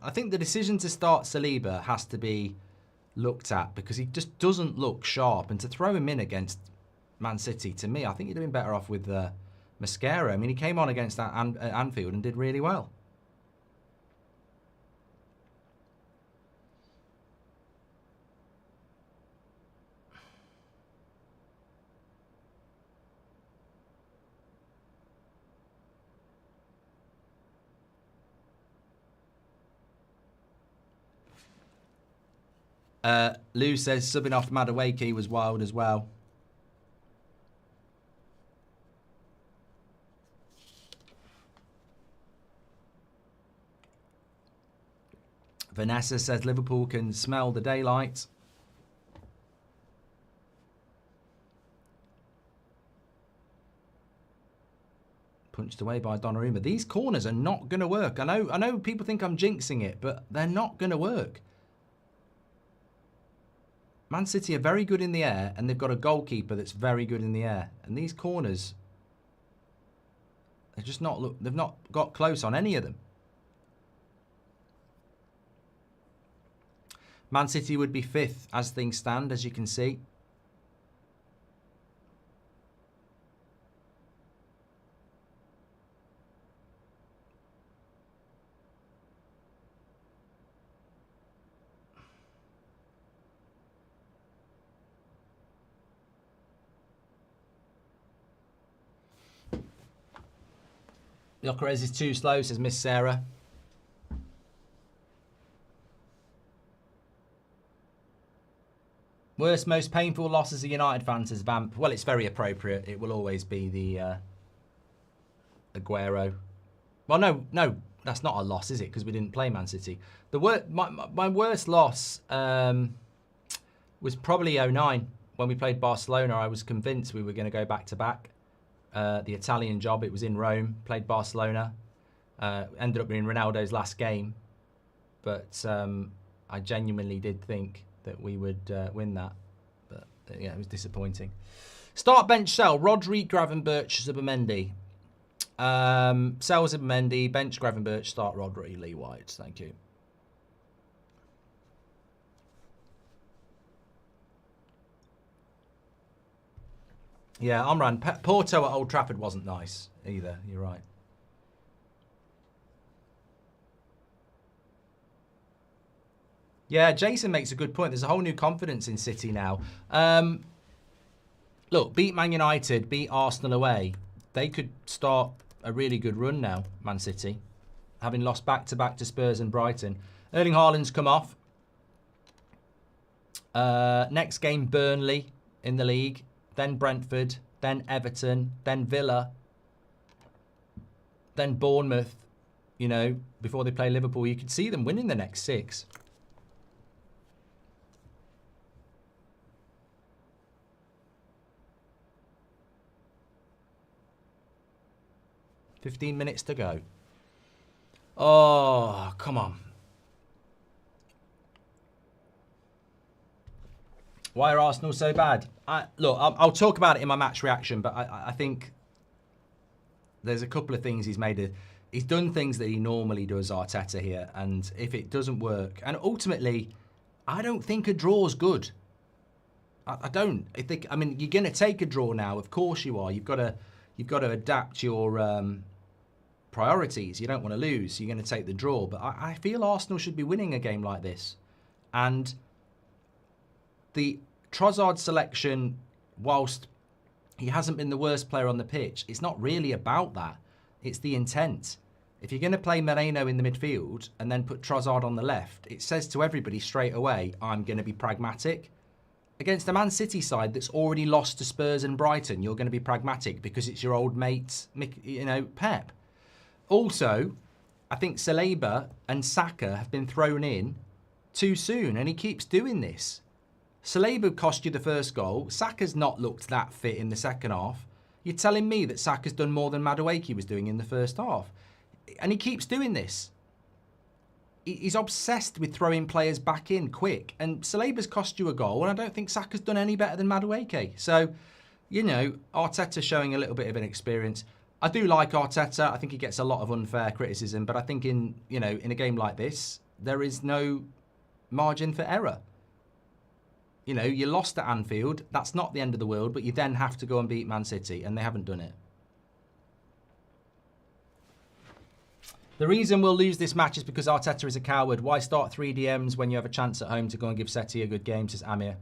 I think the decision to start Saliba has to be looked at because he just doesn't look sharp. And to throw him in against Man City, to me, I think he'd have been better off with Mascara. I mean, he came on against Anfield and did really well. Lou says subbing off Madueke was wild as well. Vanessa says Liverpool can smell the daylight. Punched away by Donnarumma. These corners are not going to work. I know people think I'm jinxing it, but they're not going to work. Man City are very good in the air, and they've got a goalkeeper that's very good in the air. And these corners, they've not got close on any of them. Man City would be 5th as things stand, as you can see. Yokerez is too slow, says Miss Sarah. Worst, most painful loss as a United fan, says Vamp. Well, it's very appropriate. It will always be the Aguero. Well, no, that's not a loss, is it? Because we didn't play Man City. My worst loss was probably 2009 when we played Barcelona. I was convinced we were going to go back-to-back. The Italian job, it was in Rome, played Barcelona. Ended up being Ronaldo's last game. But I genuinely did think that we would win that. But yeah, it was disappointing. Start, bench, sell. Rodri, Gravenberch, Zubimendi. Sell Zubimendi, bench Gravenberch, start Rodri, Lee White. Thank you. Yeah, Omran, Porto at Old Trafford wasn't nice either. You're right. Yeah, Jason makes a good point. There's a whole new confidence in City now. Look, beat Man United, beat Arsenal away. They could start a really good run now, Man City, having lost back-to-back to Spurs and Brighton. Erling Haaland's come off. Next game, Burnley in the league. Then Brentford, then Everton, then Villa, then Bournemouth, you know, before they play Liverpool. You could see them winning the next 6. $15 minutes to go. Oh, come on. Why are Arsenal so bad? Look, I'll talk about it in my match reaction, but I think there's a couple of things he's made. He's done things that he normally does, Arteta, here, and if it doesn't work, and ultimately, I don't think a draw's good. I don't. I mean, you're going to take a draw now. Of course you are. You've got to adapt your priorities. You don't want to lose. You're going to take the draw. But I feel Arsenal should be winning a game like this. And the Trossard selection, whilst he hasn't been the worst player on the pitch, it's not really about that. It's the intent. If you're going to play Moreno in the midfield and then put Trossard on the left, it says to everybody straight away, I'm going to be pragmatic. Against a Man City side that's already lost to Spurs and Brighton, you're going to be pragmatic because it's your old mate, Pep. Also, I think Saliba and Saka have been thrown in too soon, and he keeps doing this. Saliba cost you the first goal. Saka's not looked that fit in the second half. You're telling me that Saka's done more than Madueke was doing in the first half. And he keeps doing this. He's obsessed with throwing players back in quick. And Saliba's cost you a goal, and I don't think Saka's done any better than Madueke. So, Arteta showing a little bit of an experience. I do like Arteta. I think he gets a lot of unfair criticism, but I think in a game like this, there is no margin for error. You lost at Anfield. That's not the end of the world, but you then have to go and beat Man City, and they haven't done it. The reason we'll lose this match is because Arteta is a coward. Why start 3 DMs when you have a chance at home to go and give Seti a good game, says Amir.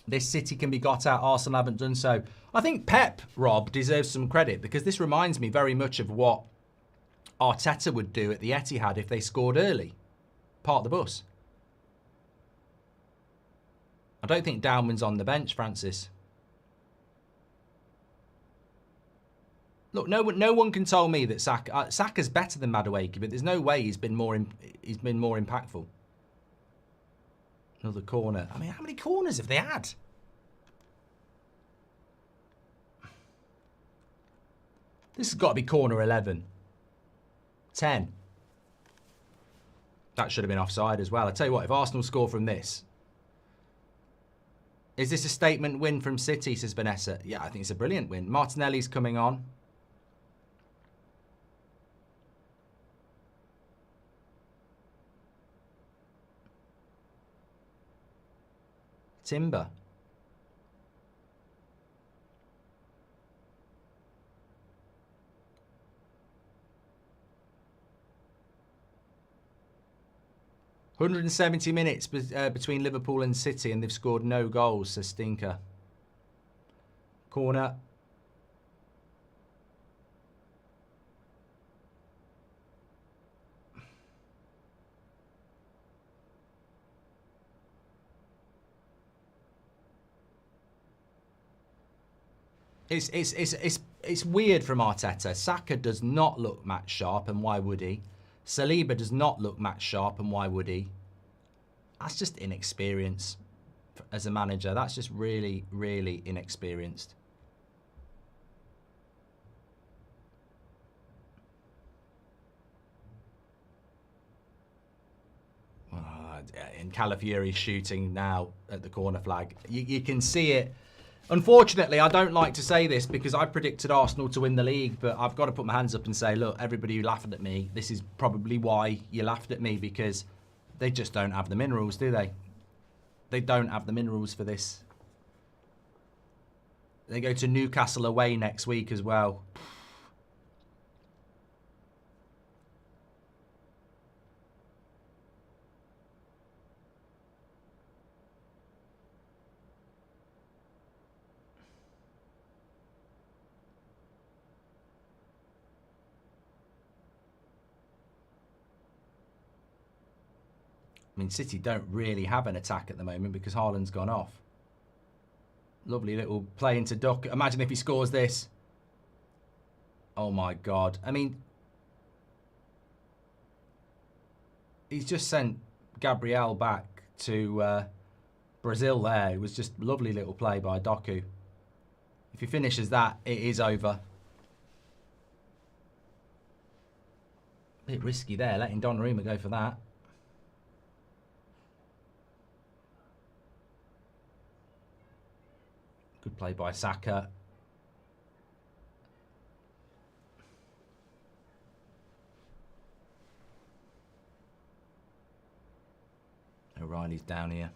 This City can be got out. Arsenal haven't done so. I think Pep, Rob, deserves some credit because this reminds me very much of what Arteta would do at the Etihad if they scored early. Park the bus. I don't think Downman's on the bench, Francis. Look, no one can tell me that Saka's better than Madueke, but there's no way he's been more impactful. Another corner. I mean, how many corners have they had? This has got to be corner 11. 10. That should have been offside as well. I tell you what, if Arsenal score from this... Is this a statement win from City, says Vanessa? Yeah, I think it's a brilliant win. Martinelli's coming on. Timber. $170 between Liverpool and City, and they've scored no goals, says Stinker. Corner. It's weird from Arteta. Saka does not look match sharp, and why would he? Saliba does not look match sharp, and why would he? That's just inexperience as a manager. That's just really, really inexperienced. And Calafiori's shooting now at the corner flag. You can see it. Unfortunately, I don't like to say this because I predicted Arsenal to win the league, but I've got to put my hands up and say, look, everybody who laughed at me, this is probably why you laughed at me, because they just don't have the minerals, do they? They don't have the minerals for this. They go to Newcastle away next week as well. I mean, City don't really have an attack at the moment because Haaland's gone off. Lovely little play into Duck. Imagine if he scores this. Oh, my God. I mean, he's just sent Gabriel back to Brazil there. It was just lovely little play by Doku. If he finishes that, it is over. Bit risky there, letting Donnarumma go for that. Good play by Saka. O'Reilly's down here.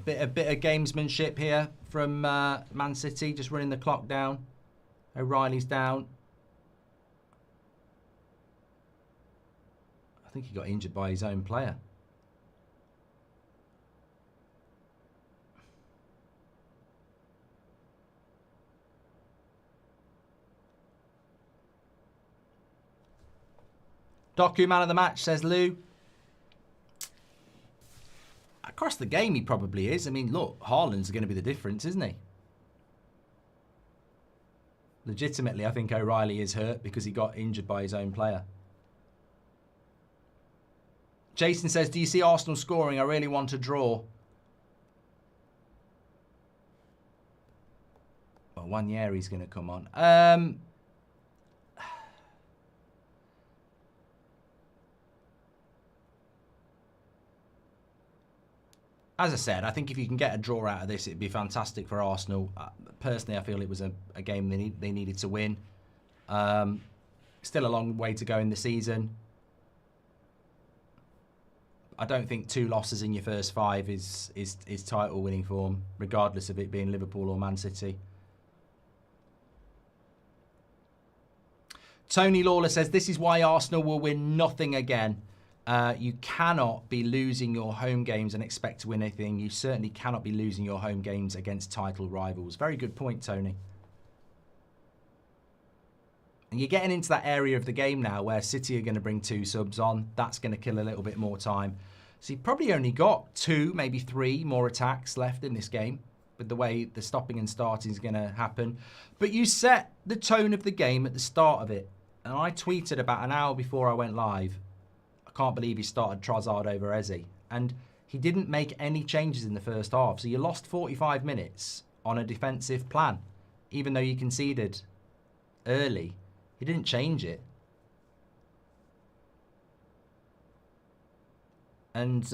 bit of gamesmanship here from Man City, just running the clock down. O'Reilly's down. I think he got injured by his own player. Doku, man of the match, says Lou. Across the game, he probably is. I mean, look, Haaland's going to be the difference, isn't he? Legitimately, I think O'Reilly is hurt because he got injured by his own player. Jason says, do you see Arsenal scoring? I really want to draw. Well, Wanyeri's going to come on. As I said, I think if you can get a draw out of this, it'd be fantastic for Arsenal. Personally, I feel it was a game they needed to win. Still a long way to go in the season. I don't think 2 losses in your first 5 is title winning form, regardless of it being Liverpool or Man City. Tony Lawler says, this is why Arsenal will win nothing again. You cannot be losing your home games and expect to win anything. You certainly cannot be losing your home games against title rivals. Very good point, Tony. And you're getting into that area of the game now where City are going to bring 2 subs on. That's going to kill a little bit more time. So you've probably only got 2, maybe 3 more attacks left in this game with the way the stopping and starting is going to happen. But you set the tone of the game at the start of it. And I tweeted about an hour before I went live, I can't believe he started Trossard over Eze. And he didn't make any changes in the first half. So you lost 45 minutes on a defensive plan. Even though you conceded early, he didn't change it. And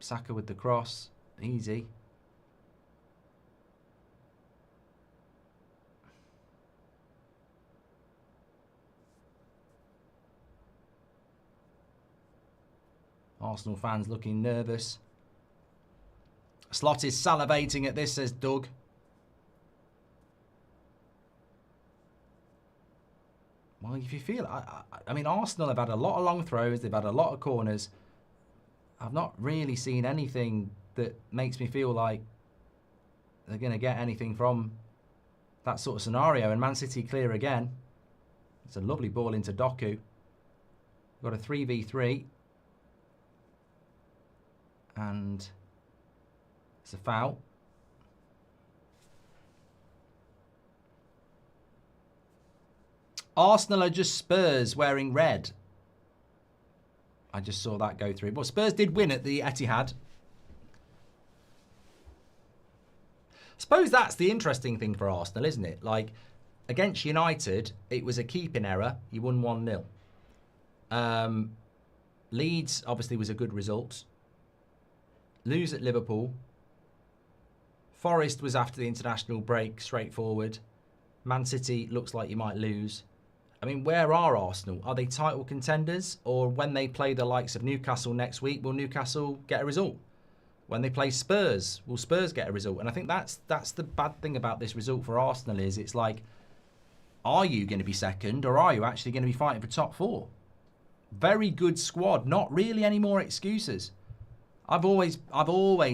Saka with the cross. Easy. Arsenal fans looking nervous. Slot is salivating at this, says Doug. Well, if you feel... I mean, Arsenal have had a lot of long throws. They've had a lot of corners. I've not really seen anything that makes me feel like they're going to get anything from that sort of scenario. And Man City clear again. It's a lovely ball into Doku. Got a 3v3. And it's a foul. Arsenal are just Spurs wearing red. I just saw that go through. Well, Spurs did win at the Etihad. I suppose that's the interesting thing for Arsenal, isn't it? Like, against United, it was a keeping error. You won 1-0. Leeds, obviously, was a good result. Lose at Liverpool. Forest was after the international break, straightforward. Man City looks like you might lose. I mean, where are Arsenal? Are they title contenders? Or when they play the likes of Newcastle next week, will Newcastle get a result? When they play Spurs, will Spurs get a result? And I think that's the bad thing about this result for Arsenal is it's like, are you going to be second or are you actually going to be fighting for top 4? Very good squad. Not really any more excuses. I've always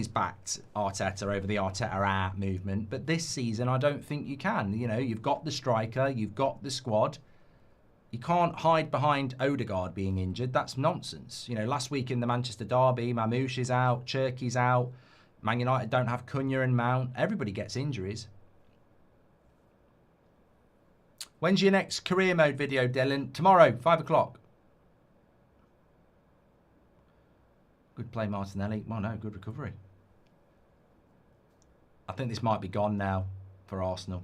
backed Arteta over the Arteta out movement, but this season I don't think you can. You know, you've got the striker, you've got the squad. You can't hide behind Odegaard being injured. That's nonsense. You know, last week in the Manchester derby, Mamouche is out, Cherky's out. Man United don't have Cunha and Mount. Everybody gets injuries. When's your next career mode video, Dylan? Tomorrow, 5 o'clock. Good play, Martinelli. Well, no, good recovery. I think this might be gone now for Arsenal.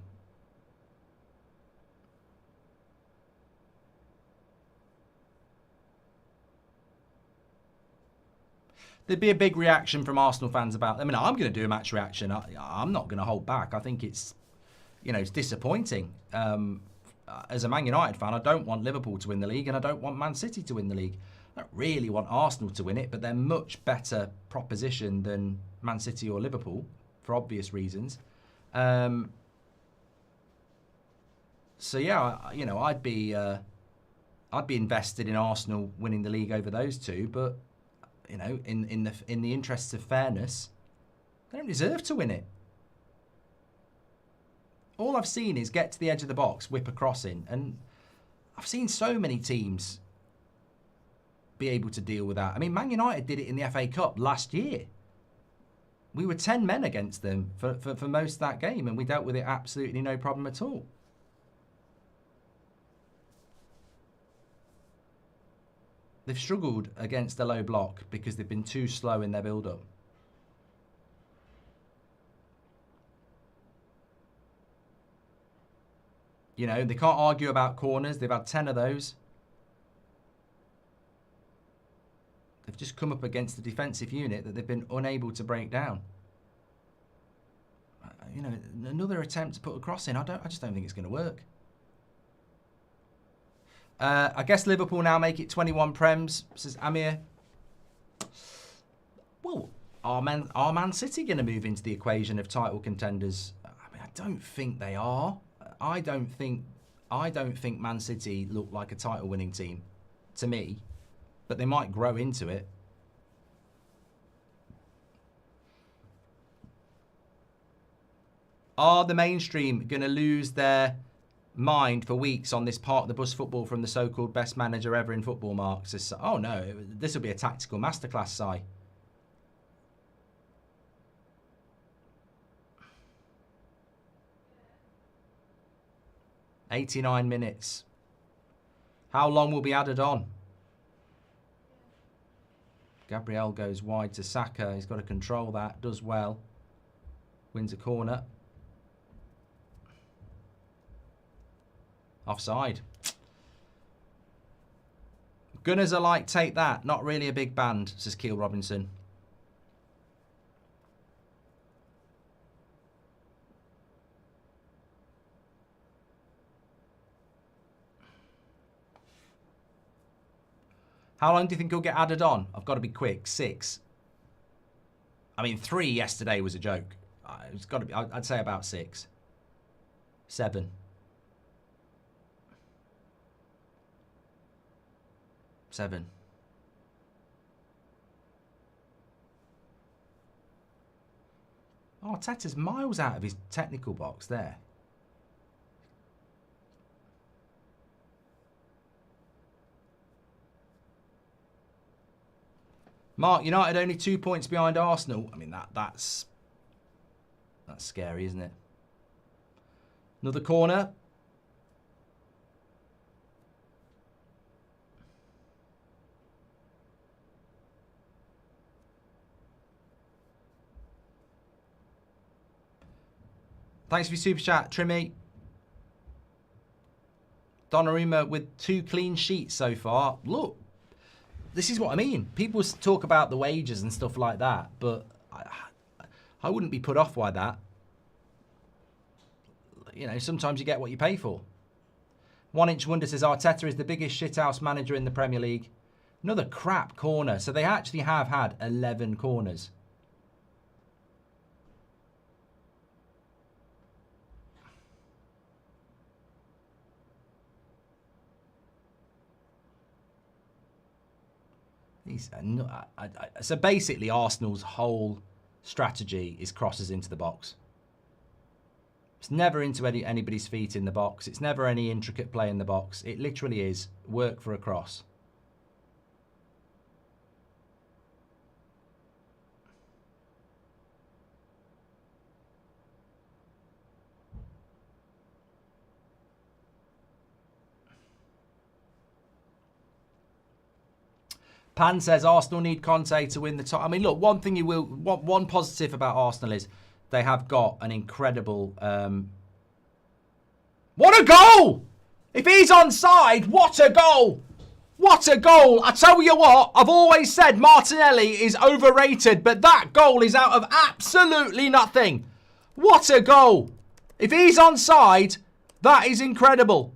There'd be a big reaction from Arsenal fans about. I mean, I'm going to do a match reaction. I'm not going to hold back. I think it's, you know, it's disappointing. As a Man United fan, I don't want Liverpool to win the league, and I don't want Man City to win the league. I don't really want Arsenal to win it, but they're much better proposition than Man City or Liverpool for obvious reasons. So yeah, you know, I'd be invested in Arsenal winning the league over those two, but you know, in the interests of fairness, they don't deserve to win it. All I've seen is get to the edge of the box, whip a crossing, and I've seen so many teams be able to deal with that. I mean, Man United did it in the FA Cup last year. We were 10 men against them for most of that game, and we dealt with it absolutely no problem at all. They've struggled against a low block because they've been too slow in their build-up. You know, they can't argue about corners. They've had 10 of those. They've just come up against the defensive unit that they've been unable to break down. You know, another attempt to put a cross in. I just don't think it's going to work. I guess Liverpool now make it 21 Prems, says Amir. Well, are Man City going to move into the equation of title contenders? I mean, I don't think they are. I don't think Man City look like a title-winning team, to me. But they might grow into it. Are the mainstream going to lose their mind for weeks on this part of the bus football from the so-called best manager ever in football, Mark? Says, oh no, this will be a tactical masterclass, Si. $89 minutes. How long will be added on? Gabriel goes wide to Saka. He's got to control that. Does well. Wins a corner. Offside. Gunners are like, take that. Not really a big band, says Keel Robinson. How long do you think he'll get added on? I've got to be quick. 6. I mean, 3 yesterday was a joke. It's got to be. I'd say about 6. 7. 7. Arteta's miles out of his technical box there. Mark, United only 2 points behind Arsenal. I mean, that's scary, isn't it? Another corner. Thanks for your super chat, Trimmy. Donnarumma with 2 clean sheets so far. Look. This is what I mean. People talk about the wages and stuff like that, but I wouldn't be put off by that. You know, sometimes you get what you pay for. 1 Inch Wonder says Arteta is the biggest shithouse manager in the Premier League. Another crap corner. So they actually have had 11 corners. So basically, Arsenal's whole strategy is crosses into the box. It's never into anybody's feet in the box. It's never any intricate play in the box. It literally is work for a cross. Pan says Arsenal need Conte to win the top. I mean, look, one thing one positive about Arsenal is they have got an incredible. What a goal! If he's onside, what a goal! What a goal! I tell you what, I've always said Martinelli is overrated, but that goal is out of absolutely nothing. What a goal! If he's onside, that is incredible.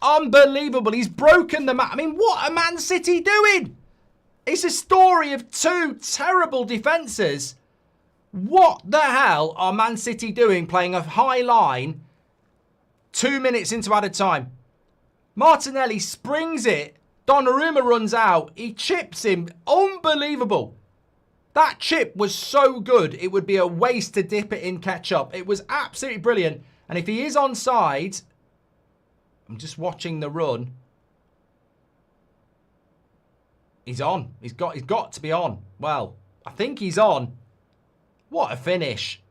Unbelievable. He's broken the match. I mean, what are Man City doing? It's a story of two terrible defences. What the hell are Man City doing playing a high line 2 minutes into added time? Martinelli springs it. Donnarumma runs out. He chips him. Unbelievable. That chip was so good, it would be a waste to dip it in ketchup. It was absolutely brilliant. And if he is onside, I'm just watching the run. He's on. He's got to be on. Well, I think he's on. What a finish.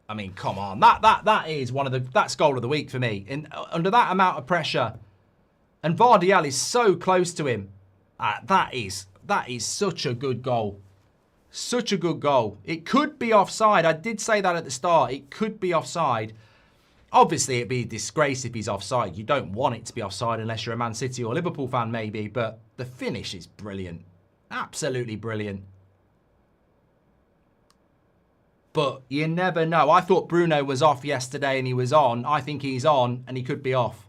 I mean, come on. That is that's goal of the week for me. Under that amount of pressure. And Vardiel is so close to him. That is such a good goal. Such a good goal. It could be offside. I did say that at the start. It could be offside. Obviously, it'd be a disgrace if he's offside. You don't want it to be offside unless you're a Man City or Liverpool fan, maybe. But the finish is brilliant. Absolutely brilliant. But you never know. I thought Bruno was off yesterday and he was on. I think he's on and he could be off.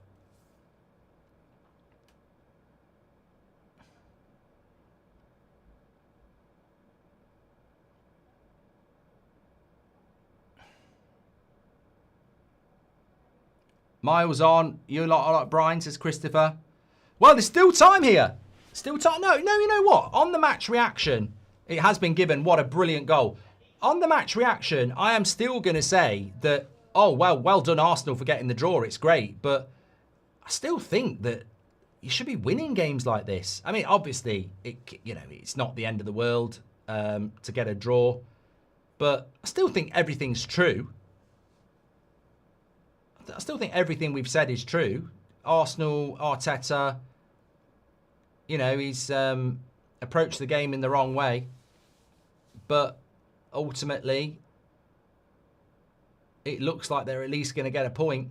Miles on. You lot are like Brian, says Christopher. Well, there's still time here. Still time. No, you know what? On the match reaction, it has been given. What a brilliant goal. On the match reaction, I am still going to say that, oh, well done Arsenal for getting the draw. It's great. But I still think that you should be winning games like this. I mean, obviously, it's not the end of the world to get a draw. But I still think everything's true. I still think everything we've said is true. Arsenal, Arteta, he's approached the game in the wrong way. But ultimately, it looks like they're at least going to get a point.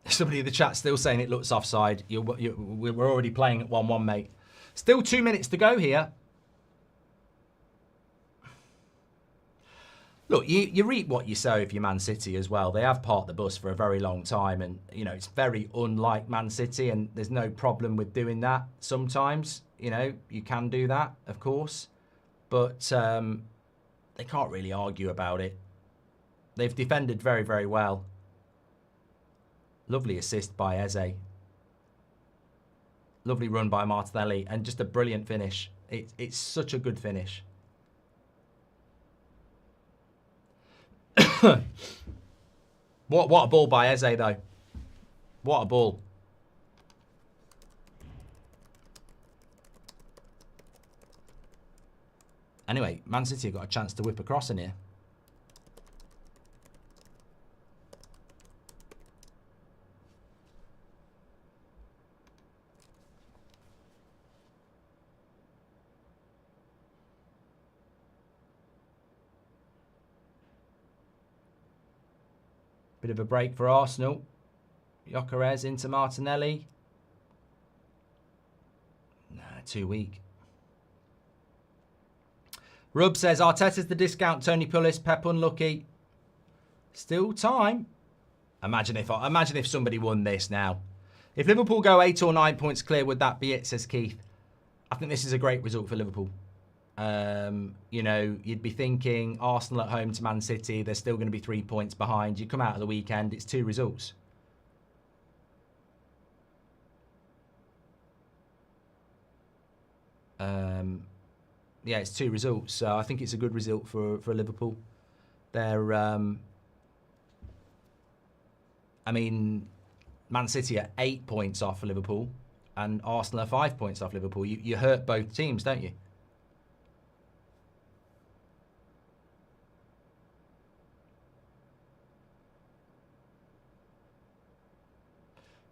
Somebody in the chat still saying it looks offside. We're already playing at 1-1, mate. Still 2 minutes to go here. Look, you reap what you sow if you're Man City as well. They have parked the bus for a very long time and, it's very unlike Man City and there's no problem with doing that sometimes. You can do that, of course. But they can't really argue about it. They've defended very, very well. Lovely assist by Eze. Lovely run by Martinelli and just a brilliant finish. It's such a good finish. What a ball by Eze, though. What a ball. Anyway, Man City have got a chance to whip across in here. Bit of a break for Arsenal. Gyökeres into Martinelli. Nah, too weak. Rub says, Arteta's the discount, Tony Pulis, Pep unlucky. Still time. Imagine if somebody won this now. If Liverpool go 8 or 9 points clear, would that be it, says Keith. I think this is a great result for Liverpool. You'd be thinking Arsenal at home to Man City, they're still going to be 3 points behind. You come out of the weekend, it's 2 results. Yeah, it's 2 results. So I think it's a good result for Liverpool. They're, I mean, Man City are 8 points off Liverpool, and Arsenal are 5 points off Liverpool. You hurt both teams, don't you?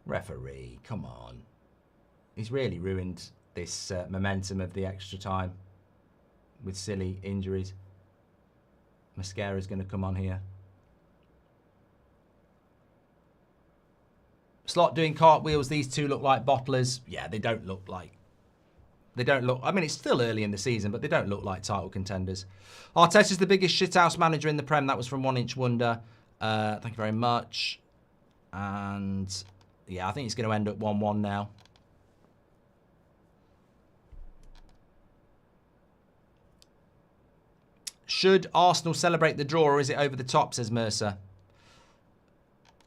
Referee, come on. He's really ruined this momentum of the extra time with silly injuries. Mascara's going to come on here. Slot doing cartwheels. These two look like bottlers. Yeah, they don't look like... They don't look... I mean, it's still early in the season, but they don't look like title contenders. Arteta's the biggest shithouse manager in the Prem. That was from 1 Inch Wonder. Thank you very much. And... yeah, I think it's going to end up 1-1 now. Should Arsenal celebrate the draw, or is it over the top, says Mercer?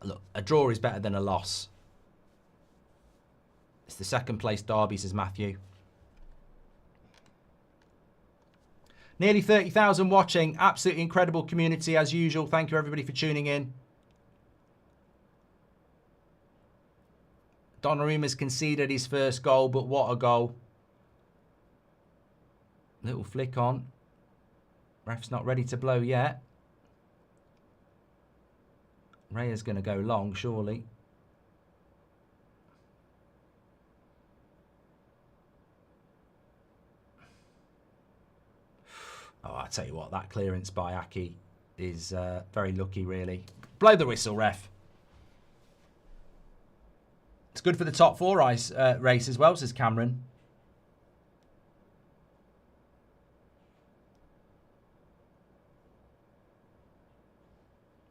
Look, a draw is better than a loss. It's the second place derby, says Matthew. Nearly 30,000 watching. Absolutely incredible community as usual. Thank you everybody for tuning in. Donnarumma's conceded his first goal, but what a goal. Little flick on. Ref's not ready to blow yet. Raya's going to go long, surely. Oh, I tell you what, that clearance by Aki is very lucky, really. Blow the whistle, ref. It's good for the top 4 race as well, says Cameron.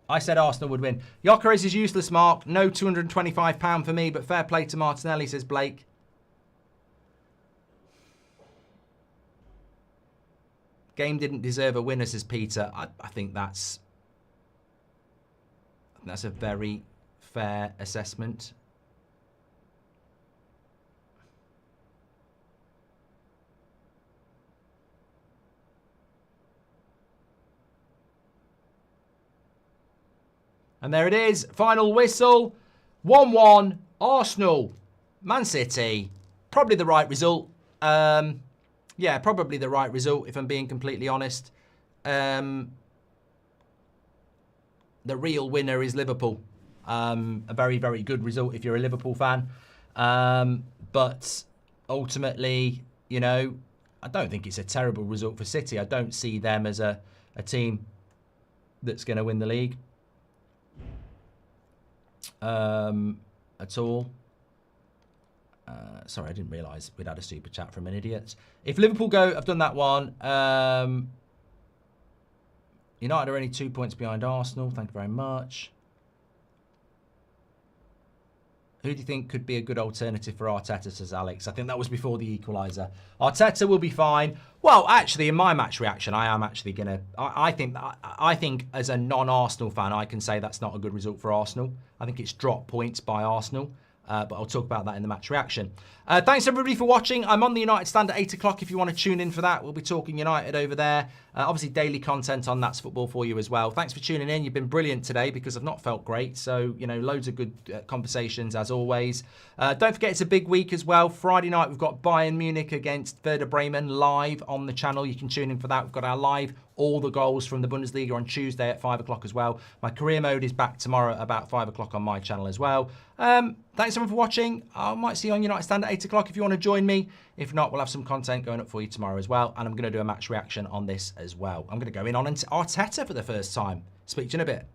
I said Arsenal would win. Gyökeres is useless, Mark. No £225 for me, but fair play to Martinelli, says Blake. Game didn't deserve a winner, says Peter. I think that's a very fair assessment. And there it is. Final whistle. 1-1. Arsenal. Man City. Probably the right result. Yeah, probably the right result, if I'm being completely honest. The real winner is Liverpool. A very, very good result if you're a Liverpool fan. But ultimately, you know, I don't think it's a terrible result for City. I don't see them as a team that's going to win the league. At all. Sorry, I didn't realise we'd had a super chat from an idiot. If Liverpool go, I've done that one. United are only 2 points behind Arsenal. Thank you very much. Who do you think could be a good alternative for Arteta, says Alex? I think that was before the equaliser. Arteta will be fine. Well, actually, in my match reaction, I am actually going to... I think as a non-Arsenal fan, I can say that's not a good result for Arsenal. I think it's dropped points by Arsenal. But I'll talk about that in the match reaction. Thanks everybody for watching. I'm on the United stand at 8 o'clock if you want to tune in for that. We'll be talking United over there. Obviously daily content on That's Football for you as well. Thanks for tuning in. You've been brilliant today because I've not felt great. So, you know, loads of good conversations as always. Don't forget it's a big week as well. Friday night we've got Bayern Munich against Werder Bremen live on the channel. You can tune in for that. We've got our live all the goals from the Bundesliga on Tuesday at 5 o'clock as well. My career mode is back tomorrow at about 5 o'clock on my channel as well. Thanks everyone for watching. I might see you on United Stand at 8 o'clock if you want to join me. If not, we'll have some content going up for you tomorrow as well. And I'm going to do a match reaction on this as well. I'm going to go in on Arteta for the first time. Speak to you in a bit.